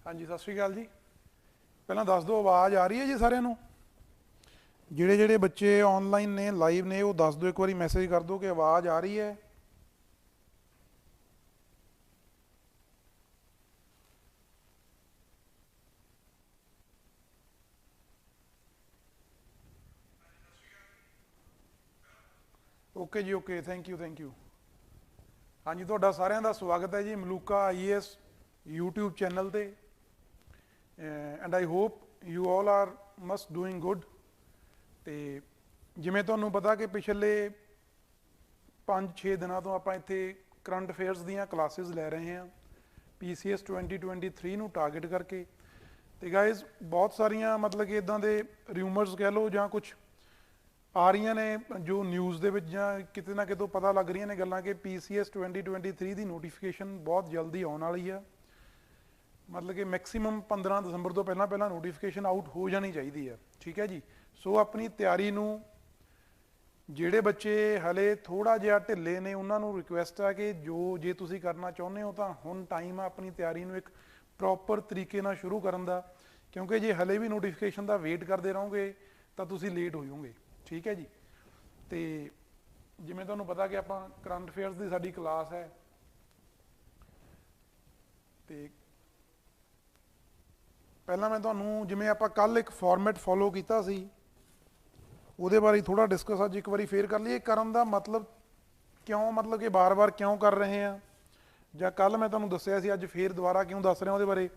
हाँ जी सत श्री अकाल जी। पहला दस दो आवाज़ आ रही है जी साਰਿਆਂ ਨੂੰ। ਜਿਹੜੇ ਜਿਹੜੇ ਬੱਚੇ ਆਨਲਾਈਨ ਨੇ ਲਾਈਵ ਨੇ ਉਹ ਦੱਸ ਦਿਓ, ਇੱਕ ਵਾਰੀ ਮੈਸੇਜ ਕਰ ਦਿਓ ਕਿ ਆਵਾਜ਼ ਆ ਰਹੀ ਹੈ। ਓਕੇ ਜੀ okay, thank you thank you. ਹਾਂਜੀ ਤੁਹਾਡਾ ਸਾਰਿਆਂ ਦਾ ਸਵਾਗਤ ਹੈ ਜੀ ਮਲੂਕਾ ਆਈਏਐਸ YouTube ਚੈਨਲ ਤੇ। And I hope you all are must doing good. ਤੇ ਜਿਵੇਂ ਤੁਹਾਨੂੰ ਪਤਾ ਕਿ ਪਿਛਲੇ 5-6 ਦਿਨਾਂ ਤੋਂ ਆਪਾਂ ਇੱਥੇ ਕਰੰਟ ਅਫੇਅਰਸ ਦੀਆਂ ਕਲਾਸਿਸ ਲੈ ਰਹੇ ਹਾਂ PCS 2023 ਨੂੰ ਟਾਰਗੇਟ ਕਰਕੇ। ਤੇ ਗਾਇਜ਼ ਬਹੁਤ ਸਾਰੀਆਂ ਮਤਲਬ ਕਿ ਇਦਾਂ ਦੇ ਰਿਊਮਰਸ ਕਹਿ ਲਓ ਜਾਂ ਕੁਝ ਆ ਰਹੀਆਂ ਨੇ ਜੋ ਨਿਊਜ਼ ਦੇ ਵਿੱਚ ਜਾਂ ਕਿਤੇ ਨਾ ਕਿਤੋਂ ਪਤਾ ਲੱਗ ਰਹੀਆਂ ਨੇ ਗੱਲਾਂ ਕਿ PCS 2023 ਦੀ ਨੋਟੀਫਿਕੇਸ਼ਨ ਬਹੁਤ ਜਲਦੀ ਆਉਣ ਵਾਲੀ ਆ। ਮਤਲਬ ਕਿ ਮੈਕਸਿਮਮ 15 ਦਸੰਬਰ ਤੋਂ ਪਹਿਲਾਂ ਪਹਿਲਾਂ ਨੋਟੀਫਿਕੇਸ਼ਨ ਆਊਟ ਹੋ ਜਾਣੀ ਚਾਹੀਦੀ ਹੈ। ਠੀਕ ਹੈ ਜੀ। ਸੋ ਆਪਣੀ ਤਿਆਰੀ ਨੂੰ, ਜਿਹੜੇ ਬੱਚੇ ਹਲੇ ਥੋੜਾ ਜਿਹਾ ਢਿੱਲੇ ਨੇ ਉਹਨਾਂ ਨੂੰ ਰਿਕੁਐਸਟ ਹੈ ਕਿ ਜੋ ਜੇ ਤੁਸੀਂ ਕਰਨਾ ਚਾਹੁੰਦੇ ਹੋ ਤਾਂ ਹੁਣ ਟਾਈਮ ਆ ਆਪਣੀ ਤਿਆਰੀ ਨੂੰ ਇੱਕ ਪ੍ਰੋਪਰ ਤਰੀਕੇ ਨਾਲ ਸ਼ੁਰੂ ਕਰਨ ਦਾ, ਕਿਉਂਕਿ ਜੇ ਹਲੇ ਵੀ ਨੋਟੀਫਿਕੇਸ਼ਨ ਦਾ ਵੇਟ ਕਰਦੇ ਰਹੋਗੇ ਤਾਂ ਤੁਸੀਂ ਲੇਟ ਹੋ ਜਾਓਗੇ। ਠੀਕ ਹੈ ਜੀ। ਤੇ ਜਿਵੇਂ ਤੁਹਾਨੂੰ ਪਤਾ ਕਿ ਆਪਾਂ ਕਰੰਟ ਅਫੇਅਰਸ ਦੀ ਸਾਡੀ ਕਲਾਸ ਹੈ ਤੇ ਪਹਿਲਾਂ ਮੈਂ ਤੁਹਾਨੂੰ ਜਿਵੇਂ ਆਪਾਂ ਕੱਲ ਇੱਕ ਫਾਰਮੈਟ ਫੋਲੋ ਕੀਤਾ ਸੀ ਉਹਦੇ ਬਾਰੇ ਥੋੜਾ ਡਿਸਕਸ ਅੱਜ ਇੱਕ ਵਾਰੀ ਫੇਰ ਕਰ ਲਈਏ। ਕਰਨ ਦਾ ਮਤਲਬ ਕਿਉਂ, ਮਤਲਬ ਕਿ ਬਾਰ-ਬਾਰ ਕਿਉਂ ਕਰ ਰਹੇ ਆ, ਜਾਂ ਕੱਲ ਮੈਂ ਤੁਹਾਨੂੰ ਦੱਸਿਆ ਸੀ ਅੱਜ ਫੇਰ ਦੁਬਾਰਾ ਕਿਉਂ ਦੱਸ ਰਿਹਾ ਉਹਦੇ ਬਾਰੇ।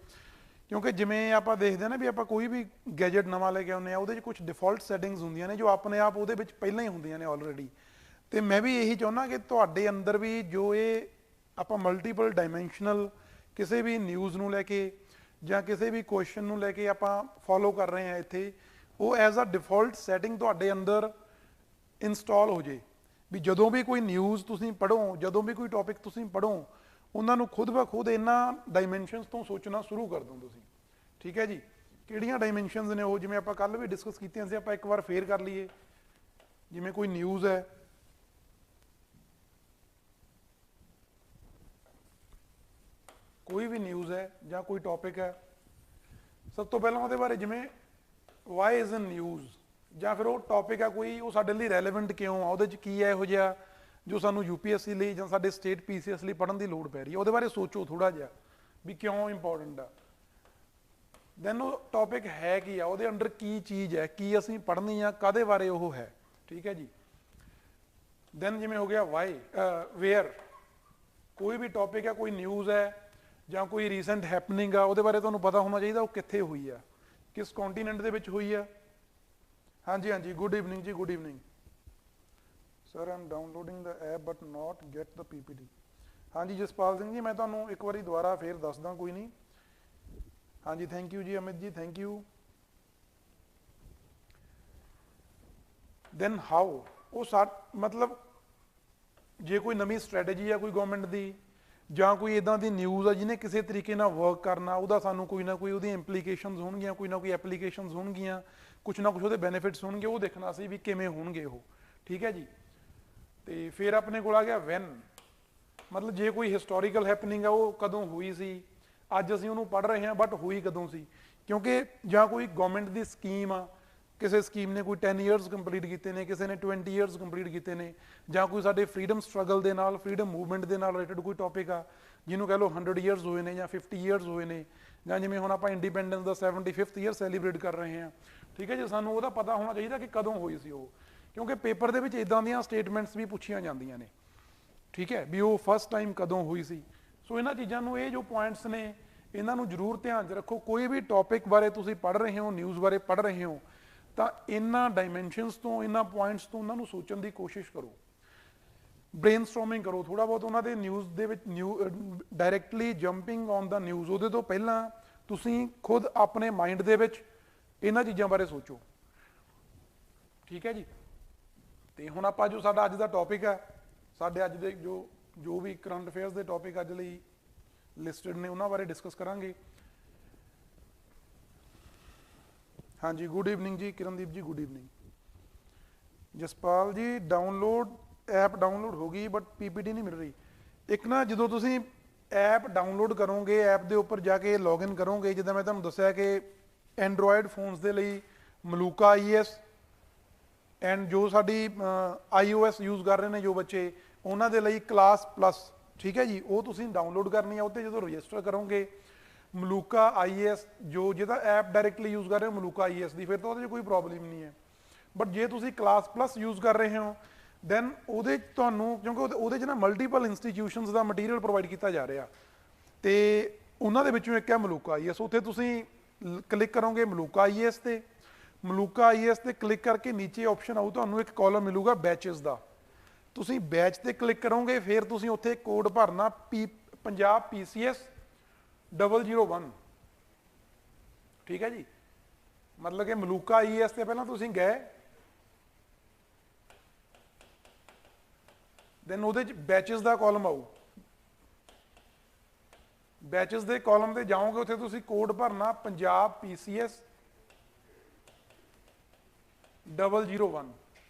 ਕਿਉਂਕਿ ਜਿਵੇਂ ਆਪਾਂ ਦੇਖਦੇ ਹਾਂ ਨਾ ਵੀ ਆਪਾਂ ਕੋਈ ਵੀ ਗੈਜਟ ਨਵਾਂ ਲੈ ਕੇ ਆਉਂਦੇ ਆ ਉਹਦੇ 'ਚ ਕੁਝ ਡਿਫਾਲਟ ਸੈਟਿੰਗਸ ਹੁੰਦੀਆਂ ਨੇ ਜੋ ਆਪਣੇ ਆਪ ਉਹਦੇ ਵਿੱਚ ਪਹਿਲਾਂ ਹੀ ਹੁੰਦੀਆਂ ਨੇ ਆਲਰੇਡੀ। ਤੇ ਮੈਂ ਵੀ ਇਹੀ ਚਾਹੁੰਦਾ ਕਿ ਤੁਹਾਡੇ ਅੰਦਰ ਵੀ ਜੋ ਇਹ ਆਪਾਂ ਮਲਟੀਪਲ ਡਾਇਮੈਂਸ਼ਨਲ ਕਿਸੇ ਵੀ ਨਿਊਜ਼ ਨੂੰ ਲੈ ਕੇ ਜਾਂ ਕਿਸੇ ਵੀ ਕੁਐਸਚਨ ਨੂੰ ਲੈ ਕੇ ਆਪਾਂ ਫੋਲੋ ਕਰ ਰਹੇ ਹਾਂ ਇੱਥੇ, ਉਹ ਐਜ਼ ਅ ਡਿਫਾਲਟ ਸੈਟਿੰਗ ਤੁਹਾਡੇ ਅੰਦਰ ਇੰਸਟਾਲ ਹੋ ਜੇ ਵੀ ਜਦੋਂ ਵੀ ਕੋਈ ਨਿਊਜ਼ ਤੁਸੀਂ ਪੜ੍ਹੋ, ਜਦੋਂ ਵੀ ਕੋਈ ਟੌਪਿਕ ਤੁਸੀਂ ਪੜ੍ਹੋ, ਉਹਨਾਂ ਨੂੰ ਖੁਦ ਬ ਖੁਦ ਇਹਨਾਂ ਡਾਇਮੈਂਸ਼ਨਸ ਤੋਂ ਸੋਚਣਾ ਸ਼ੁਰੂ ਕਰ ਦਿਓ ਤੁਸੀਂ। ਠੀਕ ਹੈ ਜੀ। ਕਿਹੜੀਆਂ ਡਾਇਮੈਂਸ਼ਨਸ ਨੇ ਉਹ, ਜਿਵੇਂ ਆਪਾਂ ਕੱਲ ਵੀ ਡਿਸਕਸ ਕੀਤੀਆਂ ਸੀ, ਆਪਾਂ ਇੱਕ ਵਾਰ ਫੇਰ ਕਰ ਲਈਏ। ਜਿਵੇਂ ਕੋਈ ਨਿਊਜ਼ ਹੈ, ਕੋਈ ਵੀ ਨਿਊਜ਼ ਹੈ ਜਾਂ ਕੋਈ ਟੌਪਿਕ ਹੈ, ਸਭ ਤੋਂ ਪਹਿਲਾਂ ਉਹਦੇ ਬਾਰੇ ਜਿਵੇਂ ਵਾਈ ਇਜ਼ ਇਨ ਨਿਊਜ਼, ਜਾਂ ਫਿਰ ਉਹ ਟੌਪਿਕ ਹੈ ਕੋਈ, ਉਹ ਸਾਡੇ ਲਈ ਰੈਲੇਵੈਂਟ ਕਿਉਂ ਆ, ਉਹਦੇ 'ਚ ਕੀ ਹੈ ਇਹੋ ਜਿਹਾ ਜੋ ਸਾਨੂੰ UPSC ਲਈ ਜਾਂ ਸਾਡੇ ਸਟੇਟ PCS ਲਈ ਪੜ੍ਹਨ ਦੀ ਲੋੜ ਪੈ ਰਹੀ ਹੈ, ਉਹਦੇ ਬਾਰੇ ਸੋਚੋ ਥੋੜਾ ਜਿਹਾ ਵੀ ਕਿਉਂ ਇੰਪੋਰਟੈਂਟ ਆ। ਦੈਨ ਉਹ ਟੌਪਿਕ ਹੈ ਕੀ ਆ, ਉਹਦੇ ਅੰਡਰ ਕੀ ਚੀਜ਼ ਹੈ, ਕੀ ਅਸੀਂ ਪੜ੍ਹਨੀ ਆ, ਕਾਹਦੇ ਬਾਰੇ ਉਹ ਹੈ। ਠੀਕ ਹੈ ਜੀ। ਦੈਨ ਜਿਵੇਂ ਹੋ ਗਿਆ ਵਾਈ, ਵੇਅਰ, ਕੋਈ ਵੀ ਟੌਪਿਕ ਹੈ, ਕੋਈ ਨਿਊਜ਼ ਹੈ ਜਾਂ ਕੋਈ ਰੀਸੈਂਟ ਹੈਪਨਿੰਗ ਆ, ਉਹਦੇ ਬਾਰੇ ਤੁਹਾਨੂੰ ਪਤਾ ਹੋਣਾ ਚਾਹੀਦਾ ਉਹ ਕਿੱਥੇ ਹੋਈ ਆ, ਕਿਸ ਕੌਂਟੀਨੈਂਟ ਦੇ ਵਿੱਚ ਹੋਈ ਆ। ਹਾਂਜੀ ਹਾਂਜੀ, ਗੁੱਡ ਇਵਨਿੰਗ ਜੀ, good evening sir. I am downloading the app but not get the PPT। ਹਾਂਜੀ ਜਸਪਾਲ ਸਿੰਘ ਜੀ, ਮੈਂ ਤੁਹਾਨੂੰ ਇੱਕ ਵਾਰੀ ਦੁਬਾਰਾ ਫੇਰ ਦੱਸਦਾ, ਕੋਈ ਨਹੀਂ। ਹਾਂਜੀ ਥੈਂਕ ਯੂ ਜੀ ਅਮਿਤ ਜੀ, ਥੈਂਕ ਯੂ। ਦੈਨ ਹਾਊ, ਉਹ ਮਤਲਬ ਜੇ ਕੋਈ ਨਵੀਂ ਸਟ੍ਰੈਟਜੀ ਆ ਕੋਈ ਗਵਰਨਮੈਂਟ ਦੀ ਜਾਂ ਕੋਈ ਇਦਾਂ ਦੀ ਨਿਊਜ਼ ਆ ਜਿਹਨੇ ਕਿਸੇ ਤਰੀਕੇ ਨਾਲ ਵਰਕ ਕਰਨਾ, ਉਹਦਾ ਸਾਨੂੰ ਕੋਈ ਨਾ ਕੋਈ ਉਹਦੀਆਂ ਇੰਪਲੀਕੇਸ਼ਨਸ ਹੋਣਗੀਆਂ, ਕੋਈ ਨਾ ਕੋਈ ਐਪਲੀਕੇਸ਼ਨਸ ਹੋਣਗੀਆਂ, ਕੁਛ ਨਾ ਕੁਛ ਉਹਦੇ ਬੈਨੀਫਿਟਸ ਹੋਣਗੇ, ਉਹ ਦੇਖਣਾ ਸੀ ਵੀ ਕਿਵੇਂ ਹੋਣਗੇ ਉਹ। ਠੀਕ ਹੈ ਜੀ। ਤੇ ਫਿਰ ਆਪਣੇ ਕੋਲ ਆ ਗਿਆ ਵੈਨ, ਮਤਲਬ ਜੇ ਕੋਈ ਹਿਸਟੋਰੀਕਲ ਹੈਪਨਿੰਗ ਆ ਉਹ ਕਦੋਂ ਹੋਈ ਸੀ, ਅੱਜ ਅਸੀਂ ਉਹਨੂੰ ਪੜ੍ਹ ਰਹੇ ਹਾਂ ਬਟ ਹੋਈ ਕਦੋਂ ਸੀ। ਕਿਉਂਕਿ ਜਾਂ ਕੋਈ ਗਵਰਨਮੈਂਟ ਦੀ ਸਕੀਮ ਆ, ਕਿਸੇ ਸਕੀਮ ਨੇ ਕੋਈ 10 ਇਅਰਸ ਕੰਪਲੀਟ ਕੀਤੇ ਨੇ, ਕਿਸੇ ਨੇ 20 ਇਅਰਸ ਕੰਪਲੀਟ ਕੀਤੇ ਨੇ, ਜਾਂ ਕੋਈ ਸਾਡੇ ਫਰੀडम ਸਟਰਗਲ ਦੇ ਨਾਲ, ਫਰੀडम ਮੂਵਮੈਂਟ ਦੇ ਨਾਲ ਰਿਲੇਟਡ ਕੋਈ ਟੌਪਿਕ ਆ ਜਿਹਨੂੰ ਕਹਿ ਲਓ 100 ਇਅਰਸ ਹੋਏ ਨੇ ਜਾਂ 50 ਇਅਰਸ ਹੋਏ ਨੇ, ਜਾਂ ਜਿਵੇਂ ਹੁਣ ਆਪਾਂ ਇੰਡੀਪੈਂਡੈਂਸ ਦਾ 75th ਈਅਰ ਸੈਲੀਬ੍ਰੇਟ ਕਰ ਰਹੇ ਹਾਂ। ਠੀਕ ਹੈ ਜੀ। ਸਾਨੂੰ ਉਹਦਾ ਪਤਾ ਹੋਣਾ ਚਾਹੀਦਾ ਕਿ ਕਦੋਂ ਹੋਈ ਸੀ ਉਹ, ਕਿਉਂਕਿ ਪੇਪਰ ਦੇ ਵਿੱਚ ਇਦਾਂ ਦੀਆਂ ਸਟੇਟਮੈਂਟਸ ਵੀ ਪੁੱਛੀਆਂ ਜਾਂਦੀਆਂ ਨੇ। ਠੀਕ ਹੈ ਵੀ ਉਹ ਫਸਟ ਟਾਈਮ ਕਦੋਂ ਹੋਈ ਸੀ। ਸੋ ਇਹਨਾਂ ਚੀਜ਼ਾਂ ਨੂੰ, ਇਹ ਜੋ ਪੁਆਇੰਟਸ ਨੇ ਇਹਨਾਂ ਨੂੰ ਜ਼ਰੂਰ ਧਿਆਨ 'ਚ ਰੱਖੋ। ਕੋਈ ਵੀ ਟੌਪਿਕ ਬਾਰੇ ਤੁਸੀਂ ਪੜ੍ਹ ਰਹੇ ਹੋ, ਨਿਊਜ਼ ਬਾਰੇ ਪੜ੍ਹ ਰਹੇ ਹੋ, ਤਾਂ ਇਹਨਾਂ ਡਾਇਮੈਂਸ਼ਨਸ ਤੋਂ, ਇਹਨਾਂ ਪੁਆਇੰਟਸ ਤੋਂ ਉਹਨਾਂ ਨੂੰ ਸੋਚਣ ਦੀ ਕੋਸ਼ਿਸ਼ ਕਰੋ, ਬ੍ਰੇਨਸਟੋਰਮਿੰਗ ਕਰੋ ਥੋੜਾ ਬਹੁਤ ਉਹਨਾਂ ਦੇ ਨਿਊਜ਼ ਦੇ ਵਿੱਚ। Directly jumping on the news, ਉਹਦੇ ਤੋਂ ਪਹਿਲਾਂ ਤੁਸੀਂ ਖੁਦ ਆਪਣੇ ਮਾਈਂਡ ਦੇ ਵਿੱਚ ਇਹਨਾਂ ਚੀਜ਼ਾਂ ਬਾਰੇ ਸੋਚੋ। ਠੀਕ ਹੈ ਜੀ। ਤੇ ਹੁਣ ਆਪਾਂ ਜੋ ਸਾਡਾ ਅੱਜ ਦਾ ਟੌਪਿਕ ਹੈ, ਸਾਡੇ ਅੱਜ ਦੇ ਜੋ ਵੀ ਕਰੰਟ ਅਫੇਅਰਸ ਦੇ ਟੌਪਿਕ ਅੱਜ ਲਈ ਲਿਸਟਡ ਨੇ ਉਹਨਾਂ ਬਾਰੇ ਡਿਸਕਸ ਕਰਾਂਗੇ। ਹਾਂਜੀ ਗੁੱਡ ਇਵਨਿੰਗ ਜੀ ਕਿਰਨਦੀਪ ਜੀ, ਗੁੱਡ ਇਵਨਿੰਗ। ਜਸਪਾਲ ਜੀ, ਐਪ ਡਾਊਨਲੋਡ ਹੋ ਗਈ ਬਟ PPT ਨਹੀਂ ਮਿਲ ਰਹੀ। ਇੱਕ ਨਾ ਜਦੋਂ ਤੁਸੀਂ ਐਪ ਡਾਊਨਲੋਡ ਕਰੋਗੇ, ਐਪ ਦੇ ਉੱਪਰ ਜਾ ਕੇ ਲੌਗਇਨ ਕਰੋਗੇ, ਜਿੱਦਾਂ ਮੈਂ ਤੁਹਾਨੂੰ ਦੱਸਿਆ ਕਿ ਐਂਡਰੋਇਡ ਫੋਨਸ ਦੇ ਲਈ ਮਲੂਕਾ ਆਈਐਸ, ਐਂਡ ਜੋ ਸਾਡੀ iOS ਯੂਜ਼ ਕਰ ਰਹੇ ਨੇ ਜੋ ਬੱਚੇ, ਉਹਨਾਂ ਦੇ ਲਈ ਕਲਾਸ ਪਲੱਸ, ਠੀਕ ਹੈ ਜੀ, ਉਹ ਤੁਸੀਂ ਡਾਊਨਲੋਡ ਕਰਨੀ ਹੈ। ਉੱਤੇ ਜਦੋਂ ਰਜਿਸਟਰ ਕਰੋਗੇ ਮਲੂਕਾ ਆਈਐਸ, ਜੋ ਜਿਹਦਾ ਐਪ ਡਾਇਰੈਕਟਲੀ ਯੂਜ਼ ਕਰ ਰਹੇ ਹੋ ਮਲੂਕਾ ਆਈਐਸ ਦੀ, ਫਿਰ ਤਾਂ ਉਹਦੇ 'ਚ ਕੋਈ ਪ੍ਰੋਬਲਮ ਨਹੀਂ ਹੈ। ਬਟ ਜੇ ਤੁਸੀਂ ਕਲਾਸ ਪਲੱਸ ਯੂਜ਼ ਕਰ ਰਹੇ ਹੋ ਦੈਨ ਉਹਦੇ 'ਚ ਤੁਹਾਨੂੰ, ਕਿਉਂਕਿ ਉਹਦੇ 'ਚ ਨਾ ਮਲਟੀਪਲ ਇੰਸਟੀਟਿਊਸ਼ਨਸ ਦਾ ਮਟੀਰੀਅਲ ਪ੍ਰੋਵਾਈਡ ਕੀਤਾ ਜਾ ਰਿਹਾ, ਤੇ ਉਹਨਾਂ ਦੇ ਵਿੱਚੋਂ ਇੱਕ ਹੈ ਮਲੂਕਾ ਆਈਐਸ। ਉੱਥੇ ਤੁਸੀਂ ਕਲਿੱਕ ਕਰੋਗੇ ਮਲੂਕਾ ਆਈਐਸ ਤੇ, ਮਲੂਕਾ ਆਈਐਸ ਤੇ ਕਲਿੱਕ ਕਰਕੇ ਨੀਚੇ ਆਪਸ਼ਨ ਆਊ, ਤੁਹਾਨੂੰ ਇੱਕ ਕਾਲਮ ਮਿਲੂਗਾ ਬੈਚਸ ਦਾ, ਤੁਸੀਂ ਬੈਚ ਤੇ ਕਲਿੱਕ ਕਰੋਗੇ, ਫਿਰ ਤੁਸੀਂ ਉੱਥੇ ਕੋਡ ਭਰਨਾ ਪੰਜਾਬ PCS 001, ਠੀਕ ਹੈ ਜੀ। ਮਤਲਬ ਕਿ ਮਲੂਕਾ ਆਈਐਸ ਤੇ ਪਹਿਲਾਂ ਤੁਸੀਂ ਗਏ, ਦੈਨ ਉਹਦੇ ਚ ਬੈਚਸ ਦਾ ਕਾਲਮ ਆਊ, ਬੈਚਸ ਦੇ ਕਾਲਮ ਤੇ ਜਾਓਗੇ, ਉੱਥੇ ਤੁਸੀਂ ਕੋਡ ਭਰਨਾ ਪੰਜਾਬ PCS 001,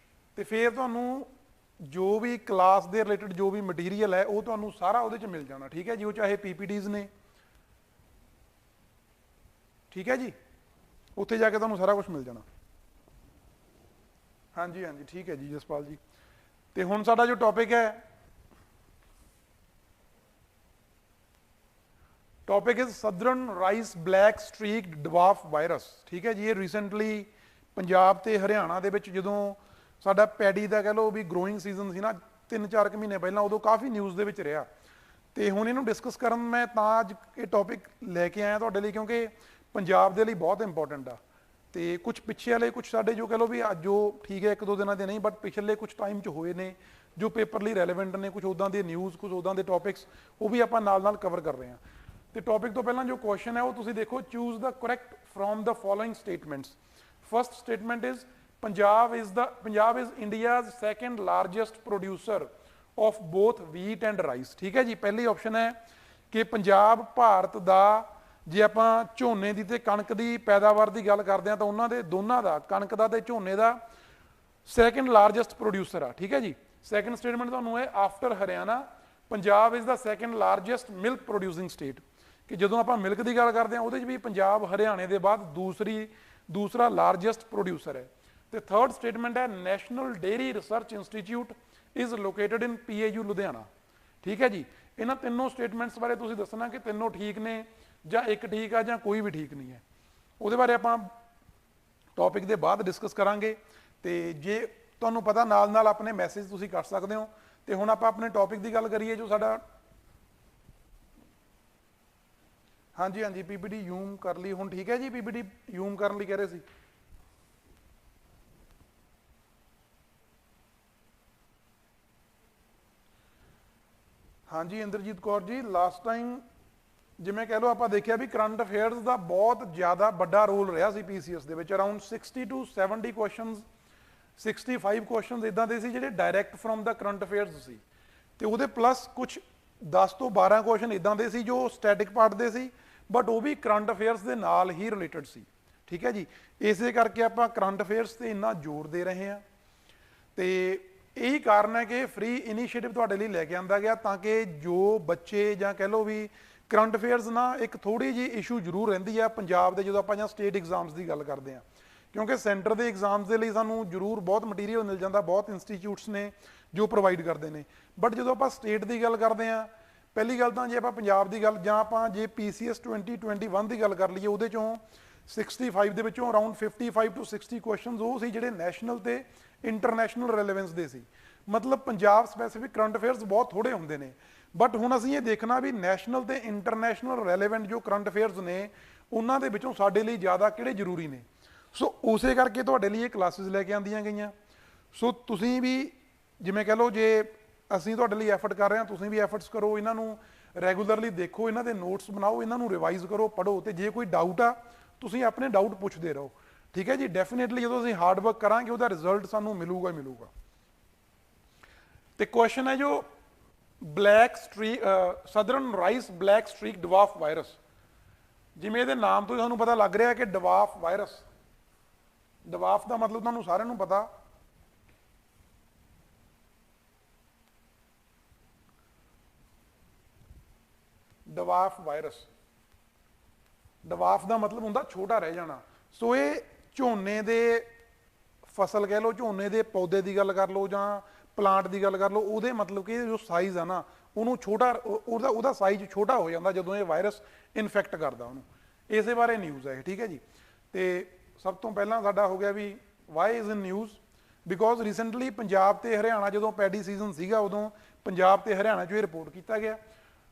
ਤੇ ਫਿਰ ਤੁਹਾਨੂੰ ਜੋ ਵੀ ਕਲਾਸ ਦੇ ਰਿਲੇਟਡ ਜੋ ਵੀ ਮਟੀਰੀਅਲ ਹੈ ਉਹ ਤੁਹਾਨੂੰ ਸਾਰਾ ਉਹਦੇ ਚ ਮਿਲ ਜਾਣਾ, ਠੀਕ ਹੈ ਜੀ। ਉਹ ਚਾਹੇ PPTs ਨੇ, ਠੀਕ ਹੈ ਜੀ, ਉੱਥੇ ਜਾ ਕੇ ਤੁਹਾਨੂੰ ਸਾਰਾ ਕੁਝ ਮਿਲ ਜਾਣਾ। ਹਾਂਜੀ ਹਾਂਜੀ, ਠੀਕ ਹੈ ਜੀ ਜਸਪਾਲ ਜੀ। ਤੇ ਹੁਣ ਸਾਡਾ ਜੋ ਟੌਪਿਕ ਹੈ, topic is southern rice black streak dwarf virus, ਠੀਕ ਹੈ ਜੀ। ਇਹ ਰੀਸੈਂਟਲੀ ਪੰਜਾਬ ਤੇ ਹਰਿਆਣਾ ਦੇ ਵਿੱਚ ਜਦੋਂ ਸਾਡਾ ਪੈਡੀ ਦਾ ਕਹਿ ਲਓ ਵੀ ਗਰੋਇੰਗ ਸੀਜ਼ਨ ਸੀ ਨਾ 3-4 ਮਹੀਨੇ ਪਹਿਲਾਂ, ਉਦੋਂ ਕਾਫੀ ਨਿਊਜ਼ ਦੇ ਵਿੱਚ ਰਿਹਾ, ਤੇ ਹੁਣ ਇਹਨੂੰ ਡਿਸਕਸ ਕਰਨ ਮੈਂ ਤਾਂ ਅੱਜ ਇਹ ਟੌਪਿਕ ਲੈ ਕੇ ਆਇਆ ਤੁਹਾਡੇ ਲਈ, ਕਿਉਂਕਿ ਪੰਜਾਬ ਦੇ ਲਈ ਬਹੁਤ ਇੰਪੋਰਟੈਂਟ ਆ। ਤੇ ਕੁਝ ਪਿੱਛੇ ਵਾਲੇ ਕੁਝ ਸਾਡੇ ਜੋ ਕਹ ਲਓ ਵੀ ਅੱਜ ਜੋ ਠੀਕ ਹੈ 1-2 ਦਿਨਾਂ ਦੇ ਨਹੀਂ, ਬਟ ਪਿਛਲੇ ਕੁਝ ਟਾਈਮ 'ਚ ਹੋਏ ਨੇ ਜੋ ਪੇਪਰ ਲਈ ਰੈਲੇਵੈਂਟ ਨੇ, ਕੁਝ ਉੱਦਾਂ ਦੇ ਨਿਊਜ਼, ਕੁਝ ਉੱਦਾਂ ਦੇ ਟੌਪਿਕਸ, ਉਹ ਵੀ ਆਪਾਂ ਨਾਲ ਨਾਲ ਕਵਰ ਕਰ ਰਹੇ ਹਾਂ। ਤੇ ਟੌਪਿਕ ਤੋਂ ਪਹਿਲਾਂ ਜੋ ਕੁਐਸਚਨ ਹੈ ਉਹ ਤੁਸੀਂ ਦੇਖੋ, choose the correct from the following statements. First statement is Punjab is India's second largest producer of both wheat and rice, ਠੀਕ ਹੈ ਜੀ। ਪਹਿਲੀ ਆਪਸ਼ਨ ਹੈ ਕਿ ਪੰਜਾਬ ਭਾਰਤ ਦਾ, ਜੇ ਆਪਾਂ ਝੋਨੇ ਦੀ ਤੇ ਕਣਕ ਦੀ ਪੈਦਾਵਾਰ ਦੀ ਗੱਲ ਕਰਦੇ ਹਾਂ ਤਾਂ ਉਹਨਾਂ ਦੇ ਦੋਨਾਂ ਦਾ, ਕਣਕ ਦਾ ਤੇ ਝੋਨੇ ਦਾ ਸੈਕੰਡ ਲਾਰਜੈਸਟ ਪ੍ਰੋਡਿਊਸਰ ਆ, ਠੀਕ ਹੈ ਜੀ। ਸੈਕੰਡ ਸਟੇਟਮੈਂਟ ਤੁਹਾਨੂੰ ਹੈ after Haryana Punjab is the second largest milk producing state, ਕਿ ਜਦੋਂ ਆਪਾਂ ਮਿਲਕ ਦੀ ਗੱਲ ਕਰਦੇ ਹਾਂ ਉਹਦੇ 'ਚ ਵੀ ਪੰਜਾਬ ਹਰਿਆਣੇ ਦੇ ਬਾਅਦ ਦੂਸਰਾ ਲਾਰਜੈਸਟ ਪ੍ਰੋਡਿਊਸਰ ਹੈ। ਤੇ ਥਰਡ ਸਟੇਟਮੈਂਟ ਹੈ national dairy research institute is located in PAU Ludhiana, ਠੀਕ ਹੈ ਜੀ। ਇਹਨਾਂ ਤਿੰਨੋਂ ਸਟੇਟਮੈਂਟਸ ਬਾਰੇ ਤੁਸੀਂ ਦੱਸਣਾ ਕਿ ਤਿੰਨੋਂ ਠੀਕ ਨੇ ਜਾਂ ਇੱਕ ਠੀਕ ਆ ਜਾਂ ਕੋਈ ਵੀ ਠੀਕ ਨਹੀਂ ਹੈ। ਉਹਦੇ ਬਾਰੇ ਆਪਾਂ ਟੌਪਿਕ ਦੇ ਬਾਅਦ ਡਿਸਕਸ ਕਰਾਂਗੇ, ਤੇ ਜੇ ਤੁਹਾਨੂੰ ਪਤਾ ਨਾਲ ਨਾਲ ਆਪਣੇ ਮੈਸੇਜ ਤੁਸੀਂ ਕਰ ਸਕਦੇ ਹੋ। ਤੇ ਹੁਣ ਆਪਾਂ ਆਪਣੇ ਟੌਪਿਕ ਦੀ ਗੱਲ ਕਰੀਏ ਜੋ ਸਾਡਾ, ਹਾਂਜੀ ਹਾਂਜੀ PPT ਯੂਮ ਕਰ ਲਈ ਹੁਣ, ਠੀਕ ਹੈ ਜੀ। PPT ਯੂਮ ਕਰਨ ਲਈ ਕਹਿ ਰਹੇ ਸੀ। ਹਾਂਜੀ ਇੰਦਰਜੀਤ ਕੌਰ ਜੀ, ਲਾਸਟ ਟਾਈਮ ਜਿਵੇਂ ਕਹਿ ਲਓ ਆਪਾਂ ਦੇਖਿਆ ਵੀ ਕਰੰਟ ਅਫੇਅਰਸ ਦਾ ਬਹੁਤ ਜ਼ਿਆਦਾ ਵੱਡਾ ਰੋਲ ਰਿਹਾ ਸੀ PCS ਦੇ ਵਿੱਚ। ਅਰਾਊਂਡ 60 to 70 ਕੁਐਸਚਨਸ, 65 ਕੁਐਸਚਨਸ ਇਦਾਂ ਦੇ ਸੀ ਜਿਹੜੇ direct from the current affairs ਸੀ, ਤੇ ਉਹਦੇ ਪਲੱਸ ਕੁਝ 10 ਤੋਂ 12 ਕੁਐਸਚਨ ਇਦਾਂ ਦੇ ਸੀ ਜੋ ਸਟੈਟਿਕ ਪਾਰਟ ਦੇ ਸੀ, ਬਟ ਉਹ ਵੀ ਕਰੰਟ ਅਫੇਅਰਸ ਦੇ ਨਾਲ ਹੀ ਰਿਲੇਟਡ ਸੀ, ਠੀਕ ਹੈ ਜੀ। ਇਸੇ ਕਰਕੇ ਆਪਾਂ ਕਰੰਟ ਅਫੇਅਰਸ ਤੇ ਇੰਨਾ ਜ਼ੋਰ ਦੇ ਰਹੇ ਹਾਂ, ਤੇ ਇਹੀ ਕਾਰਨ ਹੈ ਕਿ ਫ੍ਰੀ ਇਨੀਸ਼ੀਏਟਿਵ ਤੁਹਾਡੇ ਲਈ ਲੈ ਕੇ ਆਂਦਾ ਗਿਆ, ਤਾਂ ਕਿ ਜੋ ਬੱਚੇ ਜਾਂ ਕਹਿ ਲਓ ਵੀ ਕਰੰਟ ਅਫੇਅਰਸ ਨਾ ਇੱਕ ਥੋੜੀ ਜਿਹੀ ਇਸ਼ੂ ਜ਼ਰੂਰ ਰਹਿੰਦੀ ਆ ਪੰਜਾਬ ਦੇ ਜਦੋਂ ਆਪਾਂ ਜਾਂ ਸਟੇਟ ਐਗਜ਼ਾਮਸ ਦੀ ਗੱਲ ਕਰਦੇ ਹਾਂ, ਕਿਉਂਕਿ ਸੈਂਟਰ ਦੇ ਐਗਜ਼ਾਮਸ ਦੇ ਲਈ ਸਾਨੂੰ ਜ਼ਰੂਰ ਬਹੁਤ ਮਟੀਰੀਅਲ ਮਿਲ ਜਾਂਦਾ, ਬਹੁਤ ਇੰਸਟੀਚਿਊਟਸ ਨੇ ਜੋ ਪ੍ਰੋਵਾਈਡ ਕਰਦੇ ਨੇ, ਬਟ ਜਦੋਂ ਆਪਾਂ ਸਟੇਟ ਦੀ ਗੱਲ ਕਰਦੇ ਹਾਂ, ਪਹਿਲੀ ਗੱਲ ਤਾਂ ਜੇ ਆਪਾਂ ਪੰਜਾਬ ਦੀ ਗੱਲ ਜਾਂ ਆਪਾਂ ਜੇ PCS 2021 ਦੀ ਗੱਲ ਕਰ ਲਈਏ, ਉਹਦੇ ਚੋਂ 65 ਦੇ ਵਿੱਚੋਂ ਅਰਾਊਂਡ 55 to 60 ਕੁਐਸਚਨਸ ਉਹ ਸੀ ਜਿਹੜੇ ਨੈਸ਼ਨਲ ਤੇ ਇੰਟਰਨੈਸ਼ਨਲ ਰੈਲੇਵੈਂਸ ਦੇ ਸੀ। ਮਤਲਬ ਪੰਜਾਬ ਸਪੈਸੀਫਿਕ ਕਰੰਟ ਅਫੇਅਰਸ ਬਹੁਤ ਥੋੜੇ ਹੁੰਦੇ ਨੇ, ਬਟ ਹੁਣ ਅਸੀਂ ਇਹ ਦੇਖਣਾ ਵੀ ਨੈਸ਼ਨਲ ਤੇ ਇੰਟਰਨੈਸ਼ਨਲ ਰੈਲੇਵੈਂਟ ਜੋ ਕਰੰਟ ਅਫੇਅਰਸ ਨੇ ਉਹਨਾਂ ਦੇ ਵਿੱਚੋਂ ਸਾਡੇ ਲਈ ਜ਼ਿਆਦਾ ਕਿਹੜੇ ਜ਼ਰੂਰੀ ਨੇ। ਸੋ ਉਸੇ ਕਰਕੇ ਤੁਹਾਡੇ ਲਈ ਇਹ ਕਲਾਸਿਸ ਲੈ ਕੇ ਆਂਦੀਆਂ ਗਈਆਂ। ਸੋ ਤੁਸੀਂ ਵੀ ਜਿਵੇਂ ਕਹਿ ਲਓ, ਜੇ ਅਸੀਂ ਤੁਹਾਡੇ ਲਈ ਐਫਰਟ ਕਰ ਰਹੇ ਹਾਂ, ਤੁਸੀਂ ਵੀ ਐਫਰਟਸ ਕਰੋ, ਇਹਨਾਂ ਨੂੰ ਰੈਗੂਲਰਲੀ ਦੇਖੋ, ਇਹਨਾਂ ਦੇ ਨੋਟਸ ਬਣਾਓ, ਇਹਨਾਂ ਨੂੰ ਰਿਵਾਈਜ਼ ਕਰੋ, ਪੜ੍ਹੋ, ਤੇ ਜੇ ਕੋਈ ਡਾਊਟ ਆ ਤੁਸੀਂ ਆਪਣੇ ਡਾਊਟ ਪੁੱਛਦੇ ਰਹੋ, ਠੀਕ ਹੈ ਜੀ। ਡੈਫੀਨੇਟਲੀ ਜਦੋਂ ਅਸੀਂ ਹਾਰਡ ਵਰਕ ਕਰਾਂਗੇ ਉਹਦਾ ਰਿਜ਼ਲਟ ਸਾਨੂੰ ਮਿਲੂਗਾ ਹੀ ਮਿਲੂਗਾ। ਤੇ ਕੁਐਸਚਨ ਹੈ ਜੋ black streak southern rice black streak dwarf virus, ਜਿਵੇਂ ਇਹਦੇ ਨਾਮ ਤੋਂ ਤੁਹਾਨੂੰ ਪਤਾ ਲੱਗ ਰਿਹਾ ਕਿ ਡਵਾਰਫ ਵਾਇਰਸ, ਡਵਾਰਫ ਦਾ ਮਤਲਬ ਤੁਹਾਨੂੰ ਸਾਰਿਆਂ ਨੂੰ ਪਤਾ, ਡਵਾਰਫ ਵਾਇਰਸ। ਡਵਾਰਫ ਦਾ ਮਤਲਬ ਹੁੰਦਾ ਛੋਟਾ ਰਹਿ ਜਾਣਾ। ਸੋ ਇਹ ਝੋਨੇ ਦੇ ਫਸਲ ਕਹਿ ਲਓ, ਝੋਨੇ ਦੇ ਪੌਦੇ ਦੀ ਗੱਲ ਕਰ ਲਓ ਜਾਂ ਪਲਾਂਟ ਦੀ ਗੱਲ ਕਰ ਲਓ, ਉਹਦੇ ਮਤਲਬ ਕਿ ਜੋ ਸਾਈਜ਼ ਆ ਨਾ ਉਹਨੂੰ ਛੋਟਾ, ਉਹਦਾ ਸਾਈਜ਼ ਛੋਟਾ ਹੋ ਜਾਂਦਾ ਜਦੋਂ ਇਹ ਵਾਇਰਸ ਇਨਫੈਕਟ ਕਰਦਾ ਉਹਨੂੰ। ਇਸੇ ਬਾਰੇ ਨਿਊਜ਼ ਹੈ ਇਹ, ਠੀਕ ਹੈ ਜੀ। ਤੇ ਸਭ ਤੋਂ ਪਹਿਲਾਂ ਸਾਡਾ ਹੋ ਗਿਆ V Y is in news, because recently Punjab ਤੇ ਹਰਿਆਣਾ ਜਦੋਂ ਪੈਡੀ ਸੀਜ਼ਨ ਸੀਗਾ ਉਦੋਂ ਪੰਜਾਬ ਤੇ ਹਰਿਆਣਾ 'ਚ ਇਹ ਰਿਪੋਰਟ ਕੀਤਾ ਗਿਆ।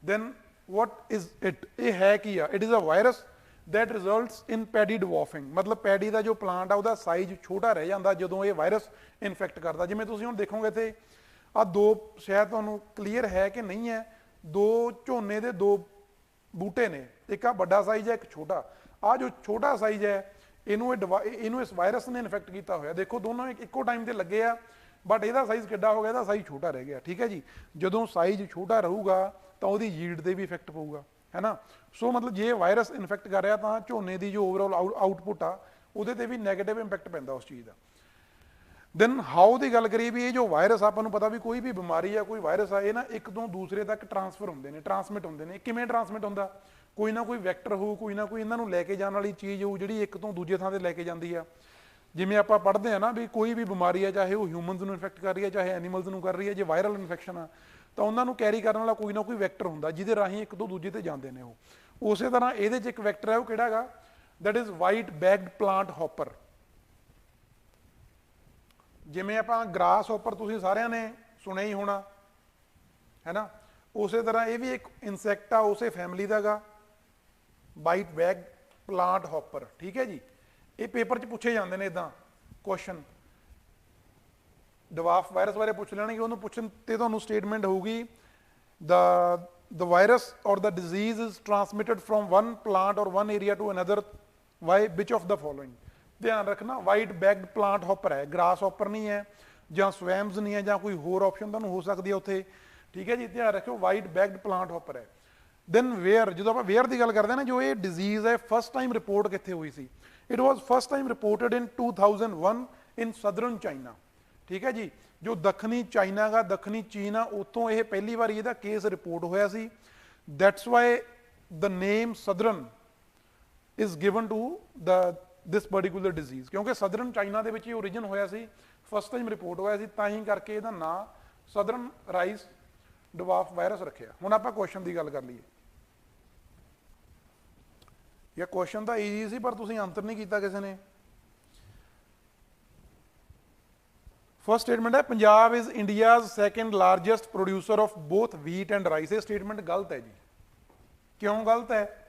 ਦੈਨ ਵਾਟ ਇਜ਼ ਇਟ, ਇਹ ਹੈ ਕੀ ਆ? It is a virus that results in paddy dwarfing, ਮਤਲਬ ਪੈਡੀ ਦਾ ਜੋ ਪਲਾਂਟ ਆ ਉਹਦਾ ਸਾਈਜ਼ ਛੋਟਾ ਰਹਿ ਜਾਂਦਾ ਜਦੋਂ ਇਹ ਵਾਇਰਸ ਇਨਫੈਕਟ ਕਰਦਾ। ਜਿਵੇਂ ਤੁਸੀਂ ਹੁਣ ਦੇਖੋਗੇ ਇੱਥੇ ਆ ਦੋ, ਸ਼ਾਇਦ ਤੁਹਾਨੂੰ ਕਲੀਅਰ ਹੈ ਕਿ ਨਹੀਂ ਹੈ, ਦੋ ਝੋਨੇ ਦੇ ਦੋ ਬੂਟੇ ਨੇ, ਇੱਕ ਆ ਵੱਡਾ ਸਾਈਜ਼ ਹੈ ਇੱਕ ਛੋਟਾ। ਆ ਜੋ ਛੋਟਾ ਸਾਈਜ਼ ਹੈ ਇਹਨੂੰ ਇਸ ਵਾਇਰਸ ਨੇ ਇਨਫੈਕਟ ਕੀਤਾ ਹੋਇਆ। ਦੇਖੋ ਦੋਨੋਂ ਇੱਕੋ ਟਾਈਮ ਤੇ ਲੱਗੇ ਆ, ਬਟ ਇਹਦਾ ਸਾਈਜ਼ ਕਿੱਡਾ ਹੋ ਗਿਆ, ਇਹਦਾ ਸਾਈਜ਼ ਛੋਟਾ ਰਹਿ ਗਿਆ, ਠੀਕ ਹੈ ਜੀ। ਜਦੋਂ ਸਾਈਜ਼ ਛੋਟਾ ਰਹੂਗਾ ਤਾਂ ਉਹਦੀ ਯੀਲਡ ਤੇ ਵੀ ਇਫੈਕਟ ਪਊਗਾ, ਹੈ ਨਾ। ਸੋ ਮਤਲਬ ਜੇ ਵਾਇਰਸ ਇਨਫੈਕਟ ਕਰ ਰਿਹਾ ਤਾਂ ਝੋਨੇ ਦੀ ਜੋ ਓਵਰਆਲ ਆਊਟਪੁੱਟ ਆ ਉਹਦੇ ਤੇ ਵੀ ਨੈਗੇਟਿਵ ਇੰਪੈਕਟ ਪੈਂਦਾ ਉਸ ਚੀਜ਼ ਦਾ। ਦੈਨ ਹਾਊ ਦੀ ਗੱਲ ਕਰੀਏ ਵੀ ਇਹ ਜੋ ਵਾਇਰਸ, ਆਪਾਂ ਨੂੰ ਪਤਾ ਵੀ ਕੋਈ ਵੀ ਬਿਮਾਰੀ ਆ, ਕੋਈ ਵਾਇਰਸ ਆ, ਇਹ ਨਾ ਇੱਕ ਤੋਂ ਦੂਸਰੇ ਤੱਕ ਟਰਾਂਸਫਰ ਹੁੰਦੇ ਨੇ, ਟਰਾਂਸਮਿਟ ਹੁੰਦੇ ਨੇ। ਕਿਵੇਂ ਟਰਾਂਸਮਿਟ ਹੁੰਦਾ? ਕੋਈ ਨਾ ਕੋਈ ਵੈਕਟਰ ਹੋਊ, ਕੋਈ ਨਾ ਕੋਈ ਇਹਨਾਂ ਨੂੰ ਲੈ ਕੇ ਜਾਣ ਵਾਲੀ ਚੀਜ਼ ਹੋਊ ਜਿਹੜੀ ਇੱਕ ਤੋਂ ਦੂਜੇ ਥਾਂ ਤੇ ਲੈ ਕੇ ਜਾਂਦੀ ਆ। ਜਿਵੇਂ ਆਪਾਂ ਪੜ੍ਹਦੇ ਆ ਨਾ ਵੀ ਕੋਈ ਵੀ ਬਿਮਾਰੀ ਆ, ਚਾਹੇ ਉਹ ਹਿਊਮਨਸ ਨੂੰ ਇਨਫੈਕਟ ਕਰ ਰਹੀ ਹੈ ਚਾਹੇ ਐਨੀਮਲਸ ਨੂੰ ਕਰ ਰਹੀ ਹੈ, ਜੇ ਵਾਇਰਲ ਇਨਫੈਕਸ਼ਨ ਆ ਤਾਂ ਉਹਨਾਂ ਨੂੰ ਕੈਰੀ ਕਰਨ ਵਾਲਾ ਕੋਈ ਨਾ ਕੋਈ ਵੈਕਟਰ ਹੁੰਦਾ ਜਿਹਦੇ ਰਾਹੀਂ ਇੱਕ ਤੋਂ ਦੂਜੇ ਤੇ ਜਾਂਦੇ ਨੇ ਉਹ। ਉਸੇ ਤਰ੍ਹਾਂ ਇਹਦੇ 'ਚ ਇੱਕ ਵੈਕਟਰ ਹੈ, ਉਹ ਕਿਹੜਾ ਹੈਗਾ? That is white backed plant hopper. ਜਿਵੇਂ ਆਪਾਂ ਗ੍ਰਾਸ ਹੌਪਰ ਤੁਸੀਂ ਸਾਰਿਆਂ ਨੇ ਸੁਣਿਆ ਹੀ ਹੋਣਾ, ਹੈ ਨਾ। ਉਸੇ ਤਰ੍ਹਾਂ ਇਹ ਵੀ ਇੱਕ ਇਨਸੈਕਟ ਆ, ਉਸੇ ਫੈਮਿਲੀ ਦਾ ਗਾ, ਵਾਈਟ ਬੈਗ ਪਲਾਂਟ ਹੌਪਰ, ਠੀਕ ਹੈ ਜੀ। ਇਹ ਪੇਪਰ 'ਚ ਪੁੱਛੇ ਜਾਂਦੇ ਨੇ ਇਦਾਂ ਕੁਐਸਚਨ, ਡਵਾਰਫ ਵਾਇਰਸ ਬਾਰੇ ਪੁੱਛ ਲੈਣਗੇ, ਉਹਨੂੰ ਪੁੱਛਣ ਤੇ ਤੁਹਾਨੂੰ ਸਟੇਟਮੈਂਟ ਹੋਊਗੀ the virus or the disease is transmitted from one plant or one area to another by which of the following। ਧਿਆਨ ਰੱਖਣਾ ਵਾਈਟ ਬੈਗਡ ਪਲਾਂਟ ਹੌਪਰ ਹੈ, ਗ੍ਰਾਸ ਹੌਪਰ ਨਹੀਂ ਹੈ ਜਾਂ ਸਵੈਮਸ ਨਹੀਂ ਹੈ ਜਾਂ ਕੋਈ ਹੋਰ ਆਪਸ਼ਨ ਤੁਹਾਨੂੰ ਹੋ ਸਕਦੀ ਹੈ ਉੱਥੇ, ਠੀਕ ਹੈ ਜੀ। ਧਿਆਨ ਰੱਖਿਓ ਵਾਈਟ ਬੈਗਡ ਪਲਾਂਟ ਹੌਪਰ ਹੈ। ਦੈਨ ਵੇਅਰ, ਜਦੋਂ ਆਪਾਂ ਵੇਅਰ ਦੀ ਗੱਲ ਕਰਦੇ ਹਾਂ ਨਾ, ਜੋ ਇਹ ਡਿਜ਼ੀਜ਼ ਹੈ ਫਸਟ ਟਾਈਮ ਰਿਪੋਰਟ ਕਿੱਥੇ ਹੋਈ ਸੀ? It was first time reported in 2001 in southern China, ਠੀਕ ਹੈ ਜੀ। ਜੋ ਦੱਖਣੀ ਚਾਈਨਾ ਗਾ, ਦੱਖਣੀ ਚੀਨ ਆ, ਉੱਥੋਂ ਇਹ ਪਹਿਲੀ ਵਾਰੀ ਇਹਦਾ ਕੇਸ ਰਿਪੋਰਟ ਹੋਇਆ ਸੀ। That's why the name southern is given to this particular disease, ਕਿਉਂਕਿ ਸਦਰਨ ਚਾਈਨਾ ਦੇ ਵਿੱਚ ਹੀ ਓਰੀਜਨ ਹੋਇਆ ਸੀ, ਫਸਟ ਟਾਈਮ ਰਿਪੋਰਟ ਹੋਇਆ ਸੀ, ਤਾਂ ਹੀ ਕਰਕੇ ਇਹਦਾ ਨਾਂ ਸਦਰਨ ਰਾਈਸ ਡਵਾਰਫ ਵਾਇਰਸ ਰੱਖਿਆ। ਹੁਣ ਆਪਾਂ ਕੁਐਸਚਨ ਦੀ ਗੱਲ ਕਰ ਲਈਏ। ਇਹ ਕੁਐਸਚਨ ਤਾਂ ਈਜ਼ੀ ਸੀ ਪਰ ਤੁਸੀਂ ਆਨਸਰ ਨਹੀਂ ਕੀਤਾ ਕਿਸੇ ਨੇ। ਫਸਟ ਸਟੇਟਮੈਂਟ ਹੈ Punjab is India's second largest producer of both wheat and rice. ਇਹ ਸਟੇਟਮੈਂਟ ਗਲਤ ਹੈ ਜੀ। ਕਿਉਂ ਗਲਤ ਹੈ?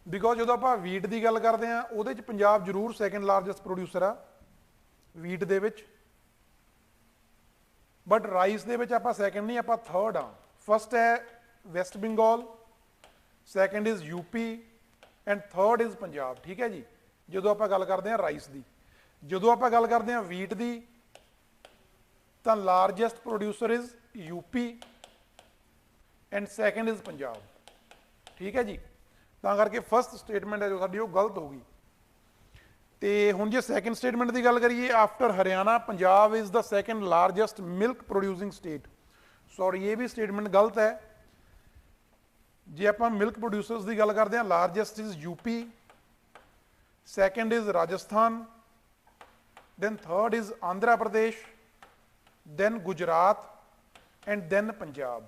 ਬਿਕੋਜ਼ ਜਦੋਂ ਆਪਾਂ ਵੀਟ ਦੀ ਗੱਲ ਕਰਦੇ ਹਾਂ ਉਹਦੇ 'ਚ ਪੰਜਾਬ ਜ਼ਰੂਰ ਸੈਕੰਡ ਲਾਰਜੈਸਟ ਪ੍ਰੋਡਿਊਸਰ ਆ ਵੀਟ ਦੇ ਵਿੱਚ, ਬਟ ਰਾਈਸ ਦੇ ਵਿੱਚ ਆਪਾਂ ਸੈਕੰਡ ਨਹੀਂ, ਆਪਾਂ ਥਰਡ ਆ। ਫਸਟ ਹੈ West Bengal, second is UP and third is Punjab, ਠੀਕ ਹੈ ਜੀ। ਜਦੋਂ ਆਪਾਂ ਗੱਲ ਕਰਦੇ ਹਾਂ ਰਾਈਸ ਦੀ, ਜਦੋਂ ਆਪਾਂ ਗੱਲ ਕਰਦੇ ਹਾਂ ਵੀਟ ਦੀ ਤਾਂ largest producer is UP and second is Punjab, ਠੀਕ ਹੈ ਜੀ। ਤਾਂ ਕਰਕੇ ਫਸਟ ਸਟੇਟਮੈਂਟ ਹੈ ਜੋ ਸਾਡੀ ਉਹ ਗਲਤ ਹੋ ਗਈ। ਤੇ ਹੁਣ ਜੇ ਸੈਕੰਡ ਸਟੇਟਮੈਂਟ ਦੀ ਗੱਲ ਕਰੀਏ, after Haryana Punjab is the second largest milk producing state. Sorry, ਇਹ ਵੀ ਸਟੇਟਮੈਂਟ ਗਲਤ ਹੈ। ਜੇ ਆਪਾਂ ਮਿਲਕ ਪ੍ਰੋਡਿਊਸਰਸ ਦੀ ਗੱਲ ਕਰਦੇ ਹਾਂ, largest is UP, second is Rajasthan, then third is Andhra Pradesh, then Gujarat and then Punjab,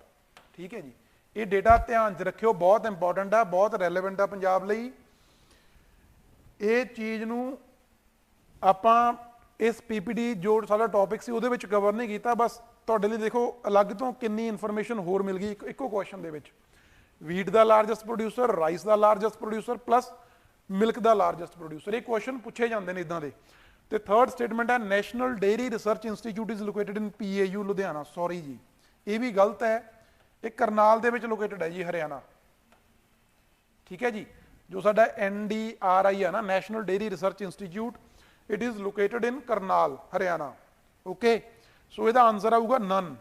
ਠੀਕ ਹੈ ਜੀ। ਇਹ ਡੇਟਾ ਧਿਆਨ 'ਚ ਰੱਖਿਓ, ਬਹੁਤ ਇੰਪੋਰਟੈਂਟ ਆ, ਬਹੁਤ ਰੈਲੇਵੈਂਟ ਆ ਪੰਜਾਬ ਲਈ। ਇਹ ਚੀਜ਼ ਨੂੰ ਆਪਾਂ ਇਸ ਪੀਪੀਟੀ ਜੋ ਸਾਡਾ ਟੌਪਿਕ ਸੀ ਉਹਦੇ ਵਿੱਚ ਕਵਰ ਨਹੀਂ ਕੀਤਾ, ਬਸ ਤੁਹਾਡੇ ਲਈ ਦੇਖੋ ਅਲੱਗ ਤੋਂ ਕਿੰਨੀ ਇਨਫੋਰਮੇਸ਼ਨ ਹੋਰ ਮਿਲ ਗਈ ਇੱਕੋ ਕੁਐਸਚਨ ਦੇ ਵਿੱਚ। ਵੀਟ ਦਾ ਲਾਰਜੈਸਟ ਪ੍ਰੋਡਿਊਸਰ, ਰਾਈਸ ਦਾ ਲਾਰਜੈਸਟ ਪ੍ਰੋਡਿਊਸਰ ਪਲੱਸ ਮਿਲਕ ਦਾ ਲਾਰਜੈਸਟ ਪ੍ਰੋਡਿਊਸਰ। ਇਹ ਕੁਐਸਚਨ ਪੁੱਛੇ ਜਾਂਦੇ ਨੇ ਇਦਾਂ ਦੇ। ਤੇ ਥਰਡ ਸਟੇਟਮੈਂਟ ਹੈ national dairy research institute is located in PAU Ludhiana. Sorry ਜੀ, ਇਹ ਵੀ ਗਲਤ ਹੈ। ਇਹ ਕਰਨਾਲ ਦੇ ਵਿੱਚ ਲੋਕੇਟਡ ਹੈ ਜੀ, ਹਰਿਆਣਾ, ਠੀਕ ਹੈ ਜੀ। ਜੋ ਸਾਡਾ NDRI ਆ ਨਾ, national dairy research institute, it is located in Karnal, Haryana, okay. So ਇਹਦਾ ਆਨਸਰ ਆਊਗਾ ਨਨ।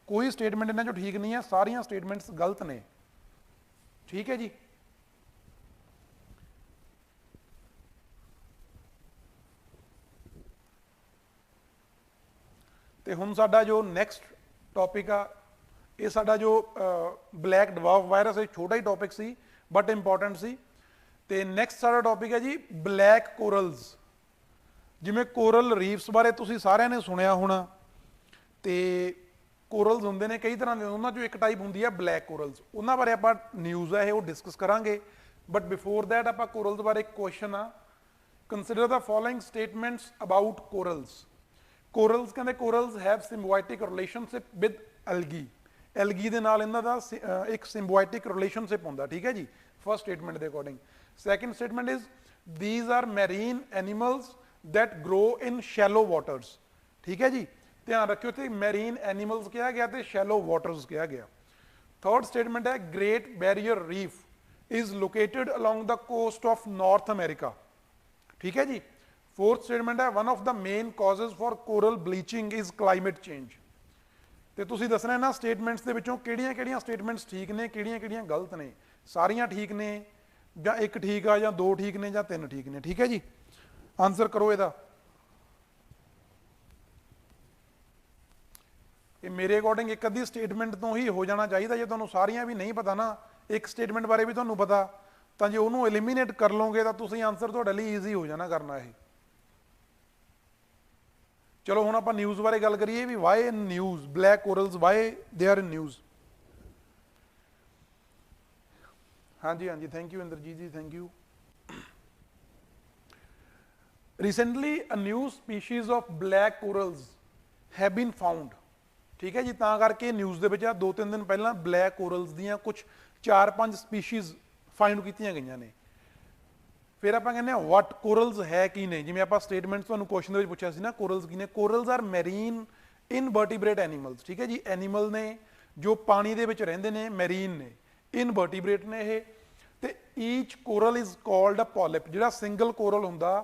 ਕੋਈ ਸਟੇਟਮੈਂਟ ਇਹਨਾਂ ਚੋਂ ਠੀਕ ਨਹੀਂ ਹੈ, ਸਾਰੀਆਂ ਸਟੇਟਮੈਂਟਸ ਗਲਤ ਨੇ, ਠੀਕ ਹੈ ਜੀ। ਤੇ ਹੁਣ ਸਾਡਾ ਜੋ ਨੈਕਸਟ ਟੌਪਿਕ ਆ ਇਹ ਸਾਡਾ ਜੋ ਬਲੈਕ ਡਵਾਰਫ ਵਾਇਰਸ ਇਹ ਛੋਟਾ ਹੀ ਟੌਪਿਕ ਸੀ ਬਟ ਇੰਪੋਰਟੈਂਟ ਸੀ। ਤੇ ਨੈਕਸਟ ਸਾਡਾ ਟੌਪਿਕ ਹੈ ਜੀ ਬਲੈਕ ਕੋਰਲਸ। ਜਿਵੇਂ ਕੋਰਲ ਰੀਫਸ ਬਾਰੇ ਤੁਸੀਂ ਸਾਰਿਆਂ ਨੇ ਸੁਣਿਆ ਹੋਣਾ, ਤੇ ਕੋਰਲਸ ਹੁੰਦੇ ਨੇ ਕਈ ਤਰ੍ਹਾਂ ਦੇ, ਉਹਨਾਂ ਚੋਂ ਇੱਕ ਟਾਈਪ ਹੁੰਦੀ ਹੈ ਬਲੈਕ ਕੋਰਲਸ। ਉਹਨਾਂ ਬਾਰੇ ਆਪਾਂ ਨਿਊਜ਼ ਹੈ ਉਹ ਡਿਸਕਸ ਕਰਾਂਗੇ, ਬਟ ਬਿਫੋਰ ਦੈਟ ਆਪਾਂ ਕੋਰਲਸ ਬਾਰੇ ਇੱਕ ਕੁਐਸਚਨ ਆ, consider the following statements about corals. Corals ਕਹਿੰਦੇ corals have symbiotic relationship with algae. Algae ਦੇ ਨਾਲ ਇਹਨਾਂ ਦਾ ਇੱਕ ਸਿੰਬੋਇਟਿਕ ਰਿਲੇਸ਼ਨਸ਼ਿਪ ਹੁੰਦਾ, ਠੀਕ ਹੈ ਜੀ, ਫਸਟ ਸਟੇਟਮੈਂਟ ਦੇ according. Second statement is these are Marine animals that grow in shallow waters, ਠੀਕ ਹੈ ਜੀ, ਧਿਆਨ ਰੱਖਿਓ ਤੇ ਮੈਰੀਨ ਐਨੀਮਲਸ ਕਿਹਾ ਗਿਆ ਤੇ ਸ਼ੈਲੋ ਵਾਟਰਸ ਕਿਹਾ ਗਿਆ। ਥਰਡ ਸਟੇਟਮੈਂਟ ਹੈ great barrier reef is located along the coast of North America, ਠੀਕ ਹੈ ਜੀ। ਫੋਰਥ ਸਟੇਟਮੈਂਟ ਹੈ one of the main causes for coral bleaching is climate change। ਤੇ ਤੁਸੀਂ ਦੱਸਣਾ ਇਹਨਾਂ ਸਟੇਟਮੈਂਟਸ ਦੇ ਵਿੱਚੋਂ ਕਿਹੜੀਆਂ ਕਿਹੜੀਆਂ ਸਟੇਟਮੈਂਟਸ ਠੀਕ ਨੇ, ਕਿਹੜੀਆਂ ਕਿਹੜੀਆਂ ਗਲਤ ਨੇ। ਸਾਰੀਆਂ ਠੀਕ ਨੇ ਜਾਂ ਇੱਕ ਠੀਕ ਆ ਜਾਂ ਦੋ ਠੀਕ ਨੇ ਜਾਂ ਤਿੰਨ ਠੀਕ ਨੇ, ਠੀਕ ਹੈ ਜੀ। ਆਨਸਰ ਕਰੋ ਇਹਦਾ। ਇਹ ਮੇਰੇ ਅਕੋਰਡਿੰਗ ਇੱਕ ਅੱਧੀ ਸਟੇਟਮੈਂਟ ਤੋਂ ਹੀ ਹੋ ਜਾਣਾ ਚਾਹੀਦਾ। ਜੇ ਤੁਹਾਨੂੰ ਸਾਰੀਆਂ ਵੀ ਨਹੀਂ ਪਤਾ ਨਾ, ਇੱਕ ਸਟੇਟਮੈਂਟ ਬਾਰੇ ਵੀ ਤੁਹਾਨੂੰ ਪਤਾ, ਤਾਂ ਜੇ ਉਹਨੂੰ ਐਲੀਮੀਨੇਟ ਕਰ ਲਓਗੇ ਤਾਂ ਤੁਸੀਂ ਆਨਸਰ ਤੁਹਾਡੇ ਲਈ ਈਜ਼ੀ ਹੋ ਜਾਣਾ ਕਰਨਾ ਇਹ। ਚਲੋ ਹੁਣ ਆਪਾਂ ਨਿਊਜ਼ ਬਾਰੇ ਗੱਲ ਕਰੀਏ ਵੀ why in news black corals, why they are in news. ਹਾਂਜੀ ਹਾਂਜੀ, thank you Inderjit ji, thank you. Recently, a new species of black corals have been found, ਠੀਕ ਹੈ ਜੀ। ਤਾਂ ਕਰਕੇ ਨਿਊਜ਼ ਦੇ ਵਿੱਚ ਆ 2-3 ਦਿਨ ਪਹਿਲਾਂ ਬਲੈਕ ਕੋਰਲਸ ਦੀਆਂ ਕੁਝ 4-5 ਸਪੀਸ਼ੀਜ਼ ਫਾਈਂਡ ਕੀਤੀਆਂ ਗਈਆਂ ਨੇ। ਫਿਰ ਆਪਾਂ ਕਹਿੰਦੇ ਆ ਵਾਟ ਕੋਰਲਸ ਹੈ ਕੀ ਨੇ। ਜਿਵੇਂ ਆਪਾਂ ਸਟੇਟਮੈਂਟ ਤੁਹਾਨੂੰ ਕੁਐਸਚਨ ਦੇ ਵਿੱਚ ਪੁੱਛਿਆ ਸੀ ਨਾ ਕੋਰਲਸ ਕੀ ਨੇ। ਕੋਰਲਸ ਆਰ ਮੈਰੀਨ ਇਨਵਰਟੀਬ੍ਰੇਟ ਐਨੀਮਲਸ, ਠੀਕ ਹੈ ਜੀ। ਐਨੀਮਲ ਨੇ ਜੋ ਪਾਣੀ ਦੇ ਵਿੱਚ ਰਹਿੰਦੇ ਨੇ, ਮੈਰੀਨ ਨੇ, ਇਨਵਰਟੀਬ੍ਰੇਟ ਨੇ ਇਹ। ਤੇ ਈਚ coral is called a polyp. ਜਿਹੜਾ ਸਿੰਗਲ ਕੋਰਲ ਹੁੰਦਾ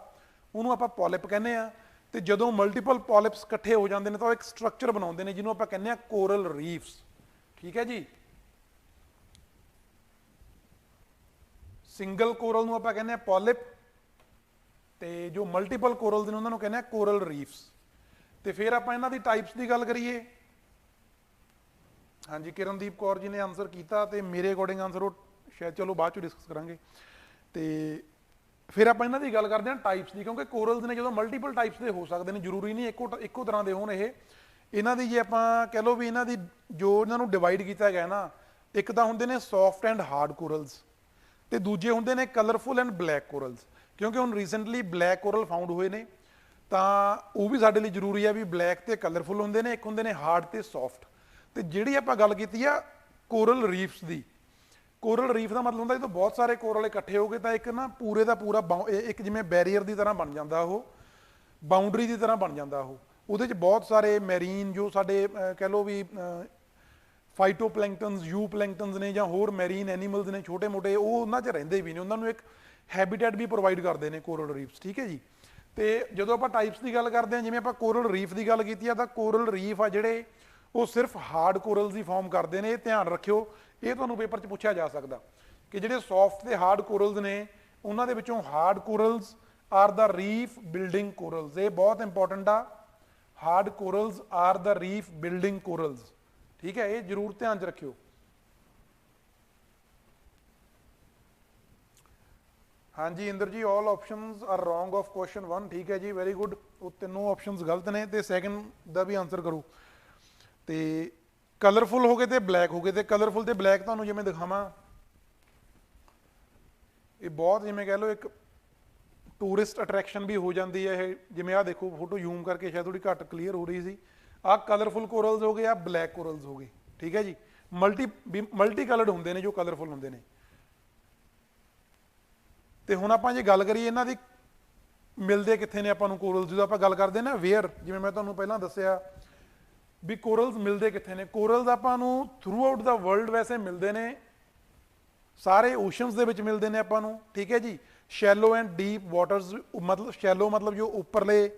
ਉਹਨੂੰ ਆਪਾਂ ਪੋਲਿਪ ਕਹਿੰਦੇ ਆ। ਤੇ ਜਦੋਂ ਮਲਟੀਪਲ ਪੋਲਿਪਸ ਇਕੱਠੇ ਹੋ ਜਾਂਦੇ ਨੇ ਤਾਂ ਉਹ ਇੱਕ ਸਟਰਕਚਰ ਬਣਾਉਂਦੇ ਨੇ ਜਿਹਨੂੰ ਆਪਾਂ ਕਹਿੰਦੇ ਆ ਕੋਰਲ ਰੀਫਸ, ਠੀਕ ਹੈ ਜੀ। ਸਿੰਗਲ ਕੋਰਲ ਨੂੰ ਆਪਾਂ ਕਹਿੰਦੇ ਆ ਪੋਲਿਪ, ਤੇ ਜੋ ਮਲਟੀਪਲ ਕੋਰਲਸ ਨੇ ਉਹਨਾਂ ਨੂੰ ਕਹਿੰਦੇ ਆ ਕੋਰਲ ਰੀਫਸ। ਤੇ ਫਿਰ ਆਪਾਂ ਇਹਨਾਂ ਦੀ ਟਾਈਪਸ ਦੀ ਗੱਲ ਕਰੀਏ। ਹਾਂਜੀ, ਕਿਰਨਦੀਪ ਕੌਰ ਜੀ ਨੇ ਆਨਸਰ ਕੀਤਾ ਤੇ ਮੇਰੇ ਅਕੋਰਡਿੰਗ ਆਨਸਰ ਉਹ ਸ਼ਾਇਦ ਚਲੋ ਬਾਅਦ ਚ ਡਿਸਕਸ ਕਰਾਂਗੇ। ਤੇ ਫਿਰ ਆਪਾਂ ਇਹਨਾਂ ਦੀ ਗੱਲ ਕਰਦੇ ਹਾਂ ਟਾਈਪਸ ਦੀ, ਕਿਉਂਕਿ ਕੋਰਲਸ ਨੇ ਜਦੋਂ ਮਲਟੀਪਲ ਟਾਈਪਸ ਦੇ ਹੋ ਸਕਦੇ ਨੇ, ਜ਼ਰੂਰੀ ਨਹੀਂ ਇੱਕੋ ਤਰ੍ਹਾਂ ਦੇ ਹੋਣ ਇਹ। ਇਹਨਾਂ ਦੀ ਜੇ ਆਪਾਂ ਕਹਿ ਲਓ ਵੀ ਇਹਨਾਂ ਦੀ ਜੋ ਇਹਨਾਂ ਨੂੰ ਡਿਵਾਈਡ ਕੀਤਾ ਗਿਆ ਨਾ, ਇੱਕ ਤਾਂ ਹੁੰਦੇ ਨੇ ਸੌਫਟ ਐਂਡ ਹਾਰਡ ਕੋਰਲਸ ਤੇ ਦੂਜੇ ਹੁੰਦੇ ਨੇ ਕਲਰਫੁਲ ਐਂਡ ਬਲੈਕ ਕੋਰਲਸ। ਕਿਉਂਕਿ ਹੁਣ ਰੀਸੈਂਟਲੀ ਬਲੈਕ ਕੋਰਲ ਫਾਊਂਡ ਹੋਏ ਨੇ ਤਾਂ ਉਹ ਵੀ ਸਾਡੇ ਲਈ ਜ਼ਰੂਰੀ ਆ ਵੀ ਬਲੈਕ ਤੇ ਕਲਰਫੁਲ ਹੁੰਦੇ ਨੇ, ਇੱਕ ਹੁੰਦੇ ਨੇ ਹਾਰਡ ਤੇ ਸੌਫਟ। ਤੇ ਜਿਹੜੀ ਆਪਾਂ ਗੱਲ ਕੀਤੀ ਆ ਕੋਰਲ ਰੀਫਸ ਦੀ, ਕੋਰਲ ਰੀਫ ਦਾ ਮਤਲਬ ਹੁੰਦਾ ਜਦੋਂ ਬਹੁਤ ਸਾਰੇ ਕੋਰਲ ਇਕੱਠੇ ਹੋ ਗਏ ਤਾਂ ਇੱਕ ਨਾ ਪੂਰੇ ਦਾ ਪੂਰਾ ਇੱਕ ਜਿਵੇਂ ਬੈਰੀਅਰ ਦੀ ਤਰ੍ਹਾਂ ਬਣ ਜਾਂਦਾ, ਉਹ ਬਾਉਂਡਰੀ ਦੀ ਤਰ੍ਹਾਂ ਬਣ ਜਾਂਦਾ। ਉਹਦੇ 'ਚ ਬਹੁਤ ਸਾਰੇ ਮੈਰੀਨ ਜੋ ਸਾਡੇ ਕਹਿ ਲਓ ਵੀ ਫਾਈਟੋਪਲੈਂਕਟਨਸ, ਯੂ ਪਲੈਂਕਟਨਸ ਨੇ ਜਾਂ ਹੋਰ ਮੈਰੀਨ ਐਨੀਮਲਸ ਨੇ ਛੋਟੇ ਮੋਟੇ, ਉਹ ਉਹਨਾਂ 'ਚ ਰਹਿੰਦੇ ਵੀ ਨੇ, ਉਹਨਾਂ ਨੂੰ ਇੱਕ ਹੈਬੀਟੈਟ ਵੀ ਪ੍ਰੋਵਾਈਡ ਕਰਦੇ ਨੇ ਕੋਰਲ ਰੀਫਸ, ਠੀਕ ਹੈ ਜੀ। ਤੇ ਜਦੋਂ ਆਪਾਂ ਟਾਈਪਸ ਦੀ ਗੱਲ ਕਰਦੇ ਹਾਂ, ਜਿਵੇਂ ਆਪਾਂ ਕੋਰਲ ਰੀਫ ਦੀ ਗੱਲ ਕੀਤੀ ਆ ਤਾਂ ਕੋਰਲ ਰੀਫ ਆ ਜਿਹੜੇ ਉਹ ਸਿਰਫ ਹਾਰਡ ਕੋਰਲਸ ਹੀ ਫਾਰਮ ਕਰਦੇ ਨੇ। ਇਹ ਧਿਆਨ ਰੱਖਿਓ, ਇਹ ਤੁਹਾਨੂੰ ਪੇਪਰ 'ਚ ਪੁੱਛਿਆ ਜਾ ਸਕਦਾ ਕਿ ਜਿਹੜੇ ਸੌਫਟ ਤੇ ਹਾਰਡ ਕੋਰਲਸ ਨੇ ਉਹਨਾਂ ਦੇ ਵਿੱਚੋਂ ਹਾਰਡ ਕੋਰਲਸ ਆਰ ਦਾ ਰੀਫ ਬਿਲਡਿੰਗ ਕੋਰਲਸ। ਇਹ ਬਹੁਤ ਇੰਪੋਰਟੈਂਟ ਆ, ਹਾਰਡ ਕੋਰਲਸ ਆਰ ਦਾ ਰੀਫ ਬਿਲਡਿੰਗ ਕੋਰਲਸ, ਠੀਕ ਹੈ, ਇਹ ਜ਼ਰੂਰ ਧਿਆਨ 'ਚ ਰੱਖਿਓ। ਹਾਂਜੀ Inder ji, all options are wrong of question 1, ਠੀਕ ਹੈ ਜੀ, ਵੈਰੀ ਗੁੱਡ। ਉਹ ਤਿੰਨੋਂ ਆਪਸ਼ਨਸ ਗਲਤ ਨੇ ਤੇ ਸੈਕੰਡ ਦਾ ਵੀ ਆਨਸਰ ਕਰੋ। ਤੇ ਕਲਰਫੁਲ ਹੋ ਗਏ ਤੇ ਬਲੈਕ ਹੋ ਗਏ। ਤੇ ਕਲਰਫੁਲ ਤੇ ਬਲੈਕ ਤੁਹਾਨੂੰ ਜਿਵੇਂ ਦਿਖਾਵਾਂ, ਇਹ ਬਹੁਤ ਜਿਵੇਂ ਕਹਿ ਲਓ ਇੱਕ ਟੂਰਿਸਟ ਅਟਰੈਕਸ਼ਨ ਵੀ ਹੋ ਜਾਂਦੀ ਹੈ ਇਹ। ਜਿਵੇਂ ਆਹ ਦੇਖੋ ਫੋਟੋ ਜ਼ੂਮ ਕਰਕੇ ਸ਼ਾਇਦ ਥੋੜੀ ਘੱਟ ਕਲੀਅਰ ਹੋ ਰਹੀ ਸੀ। ਆਹ ਕਲਰਫੁਲ ਕੋਰਲਸ ਹੋ ਗਏ, ਆਹ ਬਲੈਕ ਕੋਰਲਸ ਹੋ ਗਏ, ਠੀਕ ਹੈ ਜੀ। ਮਲਟੀ ਕਲਰਡ ਹੁੰਦੇ ਨੇ ਜੋ ਕਲਰਫੁਲ ਹੁੰਦੇ ਨੇ। ਤੇ ਹੁਣ ਆਪਾਂ ਜੇ ਗੱਲ ਕਰੀਏ ਇਹਨਾਂ ਦੀ ਮਿਲਦੇ ਕਿੱਥੇ ਨੇ ਆਪਾਂ ਨੂੰ ਕੋਰਲਸ, ਜਦੋਂ ਆਪਾਂ ਗੱਲ ਕਰਦੇ ਨਾ ਵੇਅਰ, ਜਿਵੇਂ ਮੈਂ ਤੁਹਾਨੂੰ ਪਹਿਲਾਂ ਦੱਸਿਆ ਵੀ ਕੋਰਲਸ ਮਿਲਦੇ ਕਿੱਥੇ ਨੇ। ਕੋਰਲਸ ਆਪਾਂ ਨੂੰ ਥਰੂ ਆਊਟ ਦਾ ਵਰਲਡ ਵੈਸੇ ਮਿਲਦੇ ਨੇ, ਸਾਰੇ ਓਸ਼ਨਸ ਦੇ ਵਿੱਚ ਮਿਲਦੇ ਨੇ ਆਪਾਂ ਨੂੰ, ਠੀਕ ਹੈ ਜੀ। ਸ਼ੈਲੋ ਐਂਡ ਡੀਪ ਵਾਟਰਸ, ਮਤਲਬ ਸ਼ੈਲੋ ਮਤਲਬ ਜੋ ਉੱਪਰਲੇ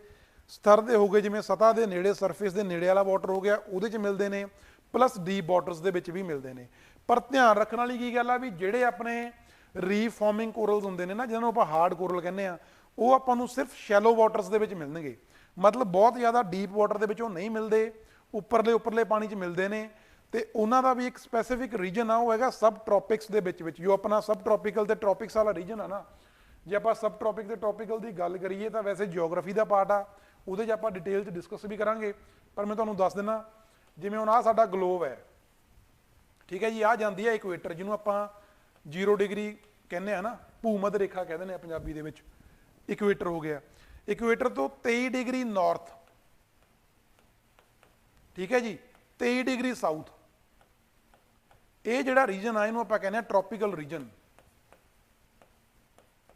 ਸਤਰ ਦੇ ਹੋ ਗਏ, ਜਿਵੇਂ ਸਤ੍ਹਾ ਦੇ ਨੇੜੇ, ਸਰਫੇਸ ਦੇ ਨੇੜੇ ਵਾਲਾ ਵਾਟਰ ਹੋ ਗਿਆ, ਉਹਦੇ 'ਚ ਮਿਲਦੇ ਨੇ, ਪਲੱਸ ਡੀਪ ਵਾਟਰਸ ਦੇ ਵਿੱਚ ਵੀ ਮਿਲਦੇ ਨੇ। ਪਰ ਧਿਆਨ ਰੱਖਣ ਵਾਲੀ ਕੀ ਗੱਲ ਆ ਵੀ ਜਿਹੜੇ ਆਪਣੇ ਰੀਫ ਫਾਰਮਿੰਗ ਕੋਰਲਸ ਹੁੰਦੇ ਨੇ ਨਾ, ਜਿਹਨਾਂ ਨੂੰ ਆਪਾਂ ਹਾਰਡ ਕੋਰਲ ਕਹਿੰਦੇ ਆ, ਉਹ ਆਪਾਂ ਨੂੰ ਸਿਰਫ ਸ਼ੈਲੋ ਵਾਟਰਸ ਦੇ ਵਿੱਚ ਮਿਲਣਗੇ। ਮਤਲਬ ਬਹੁਤ ਜ਼ਿਆਦਾ ਡੀਪ ਵਾਟਰ ਦੇ ਵਿੱਚ ਉਹ ਨਹੀਂ ਮਿਲਦੇ, ਉੱਪਰਲੇ ਪਾਣੀ 'ਚ ਮਿਲਦੇ ਨੇ। ਤੇ ਉਹਨਾਂ ਦਾ ਵੀ ਇੱਕ ਸਪੈਸੀਫਿਕ ਰੀਜਨ ਆ, ਉਹ ਹੈਗਾ ਸਬ ਟ੍ਰੋਪਿਕਸ ਦੇ ਵਿੱਚ ਜੋ ਆਪਣਾ ਸਬ ਟ੍ਰੋਪਿਕਲ ਤੇ ਟ੍ਰੋਪਿਕਸ ਵਾਲਾ ਰੀਜਨ ਆ ਨਾ। ਜੇ ਆਪਾਂ ਸਬ ਟ੍ਰੋਪਿਕ ਤੇ ਟ੍ਰੋਪਿਕਲ ਦੀ ਗੱਲ ਕਰੀਏ ਤਾਂ ਵੈਸੇ ਜਿਓਗ੍ਰਾਫੀ ਦਾ ਪਾਰਟ ਆ, ਉਹਦੇ 'ਚ ਆਪਾਂ ਡਿਟੇਲ 'ਚ ਡਿਸਕਸ ਵੀ ਕਰਾਂਗੇ, ਪਰ ਮੈਂ ਤੁਹਾਨੂੰ ਦੱਸ ਦਿੰਦਾ ਜਿਵੇਂ ਹੁਣ ਆਹ ਸਾਡਾ ਗਲੋਬ ਹੈ, ਠੀਕ ਹੈ ਜੀ, ਆਹ ਜਾਂਦੀ ਹੈ ਇਕੁਏਟਰ, ਜਿਹਨੂੰ ਆਪਾਂ 0 ਡਿਗਰੀ ਕਹਿੰਦੇ ਆ ਨਾ, ਭੂਮੱਧ ਰੇਖਾ ਕਹਿੰਦੇ ਨੇ ਪੰਜਾਬੀ ਦੇ ਵਿੱਚ, ਇਕੁਏਟਰ ਹੋ ਗਿਆ। ਇਕੁਏਟਰ ਤੋਂ 23 ਡਿਗਰੀ ਨਾਰਥ, ਠੀਕ ਹੈ ਜੀ, 23 ਡਿਗਰੀ ਸਾਊਥ, ਇਹ ਜਿਹੜਾ ਰੀਜਨ ਆ ਇਹਨੂੰ ਆਪਾਂ ਕਹਿੰਦੇ ਆ ਟ੍ਰੋਪੀਕਲ ਰੀਜਨ,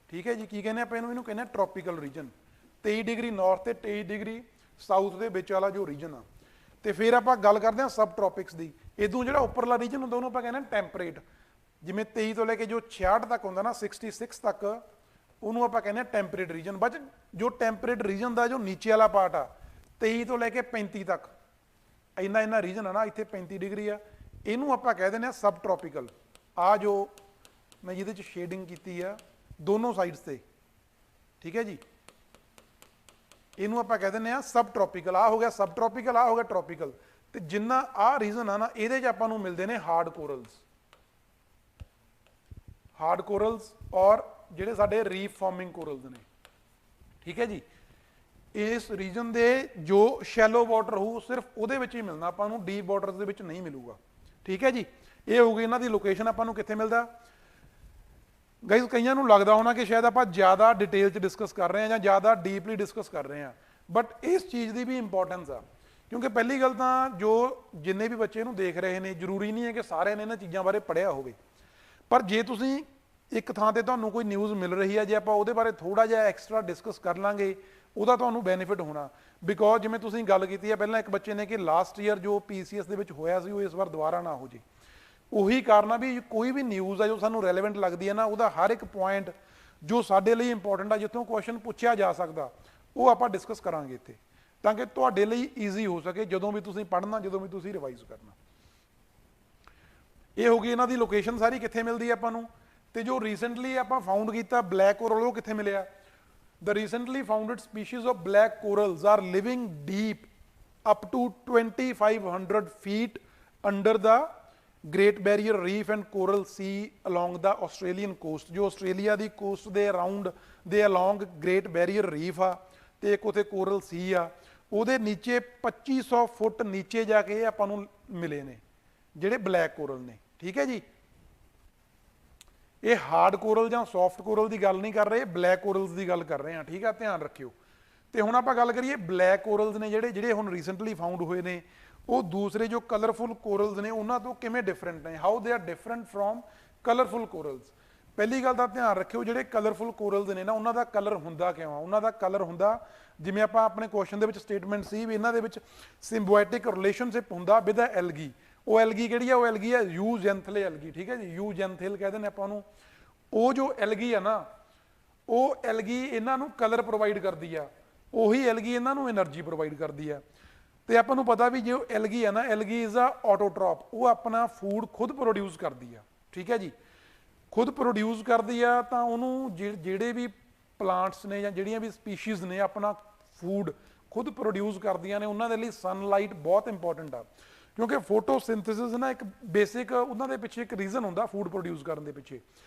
ਠੀਕ ਹੈ ਜੀ। ਕੀ ਕਹਿੰਦੇ ਆਪਾਂ ਇਹਨੂੰ ਕਹਿੰਦੇ ਆ ਟ੍ਰੋਪੀਕਲ ਰੀਜਨ। 23 ਡਿਗਰੀ ਨਾਰਥ ਤੇ 23 ਡਿਗਰੀ ਸਾਊਥ ਦੇ ਵਿੱਚ ਵਾਲਾ ਜੋ ਰੀਜਨ ਆ। ਤੇ ਫਿਰ ਆਪਾਂ ਗੱਲ ਕਰਦੇ ਹਾਂ ਸਬ ਟ੍ਰੋਪਿਕਸ ਦੀ। ਇਦੋਂ ਜਿਹੜਾ ਉੱਪਰਲਾ ਰੀਜਨ ਹੁੰਦਾ ਉਹਨੂੰ ਆਪਾਂ ਕਹਿੰਦੇ ਆ ਟੈਂਪਰੇਟ। ਜਿਵੇਂ 23 ਤੋਂ ਲੈ ਕੇ ਜੋ 66 ਤੱਕ ਹੁੰਦਾ ਨਾ, 66 ਤੱਕ, ਉਹਨੂੰ ਆਪਾਂ ਕਹਿੰਦੇ ਆ ਟੈਂਪਰੇਟ ਰੀਜਨ। ਬਟ ਜੋ ਟੈਂਪਰੇਟ ਰੀਜਨ ਦਾ ਜੋ ਨੀਚੇ ਵਾਲਾ ਪਾਰਟ ਆ, 23 ਤੋਂ ਲੈ ਕੇ 35 ਤੱਕ, ਇੰਨਾ ਰੀਜਨ ਆ ਨਾ, ਇੱਥੇ 35 ਡਿਗਰੀ ਆ, ਇਹਨੂੰ ਆਪਾਂ ਕਹਿ ਦਿੰਦੇ ਆ ਸਬ ਟ੍ਰੋਪਿਕਲ। ਆ ਜੋ ਮੈਂ ਜਿਹਦੇ 'ਚ ਸ਼ੇਡਿੰਗ ਕੀਤੀ ਆ ਦੋਨੋਂ ਸਾਈਡਸ ਤੇ, ਠੀਕ ਹੈ ਜੀ, ਇਹਨੂੰ ਆਪਾਂ ਕਹਿ ਦਿੰਦੇ ਆ ਸਬ ਟ੍ਰੋਪਿਕਲ। ਆ ਹੋ ਗਿਆ ਸਬ ਟ੍ਰੋਪਿਕਲ, ਆ ਹੋ ਗਿਆ ਟ੍ਰੋਪਿਕਲ। ਤੇ ਜਿੰਨਾ ਆ ਰੀਜਨ ਆ ਨਾ, ਇਹਦੇ 'ਚ ਆਪਾਂ ਨੂੰ ਮਿਲਦੇ ਨੇ ਹਾਰਡ ਕੋਰਲਸ, ਹਾਰਡ ਕੋਰਲਸ, ਔਰ ਜਿਹੜੇ ਸਾਡੇ ਰੀਫ ਫਾਰਮਿੰਗ ਕੋਰਲਸ ਨੇ, ਠੀਕ ਹੈ ਜੀ। ਇਸ ਰੀਜਨ ਦੇ ਜੋ ਸ਼ੈਲੋ ਵਾਟਰ ਹੋਊ ਸਿਰਫ ਉਹਦੇ ਵਿੱਚ ਹੀ ਮਿਲਣਾ, ਆਪਾਂ ਨੂੰ ਡੀਪ ਵਾਟਰਸ ਦੇ ਵਿੱਚ ਨਹੀਂ ਮਿਲੂਗਾ, ਠੀਕ ਹੈ ਜੀ। ਇਹ ਹੋਊਗੀ ਇਹਨਾਂ ਦੀ ਲੋਕੇਸ਼ਨ, ਆਪਾਂ ਨੂੰ ਕਿੱਥੇ ਮਿਲਦਾ। ਗਾਈਜ਼ ਕਈਆਂ ਨੂੰ ਲੱਗਦਾ ਹੋਣਾ ਕਿ ਸ਼ਾਇਦ ਆਪਾਂ ਜ਼ਿਆਦਾ ਡਿਟੇਲ 'ਚ ਡਿਸਕਸ ਕਰ ਰਹੇ ਹਾਂ ਜਾਂ ਜ਼ਿਆਦਾ ਡੀਪਲੀ ਡਿਸਕਸ ਕਰ ਰਹੇ ਹਾਂ, ਬਟ ਇਸ ਚੀਜ਼ ਦੀ ਵੀ ਇੰਪੋਰਟੈਂਸ ਆ। ਕਿਉਂਕਿ ਪਹਿਲੀ ਗੱਲ ਤਾਂ ਜੋ ਜਿੰਨੇ ਵੀ ਬੱਚੇ ਇਹਨੂੰ ਦੇਖ ਰਹੇ ਨੇ, ਜ਼ਰੂਰੀ ਨਹੀਂ ਹੈ ਕਿ ਸਾਰਿਆਂ ਨੇ ਇਹਨਾਂ ਚੀਜ਼ਾਂ ਬਾਰੇ ਪੜ੍ਹਿਆ ਹੋਵੇ, ਪਰ ਜੇ ਤੁਸੀਂ ਇੱਕ ਥਾਂ ਤੇ ਤੁਹਾਨੂੰ ਕੋਈ ਨਿਊਜ਼ ਮਿਲ ਰਹੀ ਹੈ, ਜੇ ਆਪਾਂ ਉਹਦੇ ਬਾਰੇ ਥੋੜਾ ਜਿਹਾ ਐਕਸਟਰਾ ਡਿਸਕਸ ਕਰ ਲਾਂਗੇ, ਉਹਦਾ ਤੁਹਾਨੂੰ ਬੈਨੀਫਿਟ ਹੋਣਾ। ਬਿਕੋਜ਼ ਜਿਵੇਂ ਤੁਸੀਂ ਗੱਲ ਕੀਤੀ ਹੈ ਪਹਿਲਾਂ ਇੱਕ ਬੱਚੇ ਨੇ ਕਿ ਲਾਸਟ ਈਅਰ ਜੋ PCS ਦੇ ਵਿੱਚ ਹੋਇਆ ਸੀ, ਉਹ ਇਸ ਵਾਰ ਦੁਬਾਰਾ ਨਾ ਹੋ ਜੇ। ਉਹੀ ਕਾਰਨ ਆ ਵੀ ਕੋਈ ਵੀ ਨਿਊਜ਼ ਆ ਜੋ ਸਾਨੂੰ ਰੈਲੇਵੈਂਟ ਲੱਗਦੀ ਹੈ ਨਾ, ਉਹਦਾ ਹਰ ਇੱਕ ਪੁਆਇੰਟ ਜੋ ਸਾਡੇ ਲਈ ਇੰਪੋਰਟੈਂਟ ਆ, ਜਿੱਥੋਂ ਕੁਐਸਚਨ ਪੁੱਛਿਆ ਜਾ ਸਕਦਾ, ਉਹ ਆਪਾਂ ਡਿਸਕਸ ਕਰਾਂਗੇ ਇੱਥੇ, ਤਾਂ ਕਿ ਤੁਹਾਡੇ ਲਈ ਈਜ਼ੀ ਹੋ ਸਕੇ ਜਦੋਂ ਵੀ ਤੁਸੀਂ ਪੜ੍ਹਨਾ, ਜਦੋਂ ਵੀ ਤੁਸੀਂ ਰਿਵਾਈਜ਼ ਕਰਨਾ। ਇਹ ਹੋ ਗਈ ਇਹਨਾਂ ਦੀ ਲੋਕੇਸ਼ਨ ਸਾਰੀ, ਕਿੱਥੇ ਮਿਲਦੀ ਹੈ ਆਪਾਂ ਨੂੰ। ਤੇ ਜੋ ਰੀਸੈਂਟਲੀ ਆਪਾਂ ਫਾਊਂਡ ਕੀਤਾ ਬਲੈਕ ਕੋਰਲ, ਉਹ ਕਿੱਥੇ ਮਿਲਿਆ। The recently founded species of black corals are living deep up to 2500 feet under the Great Barrier Reef and Coral Sea along the Australian coast। जो ਆਸਟ੍ਰੇਲੀਆ ਦੀ ਕੋਸਟ ਦੇ around ਦੇ along great barrier ਰੀਫ ਆ, ਤੇ ਇੱਕ ਉੱਥੇ coral ਸੀ ਆ, ਉਹਦੇ ਨੀਚੇ 2500 ਫੁੱਟ ਨੀਚੇ ਜਾ ਕੇ ਆਪਾਂ ਨੂੰ ਮਿਲੇ ਨੇ ਜਿਹੜੇ ਬਲੈਕ ਕੋਰਲ ਨੇ, ਠੀਕ ਹੈ ਜੀ। ਇਹ ਹਾਰਡ ਕੋਰਲ ਜਾਂ ਸੌਫਟ ਕੋਰਲ ਦੀ ਗੱਲ ਨਹੀਂ ਕਰ ਰਹੇ, ਬਲੈਕ ਕੋਰਲਸ ਦੀ ਗੱਲ ਕਰ ਰਹੇ ਹਾਂ, ਠੀਕ ਆ, ਧਿਆਨ ਰੱਖਿਓ। ਤੇ ਹੁਣ ਆਪਾਂ ਗੱਲ ਕਰੀਏ ਬਲੈਕ ਕੋਰਲਸ ਨੇ ਜਿਹੜੇ ਹੁਣ ਰੀਸੈਂਟਲੀ ਫਾਊਂਡ ਹੋਏ ਨੇ, ਉਹ ਦੂਸਰੇ ਜੋ ਕਲਰਫੁਲ ਕੋਰਲਸ ਨੇ ਉਹਨਾਂ ਤੋਂ ਕਿਵੇਂ ਡਿਫਰੈਂਟ ਨੇ, how they are different from colourful corals. ਪਹਿਲੀ ਗੱਲ ਤਾਂ ਧਿਆਨ ਰੱਖਿਓ, ਜਿਹੜੇ ਕਲਰਫੁਲ ਕੋਰਲਸ ਨੇ ਨਾ, ਉਹਨਾਂ ਦਾ ਕਲਰ ਹੁੰਦਾ ਕਿਉਂ ਆ। ਉਹਨਾਂ ਦਾ ਕਲਰ ਹੁੰਦਾ, ਜਿਵੇਂ ਆਪਾਂ ਆਪਣੇ ਕੁਐਸਚਨ ਦੇ ਵਿੱਚ ਸਟੇਟਮੈਂਟ ਸੀ ਵੀ ਇਹਨਾਂ ਦੇ ਵਿੱਚ ਸਿੰਬੋਇਟਿਕ ਰਿਲੇਸ਼ਨਸ਼ਿਪ ਹੁੰਦਾ ਵਿਦ ਅ ਐਲਗੀ। ਉਹ ਐਲਗੀ ਕਿਹੜੀ ਆ, ਉਹ ਐਲਗੀ ਆ ਯੂਜੈਂਥਲੇ ਐਲਗੀ, ਠੀਕ ਹੈ ਜੀ, ਯੂਜੈਂਥਲ ਕਹਿੰਦੇ ਨੇ ਆਪਾਂ ਉਹਨੂੰ। ਉਹ ਜੋ ਐਲਗੀ ਆ ਨਾ, ਉਹ ਐਲਗੀ ਇਹਨਾਂ ਨੂੰ ਕਲਰ ਪ੍ਰੋਵਾਈਡ ਕਰਦੀ ਆ, ਉਹੀ ਐਲਗੀ ਇਹਨਾਂ ਨੂੰ એનર્ਜੀ ਪ੍ਰੋਵਾਈਡ ਕਰਦੀ ਆ। ਤੇ ਆਪਾਂ ਨੂੰ ਪਤਾ ਵੀ ਜੋ ਐਲਗੀ ਆ ਨਾ, ਐਲਗੀ ਇਜ਼ ਅ ਆਟੋਟ੍ਰੋਪ, ਉਹ ਆਪਣਾ ਫੂਡ ਖੁਦ ਪ੍ਰੋਡਿਊਸ ਕਰਦੀ ਆ, ਠੀਕ ਹੈ ਜੀ। ਖੁਦ ਪ੍ਰੋਡਿਊਸ ਕਰਦੀ ਆ ਤਾਂ ਉਹਨੂੰ ਜਿਹੜੇ ਵੀ ਪਲਾਂਟਸ ਨੇ ਜਾਂ ਜਿਹੜੀਆਂ ਵੀ ਸਪੀਸ਼ੀਜ਼ ਨੇ ਆਪਣਾ ਫੂਡ ਖੁਦ ਪ੍ਰੋਡਿਊਸ ਕਰਦੀਆਂ ਨੇ, ਉਹਨਾਂ ਦੇ ਲਈ ਸਨਲਾਈਟ ਬਹੁਤ ਇੰਪੋਰਟੈਂਟ ਆ। ਕਿਉਂਕਿ ਫੋਟੋਸਿੰਥੇਸਿਸ ਨਾ ਇੱਕ ਬੇਸਿਕ ਉਹਨਾਂ ਦੇ ਪਿੱਛੇ ਇੱਕ ਰੀਜ਼ਨ ਹੁੰਦਾ ਫੂਡ ਪ੍ਰੋਡਿਊਸ ਕਰਨ ਦੇ ਪਿੱਛੇ।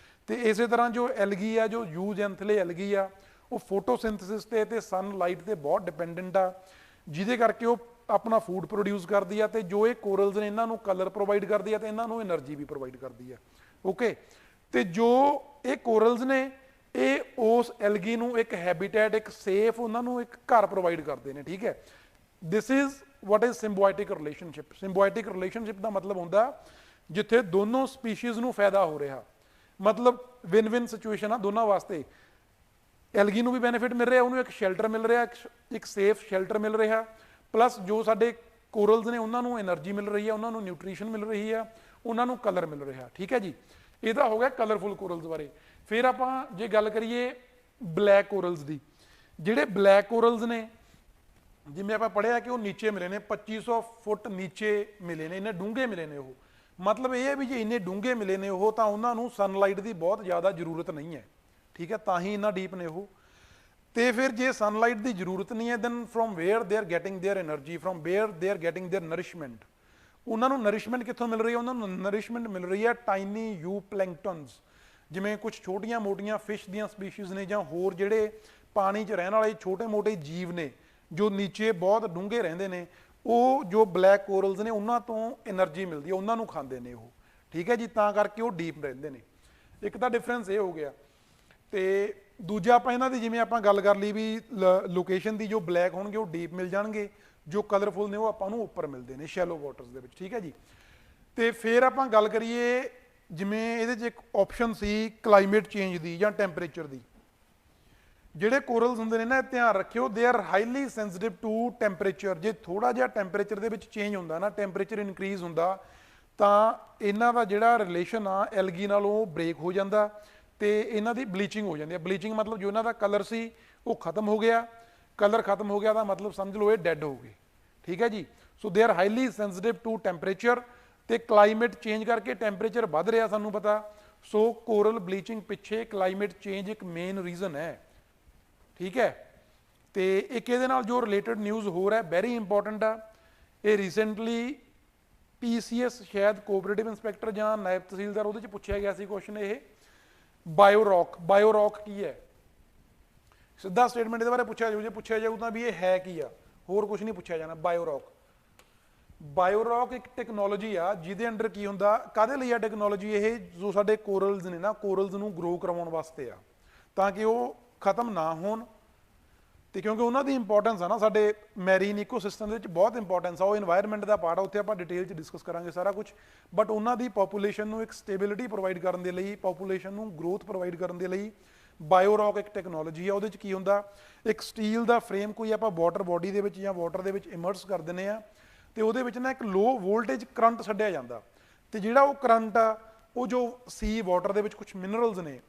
ਤੇ ਇਸੇ ਤਰ੍ਹਾਂ ਜੋ ਐਲਗੀ ਆ, ਜੋ ਯੂਜੈਂਥਲੇ ਐਲਗੀ ਆ, ਉਹ ਫੋਟੋਸਿੰਥੇਸਿਸ ਤੇ ਸਨਲਾਈਟ ਤੇ ਬਹੁਤ ਡਿਪੈਂਡੈਂਟ ਆ, ਜਿਹਦੇ ਕਰਕੇ ਉਹ ਆਪਣਾ ਫੂਡ ਪ੍ਰੋਡਿਊਸ ਕਰਦੀ ਆ। ਤੇ ਜੋ ਇਹ ਕੋਰਲਸ ਨੇ ਇਹਨਾਂ ਨੂੰ ਕਲਰ ਪ੍ਰੋਵਾਈਡ ਕਰਦੀ ਆ ਤੇ ਇਹਨਾਂ ਨੂੰ એનર્ਜੀ ਵੀ ਪ੍ਰੋਵਾਈਡ ਕਰਦੀ ਆ, ਓਕੇ। ਤੇ ਜੋ ਇਹ ਕੋਰਲਸ ਨੇ, ਇਹ ਉਸ ਐਲਗੀ ਨੂੰ ਇੱਕ ਹੈਬਿਟੈਟ, ਇੱਕ ਸੇਫ, ਉਹਨਾਂ ਨੂੰ ਇੱਕ ਘਰ ਪ੍ਰੋਵਾਈਡ ਕਰਦੇ ਨੇ, ਠੀਕ ਹੈ। This is what is symbiotic relationship। symbiotic relationship ਦਾ ਮਤਲਬ ਹੁੰਦਾ ਜਿੱਥੇ ਦੋਨੋਂ ਸਪੀਸ਼ੀਜ਼ ਨੂੰ ਫਾਇਦਾ ਹੋ ਰਿਹਾ, ਮਤਲਬ ਵਿਨ ਵਿਨ ਸਿਚੁਏਸ਼ਨ ਆ ਦੋਨਾਂ ਵਾਸਤੇ। ਐਲਗੀ ਨੂੰ ਵੀ ਬੈਨੀਫਿਟ ਮਿਲ ਰਿਹਾ, ਉਹਨੂੰ ਇੱਕ ਸ਼ੈਲਟਰ ਮਿਲ ਰਿਹਾ, ਇੱਕ ਸੇਫ ਸ਼ੈਲਟਰ ਮਿਲ ਰਿਹਾ, ਪਲੱਸ ਜੋ ਸਾਡੇ ਕੋਰਲਸ ਨੇ ਉਹਨਾਂ ਨੂੰ એનર્ਜੀ ਮਿਲ ਰਹੀ ਹੈ, ਉਹਨਾਂ ਨੂੰ ਨਿਊਟ੍ਰੀਸ਼ਨ ਮਿਲ ਰਹੀ ਆ, ਉਹਨਾਂ ਨੂੰ ਕਲਰ ਮਿਲ ਰਿਹਾ, ਠੀਕ ਹੈ ਜੀ। ਇਹਦਾ ਹੋ ਗਿਆ ਕਲਰਫੁਲ ਕੋਰਲਸ ਬਾਰੇ। ਫਿਰ ਆਪਾਂ ਜੇ ਗੱਲ ਕਰੀਏ ਬਲੈਕ ਕੋਰਲਸ ਦੀ, ਜਿਹੜੇ ਬਲੈਕ ਕੋਰਲਸ ਨੇ, ਜਿਵੇਂ ਆਪਾਂ ਪੜ੍ਹਿਆ ਕਿ ਉਹ ਨੀਚੇ ਮਿਲੇ ਨੇ, 2500 ਫੁੱਟ ਨੀਚੇ ਮਿਲੇ ਨੇ, ਇੰਨੇ ਡੂੰਘੇ ਮਿਲੇ ਨੇ ਉਹ। ਮਤਲਬ ਇਹ ਹੈ ਵੀ ਜੇ ਇੰਨੇ ਡੂੰਘੇ ਮਿਲੇ ਨੇ ਉਹ, ਤਾਂ ਉਹਨਾਂ ਨੂੰ ਸਨਲਾਈਟ ਦੀ ਬਹੁਤ ਜ਼ਿਆਦਾ ਜ਼ਰੂਰਤ ਨਹੀਂ ਹੈ, ਠੀਕ ਹੈ, ਤਾਂ ਹੀ ਇੰਨਾ ਡੀਪ ਨੇ ਉਹ। ਤੇ ਫਿਰ ਜੇ ਸਨਲਾਈਟ ਦੀ ਜ਼ਰੂਰਤ ਨਹੀਂ ਹੈ, then from where they are getting their energy, from where they are getting their nourishment, ਉਹਨਾਂ ਨੂੰ ਨਰਿਸ਼ਮੈਂਟ ਕਿੱਥੋਂ ਮਿਲ ਰਹੀ ਹੈ? ਉਹਨਾਂ ਨੂੰ ਨਰਿਸ਼ਮੈਂਟ ਮਿਲ ਰਹੀ ਹੈ ਟਾਈਨੀ ਯੂ ਪਲੈਂਕਟਨਸ, ਜਿਵੇਂ ਕੁਝ ਛੋਟੀਆਂ ਮੋਟੀਆਂ ਫਿਸ਼ ਦੀਆਂ ਸਪੀਸ਼ੀਜ਼ ਨੇ ਜਾਂ ਹੋਰ ਜਿਹੜੇ ਪਾਣੀ 'ਚ ਰਹਿਣ ਵਾਲੇ ਛੋਟੇ ਮੋਟੇ ਜੀਵ ਨੇ ਜੋ ਨੀਚੇ ਬਹੁਤ ਡੂੰਘੇ ਰਹਿੰਦੇ ਨੇ, ਉਹ ਜੋ ਬਲੈਕ ਕੋਰਲਸ ਨੇ ਉਹਨਾਂ ਤੋਂ એનર્ਜੀ ਮਿਲਦੀ ਹੈ, ਉਹਨਾਂ ਨੂੰ ਖਾਂਦੇ ਨੇ ਉਹ, ਠੀਕ ਹੈ ਜੀ, ਤਾਂ ਕਰਕੇ ਉਹ ਡੀਪ ਰਹਿੰਦੇ ਨੇ। ਇੱਕ ਤਾਂ ਡਿਫਰੈਂਸ ਇਹ ਹੋ ਗਿਆ। ਤੇ ਦੂਜਾ ਆਪਾਂ ਇਹਨਾਂ ਦੀ ਜਿਵੇਂ ਆਪਾਂ ਗੱਲ ਕਰ ਲਈ ਵੀ ਲੋਕੇਸ਼ਨ ਦੀ, ਜੋ ਬਲੈਕ ਹੋਣਗੇ ਉਹ ਡੀਪ ਮਿਲ ਜਾਣਗੇ, ਜੋ ਕਲਰਫੁਲ ਨੇ ਉਹ ਆਪਾਂ ਨੂੰ ਉੱਪਰ ਮਿਲਦੇ ਨੇ ਸ਼ੈਲੋ ਵਾਟਰਸ ਦੇ ਵਿੱਚ, ਠੀਕ ਹੈ ਜੀ। ਤੇ ਫਿਰ ਆਪਾਂ ਗੱਲ ਕਰੀਏ ਜਿਵੇਂ ਇਹਦੇ 'ਚ ਇੱਕ ਆਪਸ਼ਨ ਸੀ ਕਲਾਈਮੇਟ ਚੇਂਜ ਦੀ ਜਾਂ ਟੈਂਪਰੇਚਰ ਦੀ। ਜਿਹੜੇ ਕੋਰਲਸ ਹੁੰਦੇ ਨੇ ਨਾ, ਧਿਆਨ ਰੱਖਿਓ, they are highly sensitive to temperature. ਜੇ ਥੋੜਾ ਜਿਹਾ ਟੈਂਪਰੇਚਰ ਦੇ ਵਿੱਚ ਚੇਂਜ ਹੁੰਦਾ ਨਾ, ਟੈਂਪਰੇਚਰ ਇਨਕਰੀਜ਼ ਹੁੰਦਾ, ਤਾਂ ਇਹਨਾਂ ਦਾ ਜਿਹੜਾ ਰਿਲੇਸ਼ਨ ਆ ਐਲਗੀ ਨਾਲ ਉਹ ਬ੍ਰੇਕ ਹੋ ਜਾਂਦਾ ਤੇ ਇਹਨਾਂ ਦੀ ਬਲੀਚਿੰਗ ਹੋ ਜਾਂਦੀ ਹੈ। ਬਲੀਚਿੰਗ ਮਤਲਬ ਜੋ ਇਹਨਾਂ ਦਾ ਕਲਰ ਸੀ ਉਹ ਖਤਮ ਹੋ ਗਿਆ। ਕਲਰ ਖਤਮ ਹੋ ਗਿਆ ਤਾਂ ਮਤਲਬ ਸਮਝ ਲਓ ਇਹ ਡੈੱਡ ਹੋ ਗਏ, ਠੀਕ ਹੈ ਜੀ। So they are highly sensitive to temperature. ਤੇ ਕਲਾਈਮੇਟ ਚੇਂਜ ਕਰਕੇ ਟੈਂਪਰੇਚਰ ਵੱਧ ਰਿਹਾ ਸਾਨੂੰ ਪਤਾ, ਸੋ ਕੋਰਲ ਬਲੀਚਿੰਗ ਪਿੱਛੇ ਕਲਾਈਮੇਟ ਚੇਂਜ ਇੱਕ ਮੇਨ ਰੀਜ਼ਨ ਹੈ, ਠੀਕ ਹੈ। ਤੇ ਇੱਕ ਇਹਦੇ ਨਾਲ ਜੋ ਰਿਲੇਟਡ ਨਿਊਜ਼ ਹੋਰ ਹੈ, ਵੈਰੀ ਇੰਪੋਰਟੈਂਟ ਆ। ਇਹ ਰੀਸੈਂਟਲੀ PCS ਸ਼ਾਇਦ ਕੋਆਪਰੇਟਿਵ ਇੰਸਪੈਕਟਰ ਜਾਂ ਨਾਇਬ ਤਹਿਸੀਲਦਾਰ, ਉਹਦੇ 'ਚ ਪੁੱਛਿਆ ਗਿਆ ਸੀ ਕੁਐਸਚਨ, ਇਹ ਬਾਇਓਰੌਕ। ਬਾਇਓਰੌਕ ਕੀ ਹੈ? ਸਿੱਧਾ ਸਟੇਟਮੈਂਟ ਇਹਦੇ ਬਾਰੇ ਪੁੱਛਿਆ ਜਾਊ, ਜੇ ਪੁੱਛਿਆ ਜਾਊ ਤਾਂ ਵੀ ਇਹ ਹੈ ਕੀ ਆ, ਹੋਰ ਕੁਝ ਨਹੀਂ ਪੁੱਛਿਆ ਜਾਣਾ। ਬਾਇਓਰੌਕ, ਬਾਇਓਰੌਕ ਇੱਕ ਟੈਕਨੋਲੋਜੀ ਆ ਜਿਹਦੇ ਅੰਡਰ ਕੀ ਹੁੰਦਾ, ਕਾਹਦੇ ਲਈ ਆ ਟੈਕਨੋਲੋਜੀ ਇਹ? ਜੋ ਸਾਡੇ ਕੋਰਲਸ ਨੇ ਨਾ, ਕੋਰਲਸ ਨੂੰ ਗਰੋ ਕਰਵਾਉਣ ਵਾਸਤੇ ਆ, ਤਾਂ ਕਿ ਉਹ ਖਤਮ ਨਾ ਹੋਣ। ਤੇ ਕਿਉਂਕਿ ਉਹਨਾਂ ਦੀ ਇੰਪੋਰਟੈਂਸ ਆ ਨਾ ਸਾਡੇ ਮੈਰੀਨ ਇਕੋਸਿਸਟਮ ਦੇ ਵਿੱਚ, ਬਹੁਤ ਇੰਪੋਰਟੈਂਸ ਆ, ਉਹ ਇਨਵਾਇਰਨਮੈਂਟ ਦਾ ਪਾਰਟ ਆ, ਉੱਥੇ ਆਪਾਂ ਡਿਟੇਲ 'ਚ ਡਿਸਕਸ ਕਰਾਂਗੇ ਸਾਰਾ ਕੁਝ। ਬਟ ਉਹਨਾਂ ਦੀ ਪੋਪੂਲੇਸ਼ਨ ਨੂੰ ਇੱਕ ਸਟੇਬਿਲਿਟੀ ਪ੍ਰੋਵਾਈਡ ਕਰਨ ਦੇ ਲਈ, ਪੋਪੂਲੇਸ਼ਨ ਨੂੰ ਗਰੋਥ ਪ੍ਰੋਵਾਈਡ ਕਰਨ ਦੇ ਲਈ ਬਾਇਓਰੌਕ ਇੱਕ ਟੈਕਨੋਲੋਜੀ ਆ। ਉਹਦੇ 'ਚ ਕੀ ਹੁੰਦਾ, ਇੱਕ ਸਟੀਲ ਦਾ ਫਰੇਮ ਕੋਈ ਆਪਾਂ ਵਾਟਰ ਬੋਡੀ ਦੇ ਵਿੱਚ ਜਾਂ ਵਾਟਰ ਦੇ ਵਿੱਚ ਇਮਰਸ ਕਰ ਦਿੰਦੇ ਆ, ਤੇ ਉਹਦੇ ਵਿੱਚ ਨਾ ਇੱਕ ਲੋ ਵੋਲਟੇਜ ਕਰੰਟ ਛੱਡਿਆ ਜਾਂਦਾ, ਤੇ ਜਿਹੜਾ ਉਹ ਕਰੰਟ ਆ ਉਹ ਜੋ ਸੀ ਵਾਟਰ ਦੇ ਵਿੱਚ ਕੁਝ ਮਿਨਰਲਸ ਨੇ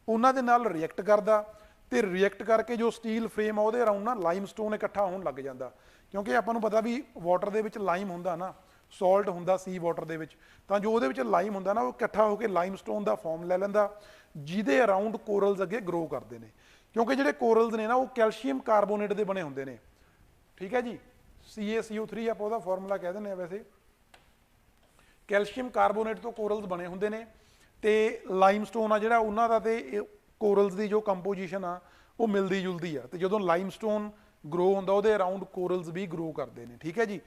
ਉਹਨਾਂ ਦੇ ਨਾਲ ਰਿਐਕਟ ਕਰਦਾ, ਤੇ ਰਿਐਕਟ ਕਰਕੇ ਜੋ ਸਟੀਲ ਫਰੇਮ ਆ ਉਹਦੇ ਅਰਾਊਂਡ ਨਾ ਲਾਈਮਸਟੋਨ ਇਕੱਠਾ ਹੋਣ ਲੱਗ ਜਾਂਦਾ। ਕਿਉਂਕਿ ਆਪਾਂ ਨੂੰ ਪਤਾ ਵੀ ਵਾਟਰ ਦੇ ਵਿੱਚ ਲਾਈਮ ਹੁੰਦਾ ਨਾ, ਸਾਲਟ ਹੁੰਦਾ ਸੀ ਵਾਟਰ ਦੇ ਵਿੱਚ, ਤਾਂ ਜੋ ਉਹਦੇ ਵਿੱਚ ਲਾਈਮ ਹੁੰਦਾ ਨਾ, ਉਹ ਇਕੱਠਾ ਹੋ ਕੇ ਲਾਈਮਸਟੋਨ ਦਾ ਫਾਰਮ ਲੈ ਲੈਂਦਾ, ਜਿਹਦੇ ਅਰਾਊਂਡ ਕੋਰਲਸ ਅੱਗੇ ਗਰੋ ਕਰਦੇ ਨੇ। ਕਿਉਂਕਿ ਜਿਹੜੇ ਕੋਰਲਸ ਨੇ ਨਾ ਉਹ ਕੈਲਸ਼ੀਅਮ ਕਾਰਬੋਨੇਟ ਦੇ ਬਣੇ ਹੁੰਦੇ ਨੇ, ਠੀਕ ਹੈ ਜੀ। CaCO3 ਆਪਾਂ ਉਹਦਾ ਫਾਰਮੂਲਾ ਕਹਿ ਦਿੰਦੇ ਆ ਵੈਸੇ। ਕੈਲਸ਼ੀਅਮ ਕਾਰਬੋਨੇਟ ਤੋਂ ਕੋਰਲਸ ਬਣੇ ਹੁੰਦੇ ਨੇ, ਤੇ ਲਾਈਮਸਟੋਨ ਆ ਜਿਹੜਾ ਉਹਨਾਂ ਦਾ, ਤੇ ਕੋਰਲਸ ਦੀ ਜੋ ਕੰਪੋਜੀਸ਼ਨ ਆ ਉਹ ਮਿਲਦੀ ਜੁਲਦੀ ਆ, ਤੇ ਜਦੋਂ ਲਾਈਮਸਟੋਨ ਗਰੋ ਹੁੰਦਾ ਉਹਦੇ ਅਰਾਊਂਡ ਕੋਰਲਸ ਵੀ ਗਰੋ ਕਰਦੇ ਨੇ, ਠੀਕ ਹੈ ਜੀ।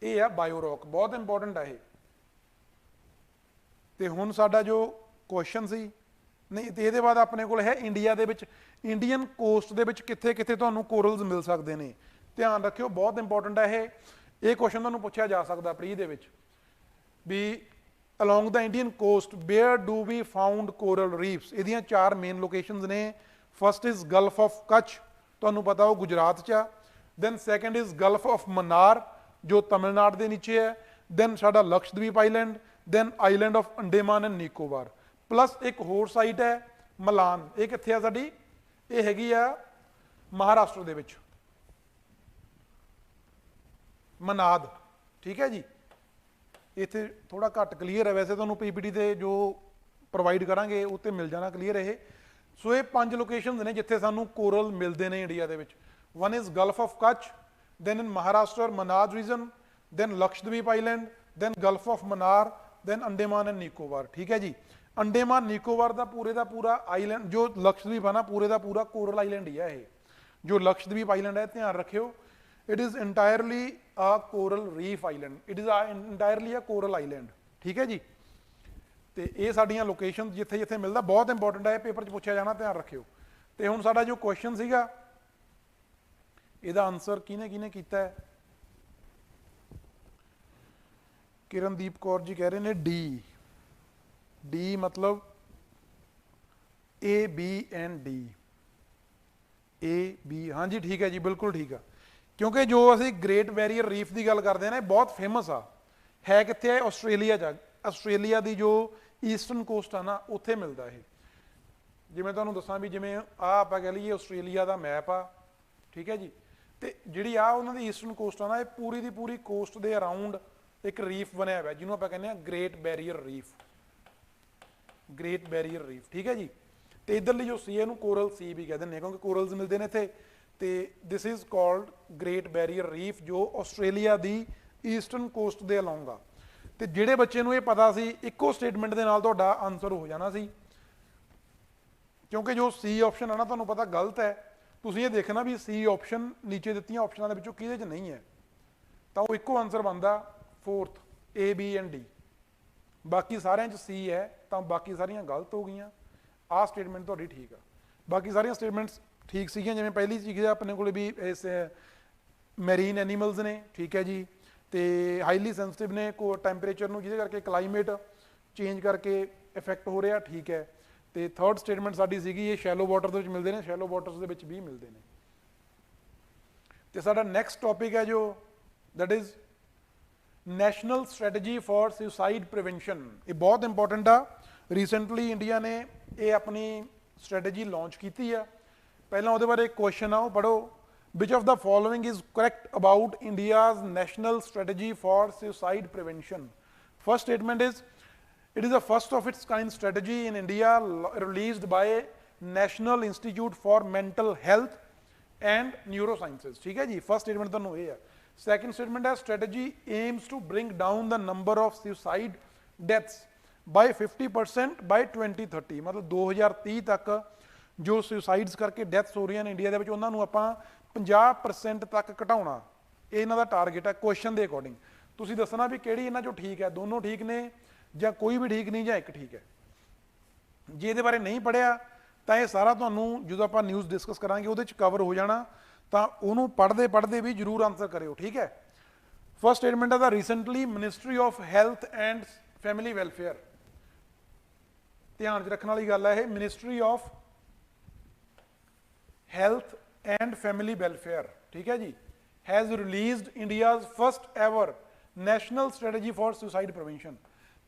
ਇਹ ਆ ਬਾਇਓਰੌਕ, ਬਹੁਤ ਇੰਪੋਰਟੈਂਟ ਆ ਇਹ। ਤੇ ਹੁਣ ਸਾਡਾ ਜੋ ਕੁਐਸਚਨ ਸੀ, ਨਹੀਂ ਤੇ ਇਹਦੇ ਬਾਅਦ ਆਪਣੇ ਕੋਲ ਹੈ ਇੰਡੀਆ ਦੇ ਵਿੱਚ, ਇੰਡੀਅਨ ਕੋਸਟ ਦੇ ਵਿੱਚ ਕਿੱਥੇ ਕਿੱਥੇ ਤੁਹਾਨੂੰ ਕੋਰਲਸ ਮਿਲ ਸਕਦੇ ਨੇ। ਧਿਆਨ ਰੱਖਿਓ, ਬਹੁਤ ਇੰਪੋਰਟੈਂਟ ਹੈ ਇਹ ਕੁਐਸਚਨ ਤੁਹਾਨੂੰ ਪੁੱਛਿਆ ਜਾ ਸਕਦਾ ਪ੍ਰੀ ਦੇ ਵਿੱਚ ਵੀ along the Indian coast where do we found coral reefs। ਇਹਦੀਆਂ 4 ਮੇਨ ਲੋਕੇਸ਼ਨਸ ਨੇ। First is gulf of Kutch, ਤੁਹਾਨੂੰ ਪਤਾ ਉਹ ਗੁਜਰਾਤ 'ਚ ਆ। Then second is gulf of Mannar ਜੋ ਤਮਿਲਨਾਡੂ ਦੇ ਨੀਚੇ ਹੈ। ਦੈਨ ਸਾਡਾ Lakshadweep island, then island of Andaman and Nicobar, plus ਇੱਕ ਹੋਰ ਸਾਈਟ ਹੈ ਮਲਾਨ। ਇਹ ਕਿੱਥੇ ਆ ਸਾਡੀ? ਇਹ ਹੈਗੀ ਆ ਮਹਾਰਾਸ਼ਟਰ ਦੇ ਵਿੱਚ, ਮਨਾਦ, ਠੀਕ ਹੈ ਜੀ। ਇੱਥੇ ਥੋੜਾ ਘੱਟ ਕਲੀਅਰ ਹੈ, ਵੈਸੇ ਤੁਹਾਨੂੰ PPT ਤੇ ਜੋ ਪ੍ਰੋਵਾਈਡ ਕਰਾਂਗੇ ਉਹ 'ਤੇ ਮਿਲ ਜਾਣਾ ਕਲੀਅਰ ਇਹ। ਸੋ ਇਹ 5 ਲੋਕੇਸ਼ਨਸ ਨੇ ਜਿੱਥੇ ਸਾਨੂੰ ਕੋਰਲ ਮਿਲਦੇ ਨੇ ਇੰਡੀਆ ਦੇ ਵਿੱਚ। One is gulf of Kutch, then in Maharashtra ਮਨਾਦ region, then Lakshadweep island, then gulf of Mannar, then Andaman and Nicobar, ਠੀਕ ਹੈ ਜੀ। ਅੰਡੇਮਾਨ ਨਿਕੋਬਾਰ ਦਾ ਪੂਰਾ ਆਈਲੈਂਡ, ਜੋ ਲਕਸ਼ਦਵੀਪ ਆ ਨਾ ਪੂਰੇ ਦਾ ਪੂਰਾ ਕੋਰਲ ਆਈਲੈਂਡ ਹੀ ਹੈ ਇਹ। ਜੋ ਲਕਸ਼ਦਵੀਪ ਆਈਲੈਂਡ ਹੈ, ਧਿਆਨ ਰੱਖਿਓ, it is entirely a coral reef island, it is entirely a coral island, ਠੀਕ ਹੈ ਜੀ। ਤੇ ਇਹ ਸਾਡੀਆਂ ਲੋਕੇਸ਼ਨ ਜਿੱਥੇ ਜਿੱਥੇ ਮਿਲਦਾ, ਬਹੁਤ ਇੰਪੋਰਟੈਂਟ ਹੈ, ਪੇਪਰ 'ਚ ਪੁੱਛਿਆ ਜਾਣਾ, ਧਿਆਨ ਰੱਖਿਓ। ਤੇ ਹੁਣ ਸਾਡਾ ਜੋ ਕੁਐਸਚਨ ਸੀਗਾ ਇਹਦਾ ਆਨਸਰ ਕਿਹਨੇ ਕੀਤਾ ਹੈ? ਕਿਰਨਦੀਪ ਕੌਰ ਜੀ ਕਹਿ ਰਹੇ ਨੇ ਡੀ ਮਤਲਬ ABND, ਹਾਂਜੀ ਠੀਕ ਹੈ ਜੀ, ਬਿਲਕੁਲ ਠੀਕ ਆ। ਕਿਉਂਕਿ ਜੋ ਅਸੀਂ ਗ੍ਰੇਟ ਬੈਰੀਅਰ ਰੀਫ ਦੀ ਗੱਲ ਕਰਦੇ ਹਾਂ ਨਾ, ਇਹ ਬਹੁਤ ਫੇਮਸ ਆ। ਹੈ ਕਿੱਥੇ ਹੈ? ਆਸਟ੍ਰੇਲੀਆ 'ਚ। ਆਸਟ੍ਰੇਲੀਆ ਦੀ ਜੋ ਈਸਟਰਨ ਕੋਸਟ ਆ ਨਾ, ਉੱਥੇ ਮਿਲਦਾ ਇਹ। ਜਿਵੇਂ ਤੁਹਾਨੂੰ ਦੱਸਾਂ ਵੀ ਜਿਵੇਂ ਆਪਾਂ ਕਹਿ ਲਈਏ ਆਸਟ੍ਰੇਲੀਆ ਦਾ ਮੈਪ ਆ, ਠੀਕ ਹੈ ਜੀ। ਤੇ ਜਿਹੜੀ ਉਹਨਾਂ ਦੀ ਈਸਟਰਨ ਕੋਸਟ ਆ ਨਾ, ਇਹ ਪੂਰੀ ਦੀ ਪੂਰੀ ਕੋਸਟ ਦੇ ਅਰਾਊਂਡ ਇੱਕ ਰੀਫ ਬਣਿਆ ਹੋਇਆ ਜਿਹਨੂੰ ਆਪਾਂ ਕਹਿੰਦੇ ਹਾਂ ਗ੍ਰੇਟ ਬੈਰੀਅਰ ਰੀਫ, ਗ੍ਰੇਟ ਬੈਰੀਅਰ ਰੀਫ, ਠੀਕ ਹੈ ਜੀ। ਤੇ ਇੱਧਰਲੀ ਜੋ ਸੀ ਇਹਨੂੰ ਕੋਰਲ ਸੀ ਵੀ ਕਹਿ ਦਿੰਦੇ ਕਿਉਂਕਿ ਕੋਰਲਸ ਮਿਲਦੇ ਨੇ ਇੱਥੇ। ਤੇ this is called great barrier reef, ਜੋ ਆਸਟ੍ਰੇਲੀਆ ਦੀ ਈਸਟਰਨ ਕੋਸਟ ਦੇ ਅਲੋਂਗ ਆ। ਤੇ ਜਿਹੜੇ ਬੱਚੇ ਨੂੰ ਇਹ ਪਤਾ ਸੀ, ਇੱਕੋ ਸਟੇਟਮੈਂਟ ਦੇ ਨਾਲ ਤੁਹਾਡਾ ਆਨਸਰ ਹੋ ਜਾਣਾ ਸੀ, ਕਿਉਂਕਿ ਜੋ ਸੀ ਆਪਸ਼ਨ ਹੈ ਨਾ ਤੁਹਾਨੂੰ ਪਤਾ ਗਲਤ ਹੈ। ਤੁਸੀਂ ਇਹ ਦੇਖਣਾ ਵੀ ਸੀ ਆਪਸ਼ਨ ਨੀਚੇ ਦਿੱਤੀਆਂ ਆਪਸ਼ਨਾਂ ਦੇ ਵਿੱਚੋਂ ਕਿਹਦੇ 'ਚ ਨਹੀਂ ਹੈ, ਤਾਂ ਉਹ ਇੱਕੋ ਆਨਸਰ ਬਣਦਾ 4th A B and D। ਬਾਕੀ ਸਾਰਿਆਂ 'ਚ ਸੀ ਹੈ ਤਾਂ ਬਾਕੀ ਸਾਰੀਆਂ ਗਲਤ ਹੋ ਗਈਆਂ। ਆਹ ਸਟੇਟਮੈਂਟ ਤੁਹਾਡੀ ਠੀਕ ਆ, ਬਾਕੀ ਸਾਰੀਆਂ ਸਟੇਟਮੈਂਟਸ ਠੀਕ ਸੀਗੀਆਂ। ਜਿਵੇਂ ਪਹਿਲੀ ਚੀਜ਼ ਆਪਣੇ ਕੋਲ ਵੀ ਇਸ ਮੈਰੀਨ ਐਨੀਮਲਸ ਨੇ, ਠੀਕ ਹੈ ਜੀ, ਤੇ ਹਾਈਲੀ ਸੈਂਸਿਟਿਵ ਨੇ ਕੋ ਟੈਂਪਰੇਚਰ ਨੂੰ, ਜਿਹਦੇ ਕਰਕੇ ਕਲਾਈਮੇਟ ਚੇਂਜ ਕਰਕੇ ਇਫੈਕਟ ਹੋ ਰਿਹਾ, ਠੀਕ ਹੈ। ਤੇ ਥਰਡ ਸਟੇਟਮੈਂਟ ਸਾਡੀ ਸੀਗੀ ਇਹ ਸ਼ੈਲੋ ਵਾਟਰ ਦੇ ਵਿੱਚ ਮਿਲਦੇ ਨੇ, ਸ਼ੈਲੋ ਵਾਟਰਸ ਦੇ ਵਿੱਚ ਵੀ ਮਿਲਦੇ ਨੇ। ਤੇ ਸਾਡਾ ਨੈਕਸਟ ਟੌਪਿਕ ਹੈ ਜੋ that is national strategy for suicide prevention. ਇਹ ਬਹੁਤ ਇੰਪੋਰਟੈਂਟ ਆ। ਰੀਸੈਂਟਲੀ ਇੰਡੀਆ ਨੇ ਇਹ ਆਪਣੀ ਸਟ੍ਰੈਟਜੀ ਲਾਂਚ ਕੀਤੀ ਆ। ਪਹਿਲਾਂ ਉਹਦੇ ਬਾਰੇ ਕੁਐਸਚਨ ਆ, ਉਹ ਪੜ੍ਹੋ। Which of the following is correct about India's national strategy for suicide prevention? First statement is, it is a first of its kind strategy in India released by National Institute for Mental Health and Neurosciences। ठीक है जी, first statement तो ये है। Second statement है, strategy aims to bring down the number of suicide deaths by 50% by 2030। मतलब 2030 तक जो suicides करके deaths हो रही हैं इंडिया ਦੇ ਵਿੱਚ ਉਹਨਾਂ ਨੂੰ ਆਪਾਂ 50% ਤੱਕ ਘਟਾਉਣਾ, ਇਹ ਇਹਨਾਂ ਦਾ ਟਾਰਗੇਟ ਹੈ। ਕੁਐਸਚਨ ਦੇ ਅਕੋਰਡਿੰਗ ਤੁਸੀਂ ਦੱਸਣਾ ਵੀ ਕਿਹੜੀ ਇਹਨਾਂ ਚੋਂ ਠੀਕ ਹੈ, ਦੋਨੋਂ ਠੀਕ ਨੇ ਜਾਂ ਕੋਈ ਵੀ ਠੀਕ ਨਹੀਂ ਜਾਂ ਇੱਕ ਠੀਕ ਹੈ। ਜੇ ਇਹਦੇ ਬਾਰੇ ਨਹੀਂ ਪੜ੍ਹਿਆ ਤਾਂ ਇਹ ਸਾਰਾ ਤੁਹਾਨੂੰ ਜਦੋਂ ਆਪਾਂ ਨਿਊਜ਼ ਡਿਸਕਸ ਕਰਾਂਗੇ ਉਹਦੇ 'ਚ ਕਵਰ ਹੋ ਜਾਣਾ, ਤਾਂ ਉਹਨੂੰ ਪੜ੍ਹਦੇ ਵੀ ਜ਼ਰੂਰ ਆਨਸਰ ਕਰਿਓ, ਠੀਕ ਹੈ। ਫਸਟ ਸਟੇਟਮੈਂਟ ਹੈ the recently ministry of health and family welfare. ਧਿਆਨ 'ਚ ਰੱਖਣ ਵਾਲੀ ਗੱਲ ਹੈ ਇਹ, ministry of health and family welfare, ठीक है जी, has released India's first ever national strategy for suicide prevention।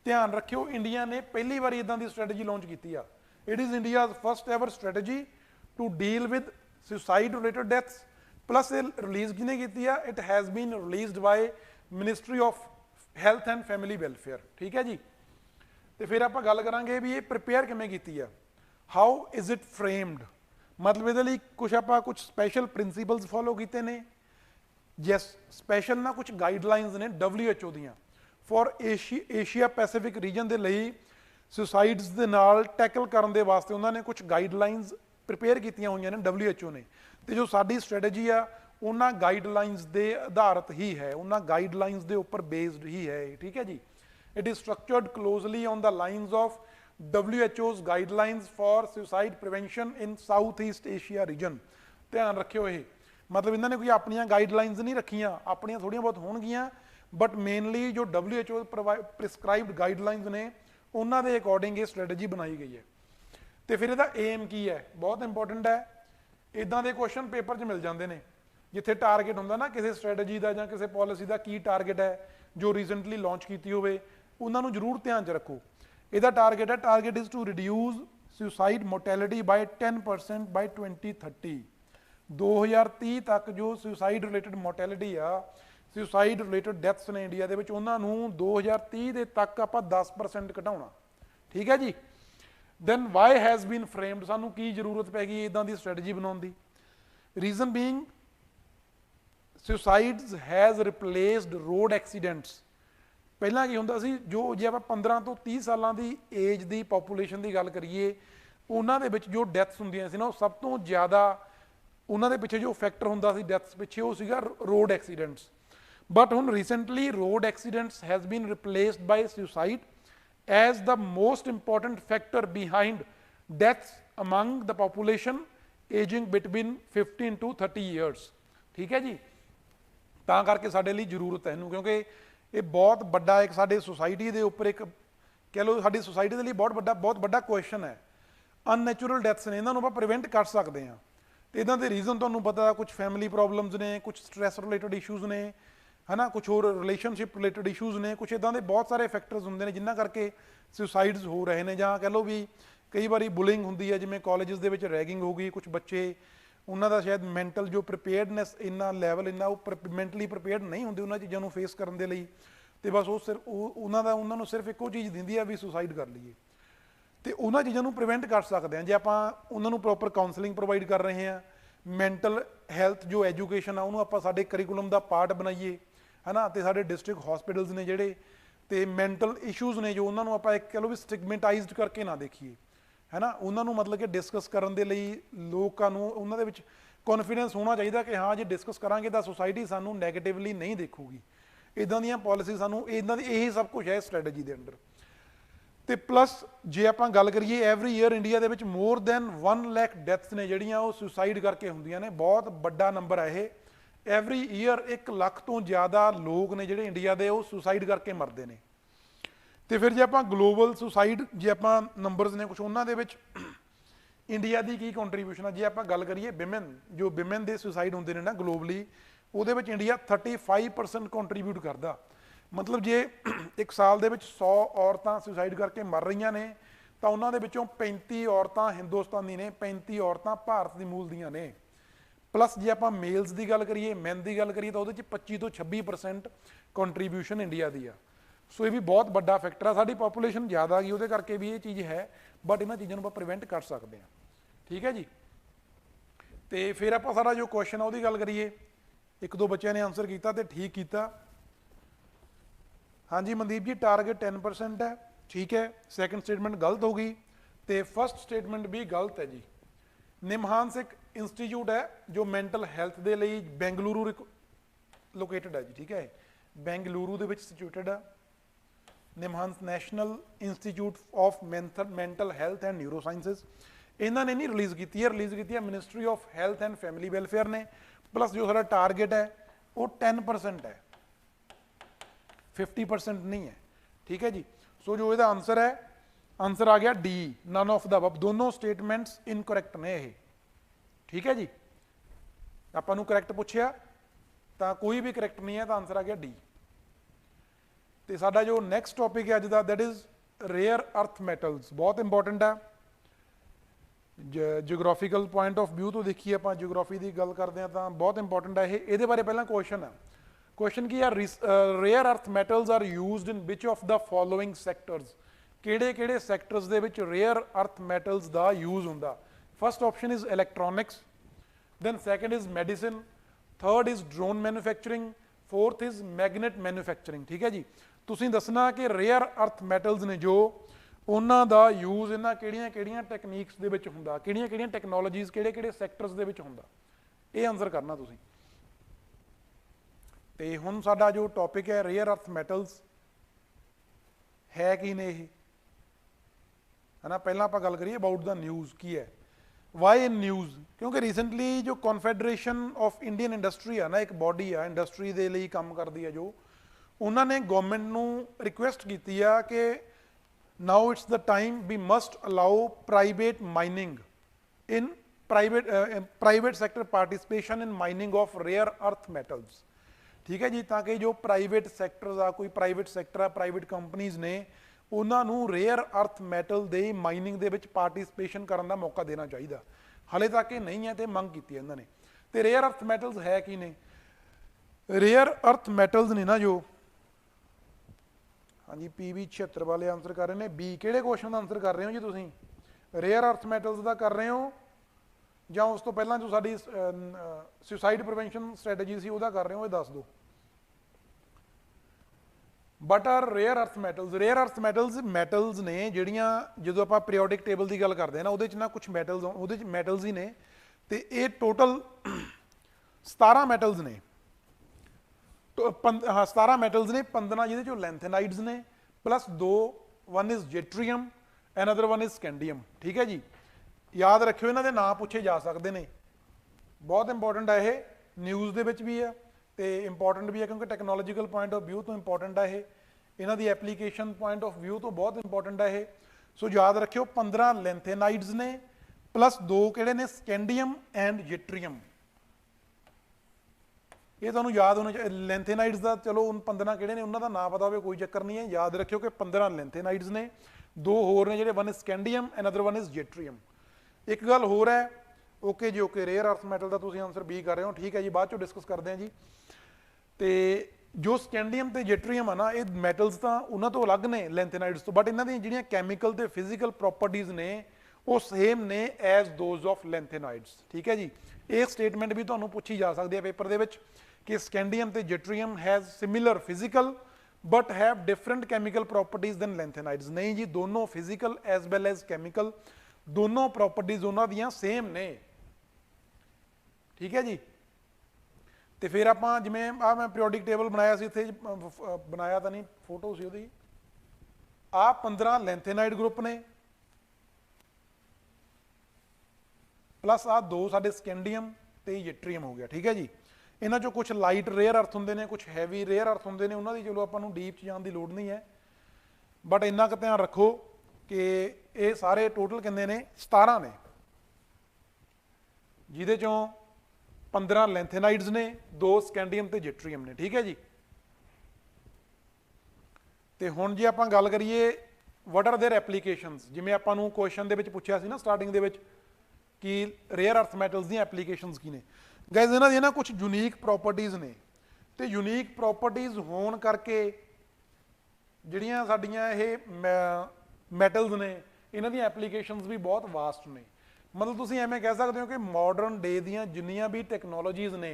ध्यान रखियो इंडिया ने पहली बार इदां दी स्ट्रेटजी लॉन्च की है। It is India's first ever strategy to deal with suicide related deaths। plus release किने की है, it has been released by Ministry of Health and Family Welfare, ठीक है जी। तो फिर आप गल करांगे भी ये प्रिपेयर किवें कीती है, how is it framed। मतलब ਇਹਦੇ ਲਈ कुछ स्पैशल प्रिंसीपल्स फॉलो किए ने। यस, स्पैशल ना कुछ गाइडलाइंस ने WHO ਦੀਆਂ फॉर एशिया पैसिफिक रीजन ਦੇ ਲਈ ਸੁਸਾਈਡਸ ਦੇ ਨਾਲ ਟੈਕਲ ਕਰਨ ਦੇ ਵਾਸਤੇ ਉਹਨਾਂ ਨੇ ਕੁਝ ਗਾਈਡਲਾਈਨਸ ਪ੍ਰਿਪੇਅਰ ਕੀਤੀਆਂ ਹੋਈਆਂ ਨੇ WHO ਨੇ। ਤੇ ਜੋ ਸਾਡੀ ਸਟ੍ਰੈਟਜੀ ਆ ਉਹਨਾਂ ਗਾਈਡਲਾਈਨਸ ਦੇ ਆਧਾਰਿਤ ਹੀ ਹੈ, ਉਹਨਾਂ ਗਾਈਡਲਾਈਨਸ ਦੇ ਉੱਪਰ ਬੇਸਡ ਹੀ ਹੈ, ਠੀਕ ਹੈ ਜੀ। It is structured closely on the lines of WHO's guidelines for suicide prevention in South East Asia region। ध्यान रखियो ये, मतलब इन्होंने कोई अपनियां गाइडलाइंस नहीं रखियां, अपनियां थोड़ियां बहुत होणगियां, बट मेनली जो WHO प्रिस्क्राइब्ड गाइडलाइंस ने उन्हां दे अकॉर्डिंग ये स्ट्रैटेजी बनाई गई है। तो फिर इहदा एम की है, बहुत इंपॉर्टेंट है। इदां दे क्वेश्चन पेपर च मिल जाते हैं जिथे टारगेट हुंदा ना किसी स्ट्रैटेजी का जां किसी पॉलिसी का की टारगेट है जो रीसेंटली लॉन्च की होवे, उन्हां नूं जरूर ध्यान च रखो। ਇਹਦਾ ਟਾਰਗੇਟ ਹੈ, target is to reduce suicide mortality by 10% by 2030। 2030 ਤੱਕ ਜੋ ਸੁਸਾਈਡ ਰਿਲੇਟਡ ਮੋਰਟੈਲਿਟੀ ਆ, ਸੁਸਾਈਡ ਰਿਲੇਟਡ ਡੈਥਸ ਨੇ ਇੰਡੀਆ ਦੇ ਵਿੱਚ, ਉਹਨਾਂ ਨੂੰ 2030 ਦੇ ਤੱਕ ਆਪਾਂ 10% ਘਟਾਉਣਾ, ਠੀਕ ਹੈ ਜੀ। Then why has been framed, ਸਾਨੂੰ ਕੀ ਜ਼ਰੂਰਤ ਪੈ ਗਈ ਇਦਾਂ ਦੀ ਸਟ੍ਰੈਟਜੀ ਬਣਾਉਣ ਦੀ। Reason being suicides has replaced road accidents. ਪਹਿਲਾਂ ਕੀ ਹੁੰਦਾ ਸੀ, ਜੋ ਜੇ ਆਪਾਂ 15 ਤੋਂ 30 ਸਾਲਾਂ ਦੀ ਏਜ ਦੀ ਪੋਪੂਲੇਸ਼ਨ ਦੀ ਗੱਲ ਕਰੀਏ, ਉਹਨਾਂ ਦੇ ਵਿੱਚ ਜੋ ਡੈਥਸ ਹੁੰਦੀਆਂ ਸੀ ਨਾ, ਉਹ ਸਭ ਤੋਂ ਜ਼ਿਆਦਾ ਉਹਨਾਂ ਦੇ ਪਿੱਛੇ ਜੋ ਫੈਕਟਰ ਹੁੰਦਾ ਸੀ ਡੈਥਸ ਪਿੱਛੇ, ਉਹ ਸੀਗਾ ਰੋਡ ਐਕਸੀਡੈਂਟਸ। ਬਟ ਹੁਣ recently road accidents has been replaced by suicide as the most important factor behind deaths among the population aging between 15 to 30 years, ਠੀਕ ਹੈ ਜੀ। ਤਾਂ ਕਰਕੇ ਸਾਡੇ ਲਈ ਜ਼ਰੂਰਤ ਹੈ ਇਹਨੂੰ, ਕਿਉਂਕਿ ਇਹ ਬਹੁਤ ਵੱਡਾ ਇੱਕ ਸਾਡੇ ਸੁਸਾਇਟੀ ਦੇ ਉੱਪਰ ਇੱਕ ਕਹਿ ਲਓ ਸਾਡੀ ਸੁਸਾਇਟੀ ਦੇ ਲਈ ਬਹੁਤ ਵੱਡਾ ਕੁਐਸਚਨ ਹੈ। ਅਨਨੈਚੁਰਲ ਡੈਥਸ ਨੇ, ਇਹਨਾਂ ਨੂੰ ਆਪਾਂ ਪ੍ਰੀਵੈਂਟ ਕਰ ਸਕਦੇ ਹਾਂ। ਤੇ ਇਹਨਾਂ ਦੇ ਰੀਜ਼ਨ ਤੁਹਾਨੂੰ ਪਤਾ, ਕੁਝ ਫੈਮਿਲੀ ਪ੍ਰੋਬਲਮਸ ਨੇ, ਕੁਝ ਸਟ੍ਰੈਸ ਰਿਲੇਟਡ ਇਸ਼ੂਜ਼ ਨੇ, ਹੈ ਨਾ, ਕੁਝ ਹੋਰ ਰਿਲੇਸ਼ਨਸ਼ਿਪ ਰਿਲੇਟਡ ਇਸ਼ੂਜ਼ ਨੇ, ਕੁਝ ਇੱਦਾਂ ਦੇ ਬਹੁਤ ਸਾਰੇ ਫੈਕਟਰਸ ਹੁੰਦੇ ਨੇ ਜਿਨ੍ਹਾਂ ਕਰਕੇ ਸੁਸਾਈਡਸ ਹੋ ਰਹੇ ਨੇ। ਜਾਂ ਕਹਿ ਲਓ ਵੀ ਕਈ ਵਾਰੀ ਬੁਲਿੰਗ ਹੁੰਦੀ ਹੈ, ਜਿਵੇਂ ਕਾਲਜਸ ਦੇ ਵਿੱਚ ਰੈਗਿੰਗ ਹੋ ਗਈ, ਕੁਝ ਬੱਚੇ ਉਹਨਾਂ ਦਾ ਸ਼ਾਇਦ ਮੈਂਟਲ ਜੋ ਪ੍ਰੀਪੇਅਰਡਨੈਸ ਇੰਨਾ ਲੈਵਲ ਇੰਨਾ ਉਹ ਮੈਂਟਲੀ ਪ੍ਰੀਪੇਅਰਡ ਨਹੀਂ ਹੁੰਦੇ ਉਹਨਾਂ ਚੀਜ਼ਾਂ ਨੂੰ ਫੇਸ ਕਰਨ ਦੇ ਲਈ। ਤੇ ਬਸ ਉਹ ਸਿਰਫ ਉਹਨਾਂ ਨੂੰ ਸਿਰਫ ਇੱਕੋ ਚੀਜ਼ ਦਿੰਦੀ ਆ ਵੀ ਸੁਸਾਈਡ ਕਰ ਲਈਏ। ਤੇ ਉਹਨਾਂ ਚੀਜ਼ਾਂ ਨੂੰ ਪ੍ਰੀਵੈਂਟ ਕਰ ਸਕਦੇ ਹਾਂ ਜੇ ਆਪਾਂ ਉਹਨਾਂ ਨੂੰ ਪ੍ਰੋਪਰ ਕਾਉਂਸਲਿੰਗ ਪ੍ਰੋਵਾਈਡ ਕਰ ਰਹੇ ਹਾਂ। ਮੈਂਟਲ ਹੈਲਥ ਜੋ ਐਜੂਕੇਸ਼ਨ ਆ ਉਹਨੂੰ ਆਪਾਂ ਸਾਡੇ ਕਰਿਕੂਲਮ ਦਾ ਪਾਰਟ ਬਣਾਈਏ, है ना, तो साढ़े डिस्ट्रिक्ट हॉस्पिटल्स ने जिहड़े ते मैंटल इशूज़ ने जो उन्होंने आप एक कह लो भी स्टिगमेटाइज्ड करके ना देखिए, है ना, उन्होंने मतलब कि डिस्कस करने के लिए लोगों को उन्होंने कॉन्फिडेंस होना चाहिए कि हाँ जो डिस्कस करांगे तो सोसाइटी सानू नैगेटिवली नहीं देखूगी। इदां दी पॉलिसी सानू इदां दी यही सब कुछ है स्ट्रैटेजी के अंडर। तो प्लस जे आप गल करिए एवरी ईयर इंडिया के मोर दैन 1 लाख डेथ्स ने जिहड़ियां वो सुसाइड करके होंदियां ने, बहुत बड़ा नंबर है ये। एवरी ईयर 1 लाख तो ज़्यादा लोग ने जिहड़े इंडिया के वो सुसाइड करके मरते हैं। तो फिर जे आप ग्लोबल सुसाइड जे आप नंबरस ने कुछ उन्होंने इंडिया की की कॉन्ट्रीब्यूशन है, जे आप गल करिए विमेन जो विमेन के सुसाइड होंगे ना ग्लोबली, वो इंडिया 35% कॉन्ट्रीब्यूट करता। मतलब जे एक साल के 100 औरतां सुसाइड करके मर रही ने तो उन्होंने 35 औरतां हिंदुस्तानी ने, 35 औरतां भारत की मूल दियां ने। प्लस जे आप मेल्स की गल करिए, मैन की गल करिए तो वो 25 तो 26% कॉन्ट्रीब्यूशन इंडिया की आ। सो ये भी बहुत बड़ा फैक्टर है। साडी पॉपूलेशन ज़्यादा गई वो करके भी ये चीज़ है, बट इन्होंने चीज़ों को प्रिवेंट कर सकते हैं। ठीक है जी। तो फिर आप सारा जो क्वेश्चन है वो गल करिए, एक दो बच्चों ने आंसर किया तो ठीक किया। हाँ जी मनदीप जी टारगेट 10% है, ठीक है। सैकेंड स्टेटमेंट गलत हो गई, तो फर्स्ट स्टेटमेंट भी गलत है जी। निमहांस एक इंस्टीट्यूट है जो मैंटल हैल्थ के लिए बेंगलुरु लोकेटेड है जी, ठीक है, बेंगलुरु के सिचुएटेड है। NIMHANS national institute of mental health and neuro sciences, इन्होंने नहीं रिलीज़ की है, रिलीज़ की है ministry of health and family welfare ने। प्लस जो सारा टारगेट है वो 10% है, 50% नहीं है। ठीक है जी। सो जो इसका आंसर है, आंसर आ गया D, none of the above. दोनों स्टेटमेंट्स इनकरैक्ट ने ये। ठीक है जी। आपां नूं करैक्ट पुछया तो कोई भी करैक्ट नहीं है, तो आंसर आ गया डी। तो साडा जो नैक्सट टॉपिक है अज का that is rare earth metals, बहुत इंपॉर्टेंट है। जियोग्राफिकल पॉइंट ऑफ व्यू तो देखिए आप जियोग्राफी की गल करते हैं तो बहुत इंपॉर्टेंट है ये बारे पहला क्वेश्चन है। क्वेश्चन की है rare earth metals are used in which of the following sectors, किहड़े सैक्टर्स दे विच रेयर अर्थ मैटल्स का यूज होंदा। First option is electronics, then second is medicine, third is drone manufacturing, fourth is magnet manufacturing. ठीक है जी। तुसीं दसना कि रेयर अर्थ मैटल्स ने जो उन्हां दा यूज इन्हां किहड़ियां टैकनीक्स दे विच हुंदा, किहड़ियां टैक्नोलॉजीज किहड़े सैक्टर्स दे विच हुंदा, ये आंसर करना तुसीं। तो हुण साडा जो टॉपिक है रेयर अर्थ मैटल्स है कि ने ये, है ना। पहला आपां गल करिए अबाउट द न्यूज़ की है, वाई इन न्यूज़, क्योंकि रिसेंटली जो कॉन्फैडरेशन ऑफ इंडियन इंडस्ट्री है ना, एक बॉडी है इंडस्ट्री के लिए काम करती है, जो उन्होंने गवर्नमेंट नूं रिक्वेस्ट की है कि now it's the time we must allow private mining in private sector participation in mining of rare earth metals. ठीक है जी। ताकि जो प्राइवेट सैक्टर्स आ, कोई प्राइवेट सैक्टर आ, प्राइवेट कंपनीज ने उन्होंने रेयर अर्थ मैटल के माइनिंग के पार्टिसिपेशन करने का मौका देना चाहिए। हाले तक ये नहीं है तो मंग की इन्होंने। तो रेयर अर्थ मैटल्स है कि ने, रेयर अर्थ मैटल्स ने ना जो, हाँ जी PV 76 वाले आंसर कर रहे हैं बी। किहड़े क्वेश्चन का आंसर कर रहे हो जी तुसीं, रेयर अर्थ मैटल्स का कर रहे हो ਜਾਂ उस तो पहला जो साडी सुसाइड प्रिवेंशन स्ट्रैटेजी सी उहदा कर रहे हो, ये दस दो। But are rare earth metals, rare earth metals ने जिहड़ियां जो आप पीरियोडिक टेबल की गल करते हैं ना, उहदे च ना कुछ मैटल्स उहदे च मैटल्स ही ने, तो ये टोटल 17 मैटल्स ने, हाँ 17 मैटल्स ने, 15 जिहदे चों लैंथेनाइड्स ने, plus 2 one is yttrium and other one is scandium. ठीक है जी। याद रखियो इन्हों के नाम पूछे जा सकते हैं, बहुत इंपॉर्टेंट है ये, न्यूज़ के भी है तो इंपॉर्टेंट भी है क्योंकि टैक्नोलॉजिकल पॉइंट ऑफ व्यू तो इंपॉर्टेंट है ये, इन्हों की एप्लीकेशन पॉइंट ऑफ व्यू तो बहुत इंपॉर्टेंट है ये। सो याद रखियो 15 लैंथेनाइड्स ने प्लस 2 किहड़े ने स्कैंडियम एंड जेट्रीयम, ये तुहानूं याद होना चाहिए। लैंथेनाइड्स का चलो उन 15 किहड़े ने उन्होंने नाम पता हो कोई चक्कर नहीं है, याद रखियो कि 15 लैंथेनाइड्स ने, 2 होर ने जिहड़े one is scandium and other one is yttrium. एक गल होर है, ओके जी ओके, रेयर अर्थ मैटल का तुसीं आंसर बी कर रहे हो, ठीक है जी, बाद चों डिस्कस करते हैं जी। तो जो स्कैंडियम तो जेट्रीयम है ना, ये मैटल्स तो उन्होंने तो अलग ने लैंथेनाइड्स तो, बट इन्हों दी जिहड़ियां कैमिकल तो फिजिकल प्रॉपर्टीज़ ने वो सेम ने एज दोज ऑफ लैंथेनाइड्स। ठीक है जी। ये स्टेटमेंट भी तुहानूं पूछी जा सकती है पेपर दे विच कि स्कैंडियम ते yttrium has similar physical but have different chemical properties than lanthanides. नहीं जी, दोनों physical as well as chemical दोनों प्रॉपर्टीज उन्हां दियां सेम ने। ठीक है जी। तो फिर आप जिमें मैं पीरियोडिक टेबल बनाया सी, इत्थे बनाया तो नहीं, फोटो सी उहदी। आ 15 लैंथेनाइड ग्रुप ने प्लस आ 2 साडे स्कैंडियम ते जिट्रियम हो गया। ठीक है जी। इन्हां चों कुछ लाइट रेयर अर्थ हुंदे ने, कुछ हैवी रेयर अर्थ हुंदे ने, उन्हां दी चलो आपां नूं डीप च जाण दी लोड़ नहीं है, बट इन्ना क ध्यान रखो कि ये सारे टोटल किन्ने ने 17 ने, जिहदे चों 15 लैंथेनाइड्स ने, 2 स्कैंडियम ते जिट्रियम ने। ठीक है जी। तो हुण जे आपां गल करिए वट आर देयर एप्लीकेशनस, जिवें आपां नूं क्वेश्चन दे विच पुछिया सी ना स्टार्टिंग दे विच कि रेयर अर्थ मैटल्स दी एप्लीकेशनस की ने। गाइस इन्हां दी ना कुछ यूनीक प्रॉपर्टीज़ ने, तो यूनीक प्रॉपर्टीज़ होण करके जिहड़ियां साडीआं इह मैटल्स ने, इन्हां दी एप्लीकेशनस भी बहुत वास्ट ने। मतलब तुसीं एवें कह सकते हो कि मॉडर्न डे दीआं जिन्नियां भी टैक्नोलॉजीज़ ने,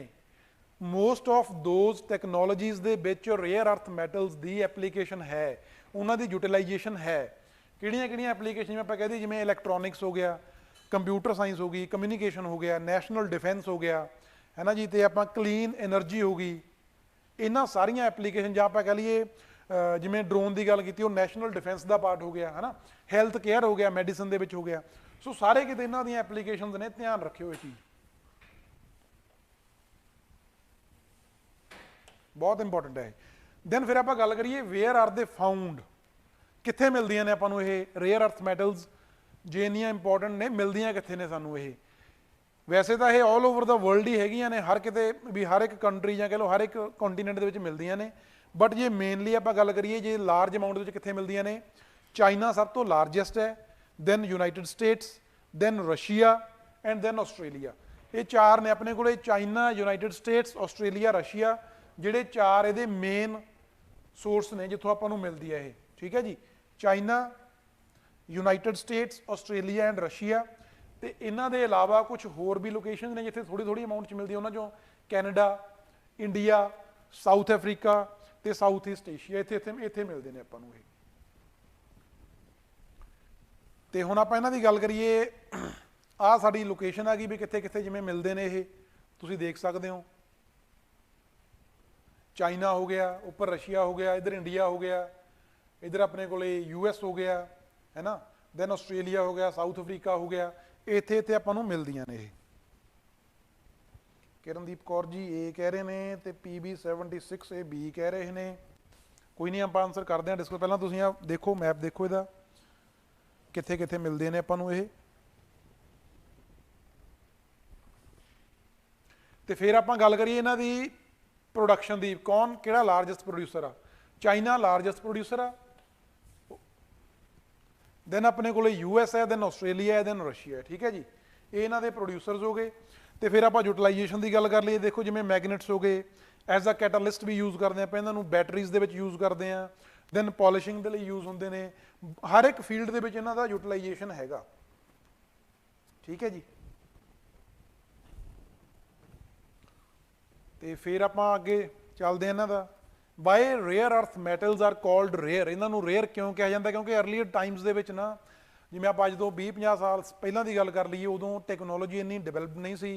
मोस्ट ऑफ दोज टैक्नोलॉजीज़ दे विच रेयर अर्थ मैटल्स दी एप्लीकेशन है, उन्हां दी यूटिलाइजेशन है। किहड़ियां-किहड़ियां एप्लीकेशन आपां कह दईए, जिवें इलैक्ट्रॉनिक्स हो गया, कंप्यूटर साइंस हो गई, कम्यूनीकेशन हो गया, नैशनल डिफेंस हो गया, है ना जी, तो आपां क्लीन एनर्जी हो गई, इन्हां सारियां एप्लीकेशन, जां आपां कह लईए जिवें ड्रोन की गल की, नैशनल डिफेंस का पार्ट हो गया, है ना, हैल्थ केयर हो गया, मैडिसन दे विच हो गया। सो सारे किते इन्हां दीयां एप्लीकेशनस ने, ध्यान रखियो इह चीज़ बहुत इंपॉर्टेंट है। दैन फिर आपां गल करिए वेयर आर दे फाउंड, कित्थे मिलदियां ने आपां नूं इह रेयर अर्थ मैटल्स, जे इन्नियां इंपॉर्टेंट ने, मिलदियां कित्थे ने सानूं इह? वैसे तो ये ऑल ओवर द वर्ल्ड ही हैगियां ने, हर किते भी, हर एक कंट्री जां कह लो हर एक कॉन्टीनेंट दे विच मिलदियां ने, बट जे मेनली आपां गल करिए जे लार्ज अमाउंट दे विच कित्थे मिलदियां ने, चाइना सब तो लार्जैसट है, then United States, then Russia and then Australia. ये 4 ने अपने कोले, China, United States, Australia, Russia, जिहड़े 4 इहदे मेन सोर्स ने जिथों आपां नूं मिलदी है ये। ठीक है जी। China, United States, Australia and Russia, तो इन्हां दे इलावा कुछ होर भी लोकेशन ने जिथे थोड़ी थोड़ी अमाउंट च मिलदी है, उन्हां चों कैनेडा, इंडिया, साउथ अफ्रीका ते साउथ ईस्ट एशिया, इत्थे इत्थे इत्थे मिलदे ने आपां नूं इह। ते हुण आपां इन्हां दी गल करिए, आह साडी लोकेशन आ गई भी कित्थे कित्थे जिवें मिलदे ने, इह तुसीं देख सकदे हो। चाइना हो गया, उपर रशिया हो गया, इधर इंडिया हो गया, इधर अपने कोले US हो गया, है ना, दैन आस्ट्रेलिया हो गया, साउथ अफ्रीका हो गया, इत्थे इत्थे आपां नूं मिलदियां ने। किरणदीप कौर जी ए कह रहे हैं, तो PB76 ए B कह रहे हैं। कोई नहीं, आपां आंसर करते हैं डिस्कस। पहलां तुसीं आ देखो मैप, देखो इहदा कित्थे कित्थे मिलदे ने आपां नूं इह, ते फिर आपां गल करिए इन्हां दी प्रोडक्शन दी, कौन किहड़ा लार्जैसट प्रोड्यूसर आ? चाइना लार्जैसट प्रोड्यूसर आ, दैन अपने कोले US है, दैन आस्ट्रेलिया है, दैन रशिया है। ठीक है जी। ये इन्हां दे प्रोड्यूसरस हो गए। तो फिर आप यूटिलाइजेशन की गल कर लईए, देखो जिवें मैगनेट्स हो गए, एज अ कैटालिस्ट भी यूज़ करते हैं, आपां इन्हां नूं बैटरीज दे विच यूज़ करते हैं, दैन पॉलिशिंग दे लई यूज़ होंदे ने, हर एक फील्ड दे विच इन्हां दा यूटिलाइजेशन हैगा। ठीक है जी। तो फिर आपां अगे चलते हैं इन्हां दा, why rare earth metals are called rare, इन्हां नूं रेयर क्यों कहा जाता? क्योंकि अर्लीयर टाइम्स दे विच ना, जिवें आपां अज तो 20-50 साल पहलां दी गल कर लईए, उदों टैक्नोलॉजी इन्नी डिवेलप नहीं सी,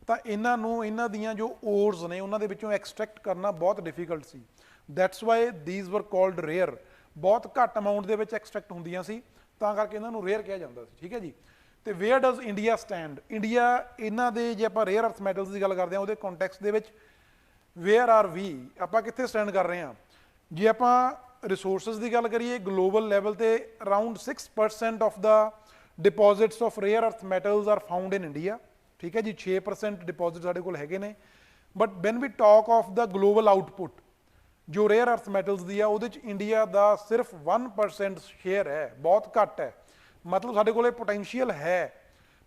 तां इन्हां नूं इन्हां दियां जो ओर्स ने उन्हां दे विचों एक्सट्रैक्ट करना बहुत डिफिकल्ट सी। That's why these were called rare, बहुत घੱਟ अमाउंट दे विच एक्सट्रैक्ट हुंदियां सी, तां करके इन्हां नूं रेयर कहा जांदा सी। ठीक है जी। तो where does India stand? India इन्हां दे जे आपां रेयर अर्थ मैटल्स की गल करते हैं, उहदे कॉन्टैक्स्ट दे विच वेयर आर वी, आपां कित्थे स्टैंड कर रहे हैं? जे आपां रिसोर्सिस की गल करिए, ग्लोबल लैवल ते around 6% of the deposits of rare earth metals are found in India. ठीक है जी। 6% डिपॉजिट साडे कोल हैगे ने, but when we talk of the global output जो रेयर अर्थ मैटल्स दी है, उहदे च इंडिया का सिर्फ 1% शेयर है, बहुत घੱਟ है। मतलब साडे कोले पोटेंशियल है,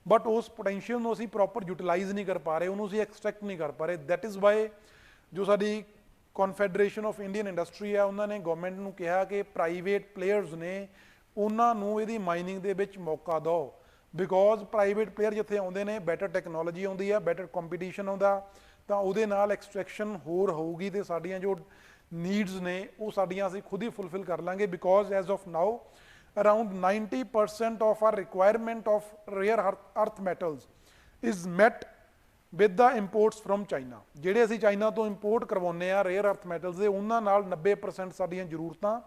बट उस पोटेंशियल नूं असीं प्रॉपर यूटिलाइज नहीं कर पा रहे, उन्होंने असीं एक्सट्रैक्ट नहीं कर पा रहे। दैट इज़ वाई जो साडी कॉन्फैडरेशन ऑफ इंडियन इंडस्ट्री है, उन्होंने गवर्नमेंट नूं कहा कि प्राइवेट प्लेयर्स ने उन्होंने इहदी माइनिंग दे विच मौका दो, बिकॉज प्राइवेट प्लेयर जिथे आउंदे ने, बैटर टैक्नोलॉजी आउंदी है, बैटर कंपीटीशन आउंदा, ਤਾਂ ਉਹਦੇ ਨਾਲ ਐਕਸਟ੍ਰੈਕਸ਼ਨ ਹੋਰ ਹੋਊਗੀ ਤੇ ਸਾਡੀਆਂ ਜੋ ਨੀਡਸ ਨੇ ਉਹ ਸਾਡੀਆਂ ਅਸੀਂ ਖੁਦ ਹੀ ਫੁੱਲਫਿਲ ਕਰ ਲਾਂਗੇ because as of now around 90% of our requirement of rare earth metals is met with the imports from China. ਜਿਹੜੇ ਅਸੀਂ ਚਾਈਨਾ ਤੋਂ ਇੰਪੋਰਟ ਕਰਵਾਉਂਦੇ ਆ ਰੇਅਰ ਅਰਥ ਮੈਟਲਸ ਦੇ ਉਹਨਾਂ ਨਾਲ 90% ਸਾਡੀਆਂ ਜ਼ਰੂਰਤਾਂ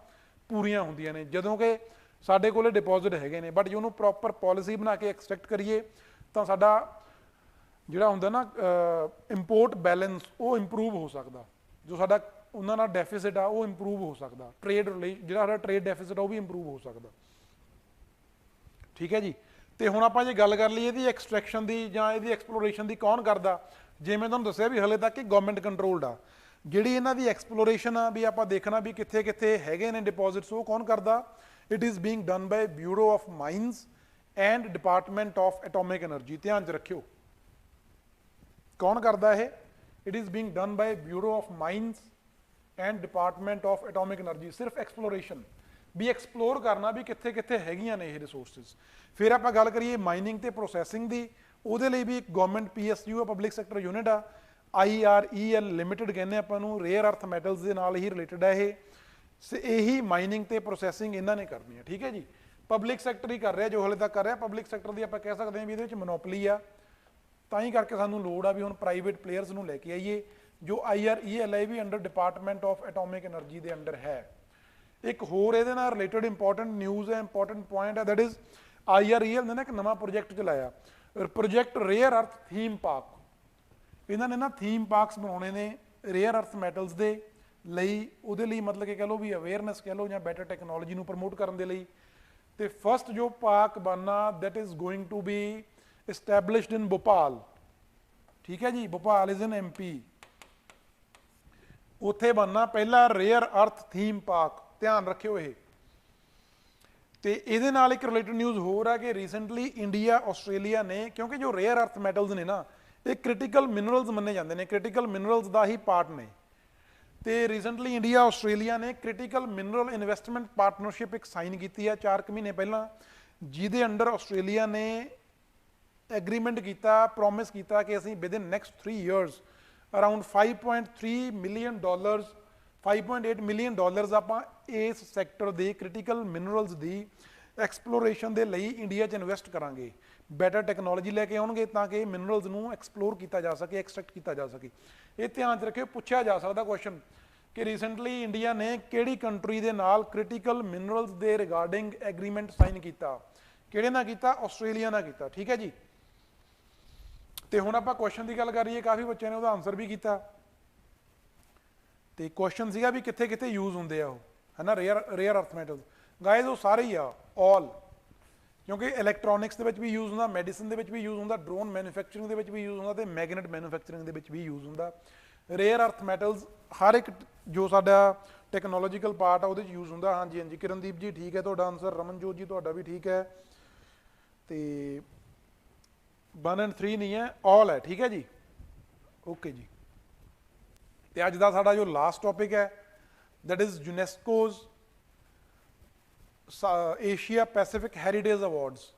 ਪੂਰੀਆਂ ਹੁੰਦੀਆਂ ਨੇ ਜਦੋਂ ਕਿ ਸਾਡੇ ਕੋਲੇ ਡਿਪੋਜ਼ਿਟ ਹੈਗੇ ਨੇ। ਬਟ ਜੇ ਉਹਨੂੰ ਪ੍ਰੋਪਰ ਪਾਲਿਸੀ ਬਣਾ ਕੇ ਐਕਸਟ੍ਰੈਕਟ ਕਰੀਏ ਤਾਂ ਸਾਡਾ ਜਿਹੜਾ ਹੁੰਦਾ ਨਾ ਇੰਪੋਰਟ ਬੈਲੈਂਸ ਉਹ ਇੰਪਰੂਵ ਹੋ ਸਕਦਾ, ਜੋ ਸਾਡਾ ਉਹਨਾਂ ਨਾਲ ਡੈਫਿਸਿਟ ਆ ਉਹ ਇੰਪਰੂਵ ਹੋ ਸਕਦਾ, ਟ੍ਰੇਡ ਜਿਹੜਾ ਸਾਡਾ ਟ੍ਰੇਡ ਡੈਫਿਸਿਟ ਆ ਉਹ ਵੀ ਇੰਪਰੂਵ ਹੋ ਸਕਦਾ। ਠੀਕ ਹੈ ਜੀ। ਤੇ ਹੁਣ ਆਪਾਂ ਜੇ ਗੱਲ ਕਰ ਲਈਏ ਇਹਦੀ ਐਕਸਟ੍ਰੈਕਸ਼ਨ ਦੀ ਜਾਂ ਇਹਦੀ ਐਕਸਪਲੋਰੇਸ਼ਨ ਦੀ, ਕੌਣ ਕਰਦਾ? ਜਿਵੇਂ ਮੈਂ ਤੁਹਾਨੂੰ ਦੱਸਿਆ ਵੀ ਹਲੇ ਤੱਕ ਇਹ ਗਵਰਨਮੈਂਟ ਕੰਟਰੋਲਡ ਆ। ਜਿਹੜੀ ਇਹਨਾਂ ਦੀ ਐਕਸਪਲੋਰੇਸ਼ਨ ਆ ਵੀ ਆਪਾਂ ਦੇਖਣਾ ਵੀ ਕਿੱਥੇ ਕਿੱਥੇ ਹੈਗੇ ਨੇ ਡਿਪੋਜ਼ਿਟਸ, ਉਹ ਕੌਣ ਕਰਦਾ? It is being done by bureau of mines and department of atomic energy. ਧਿਆਨ 'ਚ ਰੱਖਿਓ ਕੌਣ ਕਰਦਾ ਇਹ? It is being done by bureau of mines and department of atomic energy. ਸਿਰਫ ਐਕਸਪਲੋਰੇਸ਼ਨ ਵੀ ਐਕਸਪਲੋਰ ਕਰਨਾ ਵੀ ਕਿੱਥੇ ਕਿੱਥੇ ਹੈਗੀਆਂ ਨੇ ਇਹ ਰਿਸੋਰਸਿਸ। ਫਿਰ ਆਪਾਂ ਗੱਲ ਕਰੀਏ ਮਾਈਨਿੰਗ ਤੇ ਪ੍ਰੋਸੈਸਿੰਗ ਦੀ, ਉਹਦੇ ਲਈ ਵੀ ਇੱਕ ਗਵਰਨਮੈਂਟ PSU ਆ, ਪਬਲਿਕ ਸੈਕਟਰ ਯੂਨਿਟ ਆ, IREL ਲਿਮਿਟਡ ਕਹਿੰਦੇ ਆਪਾਂ ਨੂੰ, ਰੇਅਰ ਅਰਥ ਮੈਟਲਸ ਦੇ ਨਾਲ ਹੀ ਰਿਲੇਟਡ ਹੈ ਇਹ। ਇਹੀ ਮਾਈਨਿੰਗ ਤੇ ਪ੍ਰੋਸੈਸਿੰਗ ਇਹਨਾਂ ਨੇ ਕਰਨੀ ਹੈ। ਠੀਕ ਹੈ ਜੀ। ਪਬਲਿਕ ਸੈਕਟਰ ਹੀ ਕਰ ਰਿਹਾ ਜੋ ਹਲੇ ਤੱਕ ਕਰ ਰਿਹਾ। ਪਬਲਿਕ ਸੈਕਟਰ ਦੀ ਆਪਾਂ ਕਹਿ ਸਕਦੇ ਹਾਂ ਵੀ ਇਹਦੇ ਵਿੱਚ ਮੋਨੋਪਲੀ ਆ, ਤਾਂ ਹੀ ਕਰਕੇ ਸਾਨੂੰ ਲੋੜ ਆ ਵੀ ਹੁਣ ਪ੍ਰਾਈਵੇਟ ਪਲੇਅਰਸ ਨੂੰ ਲੈ ਕੇ ਆਈਏ। ਜੋ IREL ਹੈ ਵੀ under department of atomic energy ਦੇ ਅੰਡਰ ਹੈ। ਇੱਕ ਹੋਰ ਇਹਦੇ ਨਾਲ ਰਿਲੇਟਡ ਇੰਪੋਰਟੈਂਟ ਨਿਊਜ਼ ਹੈ, ਇੰਪੋਰਟੈਂਟ ਪੁਆਇੰਟ ਹੈ, ਦੈਟ ਇਜ਼ IREL ਨੇ ਨਾ ਇੱਕ ਨਵਾਂ ਪ੍ਰੋਜੈਕਟ ਚਲਾਇਆ, project rare earth theme park. ਇਹਨਾਂ ਨੇ ਨਾ ਥੀਮ ਪਾਰਕਸ ਬਣਾਉਣੇ ਨੇ ਰੇਅਰ ਅਰਥ ਮੈਟਲਸ ਦੇ ਲਈ, ਉਹਦੇ ਲਈ ਮਤਲਬ ਕਿ ਕਹਿ ਲਓ ਵੀ ਅਵੇਅਰਨੈਸ ਕਹਿ ਲਓ ਜਾਂ ਬੈਟਰ ਟੈਕਨੋਲੋਜੀ ਨੂੰ ਪ੍ਰਮੋਟ ਕਰਨ ਦੇ ਲਈ। ਤੇ ਫਸਟ ਜੋ ਪਾਰਕ ਬਣਨਾ that is going to be established in Bhopal. ਠੀਕ ਹੈ ਜੀ। Bhopal is in MP। ਉੱਥੇ ਬਣਨਾ ਪਹਿਲਾ ਰੇਅਰ ਅਰਥ ਥੀਮ ਪਾਰਕ। ਧਿਆਨ ਰੱਖਿਓ ਇਹ। ਤੇ ਇਹਦੇ ਨਾਲ ਇੱਕ ਰਿਲੇਟਡ ਨਿਊਜ਼ ਹੋਰ ਹੈ ਕਿ ਰੀਸੈਂਟਲੀ ਇੰਡੀਆ ਆਸਟ੍ਰੇਲੀਆ ਨੇ, ਕਿਉਂਕਿ ਜੋ ਰੇਅਰ ਅਰਥ ਮੈਟਲਸ ਨੇ ਨਾ ਇਹ ਕ੍ਰਿਟੀਕਲ ਮਿਨਰਲਸ ਮੰਨੇ ਜਾਂਦੇ ਨੇ, ਕ੍ਰਿਟੀਕਲ ਮਿਨਰਲਸ ਦਾ ਹੀ ਪਾਰਟ ਨੇ। ਤੇ ਰੀਸੈਂਟਲੀ ਇੰਡੀਆ ਆਸਟ੍ਰੇਲੀਆ ਨੇ ਕ੍ਰਿਟੀਕਲ ਮਿਨਰਲ ਇਨਵੈਸਟਮੈਂਟ ਪਾਰਟਨਰਸ਼ਿਪ ਇੱਕ ਸਾਈਨ ਕੀਤੀ ਹੈ 4 ਮਹੀਨੇ ਪਹਿਲਾਂ, ਜਿਹਦੇ ਅੰਡਰ ਆਸਟ੍ਰੇਲੀਆ ਨੇ ਐਗਰੀਮੈਂਟ ਕੀਤਾ, ਪ੍ਰੋਮਿਸ ਕੀਤਾ ਕਿ ਅਸੀਂ with in next 3 years around $5.3 million 5.8 million dollars ਆਪਾਂ ਇਸ ਸੈਕਟਰ ਦੇ ਕ੍ਰਿਟੀਕਲ ਮਿਨਰਲਸ ਦੀ ਐਕਸਪਲੋਰੇਸ਼ਨ ਦੇ ਲਈ ਇੰਡੀਆ 'ਚ ਇਨਵੈਸਟ ਕਰਾਂਗੇ। ਬੈਟਰ ਟੈਕਨੋਲੋਜੀ ਲੈ ਕੇ ਆਉਣਗੇ ਤਾਂ ਕਿ ਮਿਨਰਲਸ ਨੂੰ ਐਕਸਪਲੋਰ ਕੀਤਾ ਜਾ ਸਕੇ, ਐਕਸਟ੍ਰੈਕਟ ਕੀਤਾ ਜਾ ਸਕੇ। ਇਹ ਧਿਆਨ 'ਚ ਰੱਖਿਓ, ਪੁੱਛਿਆ ਜਾ ਸਕਦਾ ਕੁਐਸਚਨ ਕਿ ਰੀਸੈਂਟਲੀ ਇੰਡੀਆ ਨੇ ਕਿਹੜੀ ਕੰਟਰੀ ਦੇ ਨਾਲ ਕ੍ਰਿਟੀਕਲ ਮਿਨਰਲਸ ਦੇ ਰਿਗਾਰਡਿੰਗ ਐਗਰੀਮੈਂਟ ਸਾਈਨ ਕੀਤਾ? ਕਿਹੜੇ ਨਾਲ ਕੀਤਾ? ਆਸਟ੍ਰੇਲੀਆ ਨਾਲ ਕੀਤਾ। ਠੀਕ ਹੈ ਜੀ। ਤੇ ਹੁਣ ਆਪਾਂ ਕੁਐਸਚਨ ਦੀ ਗੱਲ ਕਰੀਏ, ਕਾਫੀ ਬੱਚਿਆਂ ਨੇ ਉਹਦਾ ਆਨਸਰ ਵੀ ਕੀਤਾ। ਤੇ ਕੁਐਸਚਨ ਸੀਗਾ ਵੀ ਕਿੱਥੇ ਕਿੱਥੇ ਯੂਜ਼ ਹੁੰਦੇ ਆ ਉਹ, ਹੈ ਨਾ, ਰੇਅਰ ਅਰਥ ਮੈਟਲਸ। ਗਾਇਜ਼ ਉਹ ਸਾਰੇ ਹੀ ਆ, ਆਲ, ਕਿਉਂਕਿ ਇਲੈਕਟ੍ਰੋਨਿਕਸ ਦੇ ਵਿੱਚ ਵੀ ਯੂਜ਼ ਹੁੰਦਾ, ਮੈਡੀਸਨ ਦੇ ਵਿੱਚ ਵੀ ਯੂਜ਼ ਹੁੰਦਾ, ਡਰੋਨ ਮੈਨੂਫੈਕਚਰਿੰਗ ਦੇ ਵਿੱਚ ਵੀ ਯੂਜ਼ ਹੁੰਦਾ, ਤੇ ਮੈਗਨੇਟ ਮੈਨੂਫੈਕਚਰਿੰਗ ਦੇ ਵਿੱਚ ਵੀ ਯੂਜ਼ ਹੁੰਦਾ। ਰੇਅਰ ਅਰਥ ਮੈਟਲਸ ਹਰ ਇੱਕ ਜੋ ਸਾਡਾ ਟੈਕਨੋਲੋਜੀਕਲ ਪਾਰਟ ਆ ਉਹਦੇ 'ਚ ਯੂਜ਼ ਹੁੰਦਾ। ਹਾਂਜੀ ਹਾਂਜੀ ਕਿਰਨਦੀਪ ਜੀ ਠੀਕ ਹੈ ਤੁਹਾਡਾ ਆਨਸਰ, ਰਮਨਜੋਤ ਜੀ ਤੁਹਾਡਾ ਵੀ ਠੀਕ ਹੈ। ਤੇ 1 and 3 ਨਹੀਂ ਹੈ, ਆਲ ਹੈ। ਠੀਕ ਹੈ ਜੀ। ਓਕੇ ਜੀ। ਤੇ ਅੱਜ ਦਾ ਸਾਡਾ ਜੋ ਲਾਸਟ ਟੌਪਿਕ ਹੈ that is UNESCO's Asia Pacific heritage awards.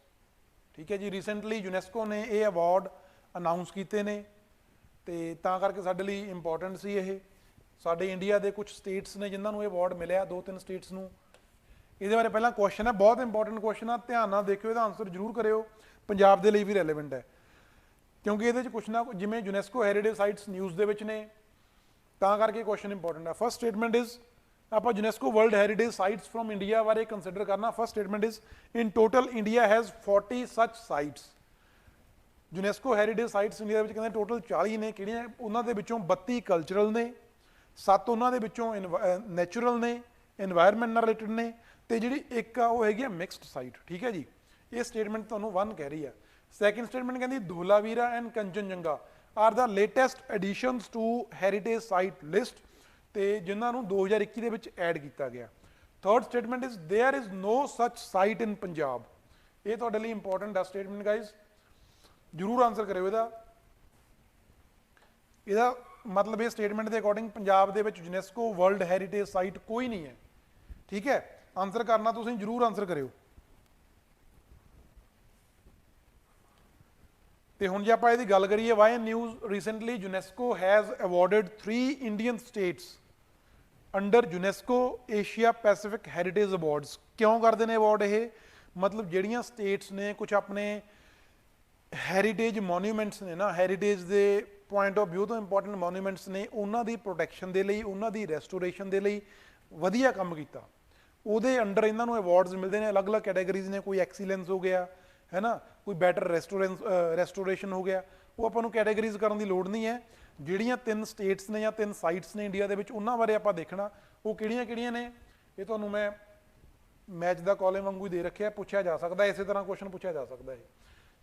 ਠੀਕ ਹੈ ਜੀ। ਰੀਸੈਂਟਲੀ ਯੂਨੈਸਕੋ ਨੇ ਇਹ ਅਵਾਰਡ ਅਨਾਊਂਸ ਕੀਤੇ ਨੇ ਤੇ ਤਾਂ ਕਰਕੇ ਸਾਡੇ ਲਈ ਇੰਪੋਰਟੈਂਟ ਸੀ ਇਹ। ਸਾਡੇ ਇੰਡੀਆ ਦੇ ਕੁਝ ਸਟੇਟਸ ਨੇ ਜਿਨ੍ਹਾਂ ਨੂੰ ਇਹ ਅਵਾਰਡ ਮਿਲਿਆ, 2-3 ਸਟੇਟਸ ਨੂੰ। ਇਹਦੇ ਬਾਰੇ ਪਹਿਲਾਂ ਕੁਐਸਚਨ ਹੈ, ਬਹੁਤ ਇੰਪੋਰਟੈਂਟ ਕੁਐਸਚਨ ਆ, ਧਿਆਨ ਨਾਲ ਦੇਖਿਓ, ਇਹਦਾ ਆਨਸਰ ਜ਼ਰੂਰ ਕਰਿਓ, ਪੰਜਾਬ ਦੇ ਲਈ ਵੀ ਰੈਲੇਵੈਂਟ ਹੈ। ਕਿਉਂਕਿ ਇਹਦੇ 'ਚ ਕੁਛ ਨਾ ਜਿਵੇਂ ਯੂਨੈਸਕੋ ਹੈਰੀਟੇਜ ਸਾਈਟਸ ਨਿਊਜ਼ ਦੇ ਵਿੱਚ ਨੇ ਤਾਂ ਕਰਕੇ ਕੁਐਸਚਨ ਇੰਪੋਰਟੈਂਟ ਹੈ। ਫਸਟ ਸਟੇਟਮੈਂਟ ਇਜ਼, ਆਪਾਂ UNESCO world heritage sites from India ਬਾਰੇ ਕੰਸੀਡਰ ਕਰਨਾ। First statement is in total India has 40 ਸੱਚ sites. UNESCO heritage sites India ਦੇ ਵਿੱਚ ਕਹਿੰਦੇ ਟੋਟਲ 40 ਨੇ। ਕਿਹੜੀਆਂ? ਉਹਨਾਂ ਦੇ ਵਿੱਚੋਂ 32 ਕਲਚਰਲ ਨੇ, 7 ਉਹਨਾਂ ਦੇ ਵਿੱਚੋਂ ਨੈਚੁਰਲ ਨੇ, ਇਨਵਾਇਰਨਮੈਂਟ ਨਾਲ ਰਿਲੇਟਡ ਨੇ, ਤੇ ਜਿਹੜੀ ਇੱਕ ਆ ਉਹ ਹੈਗੀ ਆ ਮਿਕਸਡ ਸਾਈਟ। ਠੀਕ ਹੈ ਜੀ। ਇਹ ਸਟੇਟਮੈਂਟ ਤੁਹਾਨੂੰ 1 ਕਹਿ ਰਹੀ ਆ। ਸੈਕਿੰਡ ਸਟੇਟਮੈਂਟ ਕਹਿੰਦੀ Dholavira and Kanchenjunga are the latest additions to heritage site list, ਤੇ ਜਿਨ੍ਹਾਂ ਨੂੰ 2021 ਦੇ ਵਿੱਚ ਐਡ ਕੀਤਾ ਗਿਆ। Third statement is there is no such site ਇਨ ਪੰਜਾਬ। ਇਹ ਤੁਹਾਡੇ ਲਈ ਇੰਪੋਰਟੈਂਟ ਆ ਸਟੇਟਮੈਂਟ ਗਾਈਜ਼, ਜ਼ਰੂਰ ਆਨਸਰ ਕਰਿਓ ਇਹਦਾ। ਇਹਦਾ ਮਤਲਬ ਇਹ ਸਟੇਟਮੈਂਟ ਦੇ ਅਕੋਰਡਿੰਗ ਪੰਜਾਬ ਦੇ ਵਿੱਚ ਯੂਨੈਸਕੋ ਵਰਲਡ ਹੈਰੀਟੇਜ ਸਾਈਟ ਕੋਈ ਨਹੀਂ ਹੈ। ਠੀਕ ਹੈ। ਆਨਸਰ ਕਰਨਾ ਤੁਸੀਂ, ਜ਼ਰੂਰ ਆਨਸਰ ਕਰਿਓ। ਤੇ ਹੁਣ ਜੇ ਆਪਾਂ ਇਹਦੀ ਗੱਲ ਕਰੀਏ, why news recently UNESCO has awarded 3 Indian states under UNESCO Asia Pacific heritage awards. ਕਿਉਂ ਕਰਦੇ ਨੇ ਅਵਾਰਡ ਇਹ? ਮਤਲਬ ਜਿਹੜੀਆਂ ਸਟੇਟਸ ਨੇ ਕੁਝ ਆਪਣੇ ਹੈਰੀਟੇਜ ਮੋਨੂਮੈਂਟਸ ਨੇ ਨਾ, ਹੈਰੀਟੇਜ ਦੇ ਪੁਆਇੰਟ ਆਫ ਵਿਊ ਤੋਂ ਇੰਪੋਰਟੈਂਟ ਮੋਨੂਮੈਂਟਸ ਨੇ, ਉਹਨਾਂ ਦੀ ਪ੍ਰੋਟੈਕਸ਼ਨ ਦੇ ਲਈ, ਉਹਨਾਂ ਦੀ ਰੈਸਟੋਰੇਸ਼ਨ ਦੇ ਲਈ ਵਧੀਆ ਕੰਮ ਕੀਤਾ, ਉਹਦੇ ਅੰਡਰ ਇਹਨਾਂ ਨੂੰ ਅਵਾਰਡਸ ਮਿਲਦੇ ਨੇ। ਅਲੱਗ-ਅਲੱਗ ਕੈਟਾਗਰੀਜ਼ ਨੇ, ਕੋਈ ਐਕਸੀਲੈਂਸ ਹੋ ਗਿਆ ਹੈ ਨਾ, ਕੋਈ ਬੈਟਰ ਰੈਸਟੋਰੇਸ਼ਨ ਹੋ ਗਿਆ। ਉਹ ਆਪਾਂ ਨੂੰ ਕੈਟਾਗਰੀਜ਼ ਕਰਨ ਦੀ ਲੋੜ ਨਹੀਂ ਹੈ। ਜਿਹੜੀਆਂ 3 ਸਟੇਟਸ ਨੇ ਜਾਂ 3 ਸਾਈਟਸ ਨੇ ਇੰਡੀਆ ਦੇ ਵਿੱਚ, ਉਹਨਾਂ ਬਾਰੇ ਆਪਾਂ ਦੇਖਣਾ ਉਹ ਕਿਹੜੀਆਂ-ਕਿਹੜੀਆਂ ਨੇ। ਇਹ ਤੁਹਾਨੂੰ ਮੈਂ ਮੈਚ ਦਾ ਕਾਲਮ ਵਾਂਗੂ ਹੀ ਦੇ ਰੱਖਿਆ, ਪੁੱਛਿਆ ਜਾ ਸਕਦਾ ਇਸੇ ਤਰ੍ਹਾਂ ਕੁਐਸਚਨ ਪੁੱਛਿਆ ਜਾ ਸਕਦਾ ਹੈ,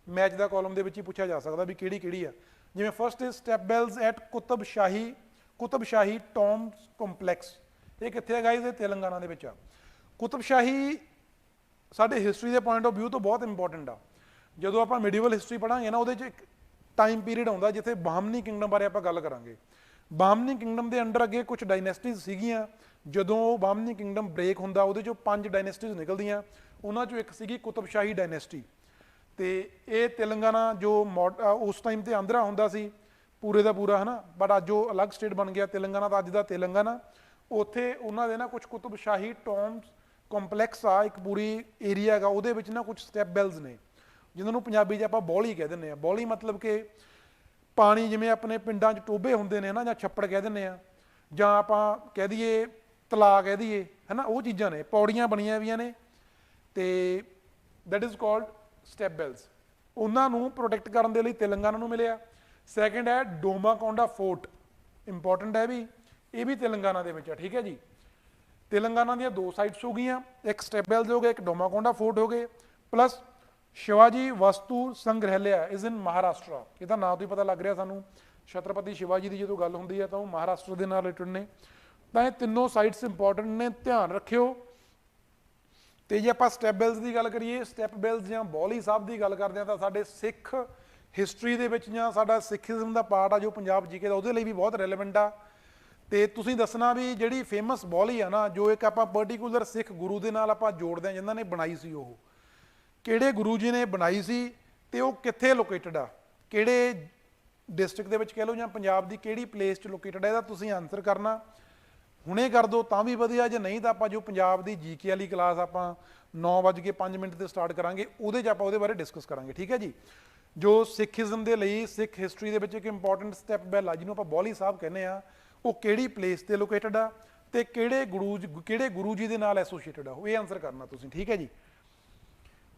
ਮੈਚ ਦਾ ਕਾਲਮ ਦੇ ਵਿੱਚ ਹੀ ਪੁੱਛਿਆ ਜਾ ਸਕਦਾ ਵੀ ਕਿਹੜੀ-ਕਿਹੜੀ ਆ। ਜਿਵੇਂ first is step wells at Qutb Shahi tombs complex. ਇਹ ਕਿੱਥੇ ਹੈ ਗਾਈਜ਼? ਇਹ ਤੇਲੰਗਾਨਾ ਦੇ ਵਿੱਚ ਆ। ਕੁਤਬਸ਼ਾਹੀ ਸਾਡੇ ਹਿਸਟਰੀ ਦੇ ਪੁਆਇੰਟ ਆਫ ਵਿਊ ਤੋਂ ਬਹੁਤ ਇੰਪੋਰਟੈਂਟ ਆ। ਜਦੋਂ ਆਪਾਂ ਮਿਡੀਵਲ ਹਿਸਟਰੀ ਪੜ੍ਹਾਂਗੇ ਨਾ, ਉਹਦੇ 'ਚ ਇੱਕ ਟਾਈਮ ਪੀਰੀਅਡ ਆਉਂਦਾ ਜਿੱਥੇ ਬਾਹਮਨੀ ਕਿੰਗਡਮ ਬਾਰੇ ਆਪਾਂ ਗੱਲ ਕਰਾਂਗੇ। ਬਾਹਮਨੀ ਕਿੰਗਡਮ ਦੇ ਅੰਡਰ ਅੱਗੇ ਕੁਝ ਡਾਇਨੈਸਟੀਜ਼ ਸੀਗੀਆਂ। ਜਦੋਂ ਉਹ ਬਾਹਮਨੀ ਕਿੰਗਡਮ ਬ੍ਰੇਕ ਹੁੰਦਾ, ਉਹਦੇ 'ਚੋਂ 5 ਡਾਇਨੈਸਟੀਜ਼ ਨਿਕਲਦੀਆਂ। ਉਹਨਾਂ 'ਚੋਂ ਇੱਕ ਸੀਗੀ ਕੁਤਬਸ਼ਾਹੀ ਡਾਇਨੈਸਟੀ। ਤੇ ਇਹ ਤੇਲੰਗਾਨਾ ਜੋ ਉਸ ਟਾਈਮ ਤੇ ਆਂਧਰਾ ਹੁੰਦਾ ਸੀ ਪੂਰੇ ਦਾ ਪੂਰਾ, ਹੈ ਨਾ, ਬਟ ਅੱਜ ਉਹ ਅਲੱਗ ਸਟੇਟ ਬਣ ਗਿਆ। ਤੇਲੰਗਾਨਾ ਤਾਂ ਅੱਜ ਦਾ ਤੇਲੰਗਾਨਾ। ਉੱਥੇ ਉਹਨਾਂ ਦੇ ਨਾ ਕੁਝ ਕੁਤਬਸ਼ਾਹੀ ਟੌਮਸ ਕੰਪਲੈਕਸ ਆ, ਇੱਕ ਪੂਰੀ ਏਰੀਆ ਹੈਗਾ, ਉਹਦੇ ਵਿੱਚ ਨਾ ਕੁਝ ਸਟੈਪ ਬੈਲਸ ਨੇ, ਜਿਨ੍ਹਾਂ ਨੂੰ ਪੰਜਾਬੀ 'ਚ ਆਪਾਂ ਬੌਲੀ ਕਹਿ ਦਿੰਦੇ ਆ। ਬੌਲੀ ਮਤਲਬ ਕਿ ਪਾਣੀ, ਜਿਵੇਂ ਆਪਣੇ ਪਿੰਡਾਂ 'ਚ ਟੋਭੇ ਹੁੰਦੇ ਨੇ ਨਾ, ਜਾਂ ਛੱਪੜ ਕਹਿ ਦਿੰਦੇ ਆ, ਜਾਂ ਆਪਾਂ ਕਹਿ ਦਈਏ ਤਲਾਅ ਕਹਿ ਦਈਏ, ਹੈ ਨਾ, ਉਹ ਚੀਜ਼ਾਂ ਨੇ। ਪੌੜੀਆਂ ਬਣੀਆਂ ਹੋਈਆਂ ਨੇ ਤੇ that is called step bells. ਉਹਨਾਂ ਨੂੰ ਪ੍ਰੋਟੈਕਟ ਕਰਨ ਦੇ ਲਈ ਤੇਲੰਗਾਨਾ ਨੂੰ ਮਿਲਿਆ। ਸੈਕਿੰਡ ਹੈ ਡੋਮਾਕੌਂਡਾ ਫੋਰਟ, ਇੰਪੋਰਟੈਂਟ ਹੈ ਵੀ, ਇਹ ਵੀ ਤੇਲੰਗਾਨਾ ਦੇ ਵਿੱਚ ਆ। ਠੀਕ ਹੈ ਜੀ, ਤੇਲੰਗਾਨਾ ਦੀਆਂ 2 ਸਾਈਟਸ ਹੋ ਗਈਆਂ, ਇੱਕ ਸਟੈਪ ਬੈਲਸ ਹੋ ਗਏ, ਇੱਕ ਡੋਮਾਕੌਂਡਾ ਫੋਰਟ ਹੋ ਗਏ, ਪਲੱਸ ਸ਼ਿਵਾਜੀ ਵਸਤੂ ਸੰਗ੍ਰਹਿਲਿਆ ਇਜ਼ ਇਨ ਮਹਾਰਾਸ਼ਟਰ। ਇਹਦਾ ਨਾਂ ਤੋਂ ਹੀ ਪਤਾ ਲੱਗ ਰਿਹਾ ਸਾਨੂੰ, ਛਤਰਪਤੀ ਸ਼ਿਵਾਜੀ ਦੀ ਜਦੋਂ ਗੱਲ ਹੁੰਦੀ ਹੈ ਤਾਂ ਉਹ ਮਹਾਰਾਸ਼ਟਰ ਦੇ ਨਾਲ ਰਿਲੇਟਡ ਨੇ। ਤਾਂ ਇਹ ਤਿੰਨੋਂ ਸਾਈਟਸ ਇੰਪੋਰਟੈਂਟ ਨੇ, ਧਿਆਨ ਰੱਖਿਓ। ਤੇ ਜੇ ਆਪਾਂ ਸਟੈਪ ਬੈਲਸ ਦੀ ਗੱਲ ਕਰੀਏ, ਸਟੈਪ ਬੈਲਸ ਜਾਂ ਬੌਲੀ ਸਾਹਿਬ ਦੀ ਗੱਲ ਕਰਦੇ ਹਾਂ, ਤਾਂ ਸਾਡੇ ਸਿੱਖ ਹਿਸਟਰੀ ਦੇ ਵਿੱਚ ਜਾਂ ਸਾਡਾ ਸਿੱਖੀਜ਼ਮ ਦਾ ਪਾਰਟ ਆ ਜੋ ਪੰਜਾਬ ਜੀਕੇ ਦਾ, ਉਹਦੇ ਲਈ ਵੀ ਬਹੁਤ ਰੈਲੇਵੈਂਟ ਆ। ਤੇ ਤੁਸੀਂ ਦੱਸਣਾ ਵੀ ਜਿਹੜੀ ਫੇਮਸ ਬੌਲੀ ਆ ਨਾ, ਜੋ ਇੱਕ ਆਪਾਂ ਪਰਟੀਕੂਲਰ ਸਿੱਖ ਗੁਰੂ ਦੇ ਨਾਲ ਆਪਾਂ ਜੋੜਦੇ ਹਾਂ, ਜਿਨ੍ਹਾਂ ਨੇ ਬਣਾਈ ਸੀ, ਉਹ ਕਿਹੜੇ ਗੁਰੂ ਜੀ ਨੇ ਬਣਾਈ ਸੀ ਤੇ ਉਹ ਕਿੱਥੇ ਲੋਕੇਟਡ ਆ, ਕਿਹੜੇ ਡਿਸਟ੍ਰਿਕਟ ਦੇ ਵਿੱਚ ਕਹਿ ਲਓ, ਜਾਂ ਪੰਜਾਬ ਦੀ ਕਿਹੜੀ ਪਲੇਸ 'ਚ ਲੋਕੇਟਡ ਹੈ। ਇਹਦਾ ਤੁਸੀਂ ਆਨਸਰ ਕਰਨਾ, ਹੁਣੇ ਕਰ ਦਿਓ ਤਾਂ ਵੀ ਵਧੀਆ, ਜੇ ਨਹੀਂ ਤਾਂ ਆਪਾਂ ਜੋ ਪੰਜਾਬ ਦੀ ਜੀਕੇ ਵਾਲੀ ਕਲਾਸ ਆਪਾਂ 9:05 ਤੇ ਸਟਾਰਟ ਕਰਾਂਗੇ, ਉਹਦੇ 'ਚ ਆਪਾਂ ਉਹਦੇ ਬਾਰੇ ਡਿਸਕਸ ਕਰਾਂਗੇ। ਠੀਕ ਹੈ ਜੀ, ਜੋ ਸਿੱਖੀਜ਼ਮ ਦੇ ਲਈ, ਸਿੱਖ ਹਿਸਟਰੀ ਦੇ ਵਿੱਚ ਇੱਕ ਇੰਪੋਰਟੈਂਟ ਸਟੈਪ ਬੈਲ ਆ, ਜਿਹਨੂੰ ਆਪਾਂ ਬੌਲੀ ਸਾਹਿਬ ਕਹਿੰਦੇ ਆ, ਉਹ ਕਿਹੜੀ ਪਲੇਸ ਤੇ ਲੋਕੇਟਡ ਆ ਤੇ ਕਿਹੜੇ ਗੁਰੂ ਜੀ ਦੇ ਨਾਲ ਐਸੋਸੀਏਟਡ ਆ, ਉਹ ਇਹ ਆਨਸਰ ਕਰਨਾ ਤੁਸੀਂ। ਠੀਕ ਹੈ ਜੀ,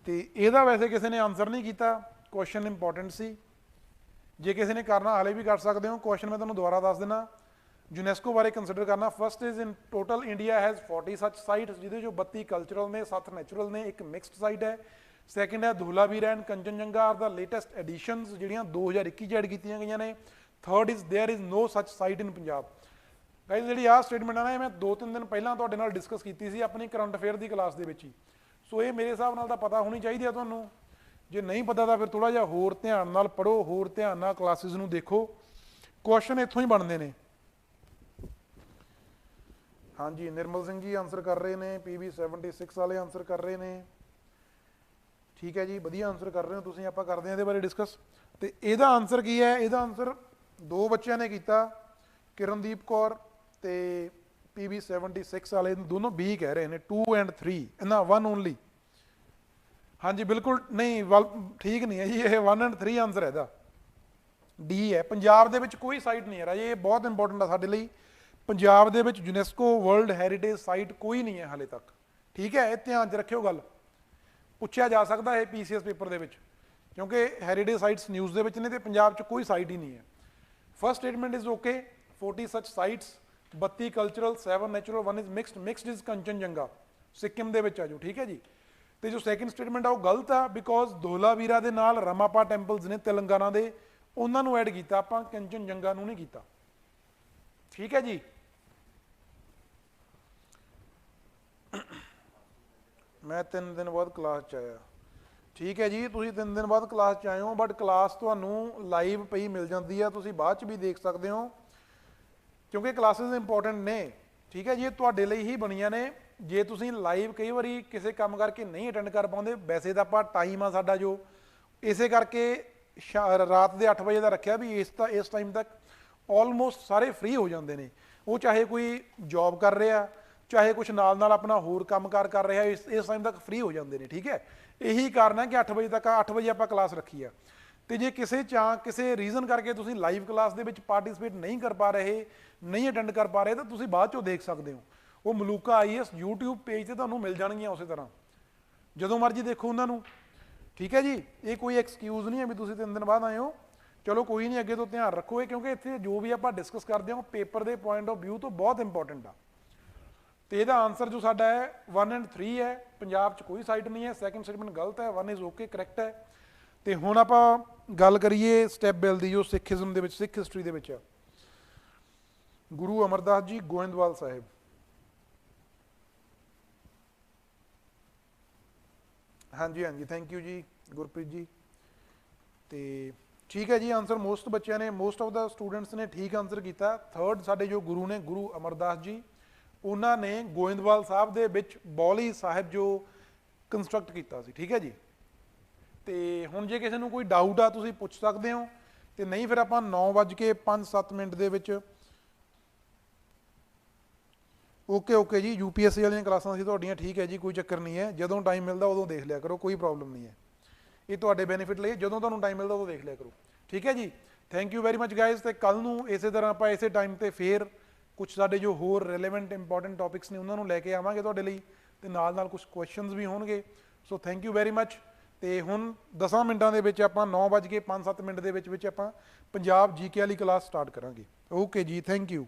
ਤੇ ਇਹਦਾ ਵੈਸੇ ਕਿਸੇ ਨੇ ਆਨਸਰ ਨਹੀਂ ਕੀਤਾ, ਕੁਐਸਚਨ ਇੰਪੋਰਟੈਂਟ ਸੀ। ਜੇ ਕਿਸੇ ਨੇ ਕਰਨਾ ਹਾਲੇ ਵੀ ਕਰ ਸਕਦੇ ਹੋ। ਕੁਐਸਚਨ ਮੈਂ ਤੁਹਾਨੂੰ ਦੁਬਾਰਾ ਦੱਸ ਦੇਣਾ। ਯੂਨੈਸਕੋ ਬਾਰੇ ਕੰਸੀਡਰ ਕਰਨਾ। First is in total India has 40 ਸੱਚ ਸਾਈਟਸ, ਜਿਹਦੇ ਚੋਂ 32 ਕਲਚਰਲ ਨੇ, 7 ਨੈਚੁਰਲ ਨੇ, ਇੱਕ ਮਿਕਸਡ ਸਾਈਟ ਹੈ। ਸੈਕਿੰਡ ਹੈ Dholavira and Kanchenjunga are the latest additions, ਜਿਹੜੀਆਂ 2021 'ਚ ਐਡ ਕੀਤੀਆਂ ਗਈਆਂ ਨੇ। Third is there is no such site in Punjab. Guys ਜਿਹੜੀ ਆਹ ਸਟੇਟਮੈਂਟ ਆ ਨਾ, ਇਹ ਮੈਂ 2-3 ਦਿਨ ਪਹਿਲਾਂ ਤੁਹਾਡੇ ਨਾਲ ਡਿਸਕਸ ਕੀਤੀ ਸੀ ਆਪਣੀ ਕਰੰਟ ਅਫੇਅਰ ਦੀ ਕਲਾਸ ਦੇ ਵਿੱਚ ਹੀ। ਸੋ ਇਹ ਮੇਰੇ ਹਿਸਾਬ ਨਾਲ ਤਾਂ ਪਤਾ ਹੋਣੀ ਚਾਹੀਦੀ ਆ ਤੁਹਾਨੂੰ। ਜੇ ਨਹੀਂ ਪਤਾ ਤਾਂ ਫਿਰ ਥੋੜ੍ਹਾ ਜਿਹਾ ਹੋਰ ਧਿਆਨ ਨਾਲ ਪੜ੍ਹੋ, ਹੋਰ ਧਿਆਨ ਨਾਲ ਕਲਾਸਿਸ ਨੂੰ ਦੇਖੋ, ਕੁਐਸਚਨ ਇੱਥੋਂ ਹੀ ਬਣਦੇ ਨੇ। ਹਾਂਜੀ, ਨਿਰਮਲ ਸਿੰਘ ਜੀ ਆਨਸਰ ਕਰ ਰਹੇ ਨੇ, PB 76 ਵਾਲੇ ਆਨਸਰ ਕਰ ਰਹੇ ਨੇ। ਠੀਕ ਹੈ ਜੀ, ਵਧੀਆ ਆਨਸਰ ਕਰ ਰਹੇ ਹੋ ਤੁਸੀਂ। ਆਪਾਂ ਕਰਦੇ ਹਾਂ ਇਹਦੇ ਬਾਰੇ ਡਿਸਕਸ। ਤੇ ਇਹਦਾ ਆਨਸਰ ਕੀ ਹੈ? ਇਹਦਾ ਆਨਸਰ 2 ਬੱਚਿਆਂ ਨੇ ਕੀਤਾ, ਕਿਰਨਦੀਪ ਕੌਰ ਤੇ PB 76 ਵਾਲੇ, ਦੋਨੋਂ B ਕਹਿ ਰਹੇ ਨੇ, 2 and 3 ਨਾ 1 ਓਨਲੀ। ਹਾਂਜੀ ਬਿਲਕੁਲ ਨਹੀਂ, ਠੀਕ ਨਹੀਂ ਹੈ ਜੀ, ਇਹ 1 and 3 ਆਨਸਰ ਹੈ ਇਹਦਾ, D ਹੈ। ਪੰਜਾਬ ਦੇ ਵਿੱਚ ਕੋਈ ਸਾਈਟ ਨਹੀਂ ਹੈ ਰਾਜੇ, ਇਹ ਬਹੁਤ ਇੰਪੋਰਟੈਂਟ ਆ ਸਾਡੇ ਲਈ। ਪੰਜਾਬ ਦੇ ਵਿੱਚ ਯੂਨੈਸਕੋ ਵਰਲਡ ਹੈਰੀਟੇਜ ਸਾਈਟ ਕੋਈ ਨਹੀਂ ਹੈ ਹਾਲੇ ਤੱਕ। ਠੀਕ ਹੈ, ਇਹ ਧਿਆਨ 'ਚ ਰੱਖਿਓ ਗੱਲ, ਪੁੱਛਿਆ ਜਾ ਸਕਦਾ ਹੈ PCS ਪੇਪਰ ਦੇ ਵਿੱਚ, ਕਿਉਂਕਿ ਹੈਰੀਟੇਜ ਸਾਈਟਸ ਨਿਊਜ਼ ਦੇ ਵਿੱਚ ਨੇ ਤੇ ਪੰਜਾਬ 'ਚ ਕੋਈ ਸਾਈਟ ਹੀ ਨਹੀਂ ਹੈ। ਫਸਟ ਸਟੇਟਮੈਂਟ ਇਜ਼ ਓਕੇ, 40 ਸੱਚ sites, 32 cultural, 7 natural, 1 is mixed. Mixed is Kanchenjunga, Sikkim ਦੇ ਵਿੱਚ ਆ ਜੋ। ਠੀਕ ਹੈ ਜੀ, ਤੇ ਜੋ ਸੈਕਿੰਡ ਸਟੇਟਮੈਂਟ ਆ ਉਹ ਗਲਤ ਆ, ਬਿਕੋਜ਼ ਧੋਲਾਵੀਰਾ ਦੇ ਨਾਲ ਰਮਾਪਾ ਟੈਂਪਲਸ ਨੇ ਤੇਲੰਗਾਨਾ ਦੇ, ਉਹਨਾਂ ਨੂੰ ਐਡ ਕੀਤਾ ਆਪਾਂ, ਕੰਚਨਜੰਗਾ ਨੂੰ ਨਹੀਂ ਕੀਤਾ। ਠੀਕ ਹੈ ਜੀ, ਮੈਂ 3 ਦਿਨ ਬਾਅਦ ਕਲਾਸ 'ਚ ਆਇਆ। ਠੀਕ ਹੈ ਜੀ, ਤੁਸੀਂ 3 ਦਿਨ ਬਾਅਦ ਕਲਾਸ 'ਚ ਆਏ ਹੋ, ਬਟ ਕਲਾਸ ਤੁਹਾਨੂੰ ਲਾਈਵ ਪਈ ਮਿਲ ਜਾਂਦੀ ਆ, ਤੁਸੀਂ ਬਾਅਦ 'ਚ ਵੀ ਦੇਖ ਸਕਦੇ ਹੋ, ਕਿਉਂਕਿ ਕਲਾਸਿਸ ਇੰਪੋਰਟੈਂਟ ਨੇ। ਠੀਕ ਹੈ ਜੀ, ਇਹ ਤੁਹਾਡੇ ਲਈ ਹੀ ਬਣੀਆਂ ਨੇ। ਜੇ ਤੁਸੀਂ ਲਾਈਵ ਕਈ ਵਾਰੀ ਕਿਸੇ ਕੰਮ ਕਰਕੇ ਨਹੀਂ ਅਟੈਂਡ ਕਰ ਪਾਉਂਦੇ, ਵੈਸੇ ਤਾਂ ਆਪਾਂ ਟਾਈਮ ਆ ਸਾਡਾ ਜੋ, ਇਸੇ ਕਰਕੇ ਰਾਤ ਦੇ 8 ਵਜੇ ਦਾ ਰੱਖਿਆ ਵੀ ਇਸ ਟਾਈਮ ਤੱਕ ਆਲਮੋਸਟ ਸਾਰੇ ਫ੍ਰੀ ਹੋ ਜਾਂਦੇ ਨੇ। ਉਹ ਚਾਹੇ ਕੋਈ ਜੌਬ ਕਰ ਰਿਹਾ, ਚਾਹੇ ਕੁਛ ਨਾਲ ਨਾਲ ਆਪਣਾ ਹੋਰ ਕੰਮਕਾਰ ਕਰ ਰਿਹਾ, ਇਸ ਟਾਈਮ ਤੱਕ ਫ੍ਰੀ ਹੋ ਜਾਂਦੇ ਨੇ। ਠੀਕ ਹੈ, ਇਹੀ ਕਾਰਨ ਹੈ ਕਿ 8 ਵਜੇ ਤੱਕ 8 ਵਜੇ ਆਪਾਂ ਕਲਾਸ ਰੱਖੀ ਆ। ਤੇ ਜੇ ਕਿਸੇ ਰੀਜ਼ਨ ਕਰਕੇ ਤੁਸੀਂ ਲਾਈਵ ਕਲਾਸ ਦੇ ਵਿੱਚ ਪਾਰਟਿਸਿਪੇਟ ਨਹੀਂ ਕਰ ਪਾ ਰਹੇ, ਨਹੀਂ ਅਟੈਂਡ ਕਰ ਪਾ ਰਹੇ, ਤਾਂ ਤੁਸੀਂ ਬਾਅਦ ਚੋਂ ਦੇਖ ਸਕਦੇ ਹੋ। ਉਹ ਮਲੂਕਾ IAS YouTube ਪੇਜ ਤੇ ਤੁਹਾਨੂੰ ਮਿਲ ਜਾਣਗੀਆਂ ਉਸੇ ਤਰ੍ਹਾਂ, ਜਦੋਂ ਮਰਜ਼ੀ ਦੇਖੋ ਉਹਨਾਂ ਨੂੰ। ਠੀਕ ਹੈ ਜੀ, ਇਹ ਕੋਈ ਐਕਸਕਿਊਜ਼ ਨਹੀਂ ਹੈ ਵੀ ਤੁਸੀਂ 3 ਦਿਨ ਬਾਅਦ ਆਏ ਹੋ। ਚਲੋ ਕੋਈ ਨਹੀਂ, ਅੱਗੇ ਤੋਂ ਧਿਆਨ ਰੱਖੋ ਇਹ, ਕਿਉਂਕਿ ਇੱਥੇ ਜੋ ਵੀ ਆਪਾਂ ਡਿਸਕਸ ਕਰਦੇ ਹਾਂ ਪੇਪਰ ਦੇ ਪੁਆਇੰਟ ਆਫ ਵਿਊ ਤੋਂ ਬਹੁਤ ਇੰਪੋਰਟੈਂਟ ਆ। ਤੇ ਇਹਦਾ ਆਨਸਰ ਜੋ ਸਾਡਾ ਹੈ 1 and 3 ਹੈ। ਪੰਜਾਬ 'ਚ ਕੋਈ ਸਾਈਟ ਨਹੀਂ ਹੈ, ਸੈਕੰਡ ਸਟੇਟਮੈਂਟ ਗਲਤ ਹੈ, 1 ਇਜ਼ ਓਕੇ ਕਰੈਕਟ ਹੈ। ਤੇ ਹੁਣ ਆਪਾਂ ਗੱਲ ਕਰੀਏ ਸਟੈਪ ਬਿਲ ਦੀ, ਜੋ ਸਿੱਖੀਜ਼ਮ ਦੇ ਵਿੱਚ, ਸਿੱਖ ਹਿਸਟਰੀ ਦੇ ਵਿੱਚ ਆ। ਗੁਰੂ ਅਮਰਦਾਸ ਜੀ ਗੋਇੰਦਵਾਲ ਸਾਹਿਬ। ਹਾਂਜੀ ਹਾਂਜੀ, ਥੈਂਕ ਯੂ ਜੀ ਗੁਰਪ੍ਰੀਤ ਜੀ। ਤੇ ਠੀਕ ਹੈ ਜੀ, ਆਨਸਰ ਮੋਸਟ ਬੱਚਿਆਂ ਨੇ, ਮੋਸਟ ਆਫ ਦਾ ਸਟੂਡੈਂਟਸ ਨੇ ਠੀਕ ਆਨਸਰ ਕੀਤਾ। ਥਰਡ ਸਾਡੇ ਜੋ ਗੁਰੂ ਨੇ, ਗੁਰੂ ਅਮਰਦਾਸ ਜੀ, ਉਹਨਾਂ ਨੇ ਗੋਇੰਦਵਾਲ ਸਾਹਿਬ ਦੇ ਵਿੱਚ ਬੌਲੀ ਸਾਹਿਬ ਜੋ ਕੰਸਟਰਕਟ ਕੀਤਾ ਸੀ। ਠੀਕ ਹੈ ਜੀ। ਤੇ ਹੁਣ ਜੇ ਕਿਸੇ ਨੂੰ ਕੋਈ ਡਾਊਟ ਆ ਤੁਸੀਂ ਪੁੱਛ ਸਕਦੇ ਹੋ, ਤੇ ਨਹੀਂ ਫਿਰ ਆਪਾਂ 9:05-7 ਦੇ ਵਿੱਚ ਓਕੇ ਜੀ। UPSC ਵਾਲੀਆਂ ਕਲਾਸਾਂ ਸੀ ਤੁਹਾਡੀਆਂ, ਠੀਕ ਹੈ ਜੀ, ਕੋਈ ਚੱਕਰ ਨਹੀਂ ਹੈ। ਜਦੋਂ ਟਾਈਮ ਮਿਲਦਾ ਉਦੋਂ ਦੇਖ ਲਿਆ ਕਰੋ, ਕੋਈ ਪ੍ਰੋਬਲਮ ਨਹੀਂ ਹੈ। ਇਹ ਤੁਹਾਡੇ ਬੈਨੀਫਿਟ ਲਈ, ਜਦੋਂ ਤੁਹਾਨੂੰ ਟਾਈਮ ਮਿਲਦਾ ਉਦੋਂ ਦੇਖ ਲਿਆ ਕਰੋ। ਠੀਕ ਹੈ ਜੀ, thank you very much guys. ਤੇ ਕੱਲ ਨੂੰ ਇਸੇ ਤਰ੍ਹਾਂ ਆਪਾਂ ਇਸੇ ਟਾਈਮ ਤੇ ਫੇਰ ਕੁਝ ਸਾਡੇ ਜੋ ਹੋਰ ਰੈਲੇਵੈਂਟ ਇੰਪੋਰਟੈਂਟ ਟੌਪਿਕਸ ਨੇ ਉਹਨਾਂ ਨੂੰ ਲੈ ਕੇ ਆਵਾਂਗੇ ਤੁਹਾਡੇ ਲਈ, ਤੇ ਨਾਲ ਨਾਲ ਕੁਝ ਕੁਐਸਚਨਸ ਵੀ ਹੋਣਗੇ। So thank you very much. ਤੇ ਹੁਣ 10 ਮਿੰਟਾਂ ਦੇ ਵਿੱਚ ਆਪਾਂ 9:05-7 ਦੇ ਵਿੱਚ ਆਪਾਂ ਪੰਜਾਬ GK ਵਾਲੀ ਕਲਾਸ ਸਟਾਰਟ ਕਰਾਂਗੇ। ਓਕੇ ਜੀ, ਥੈਂਕ ਯੂ।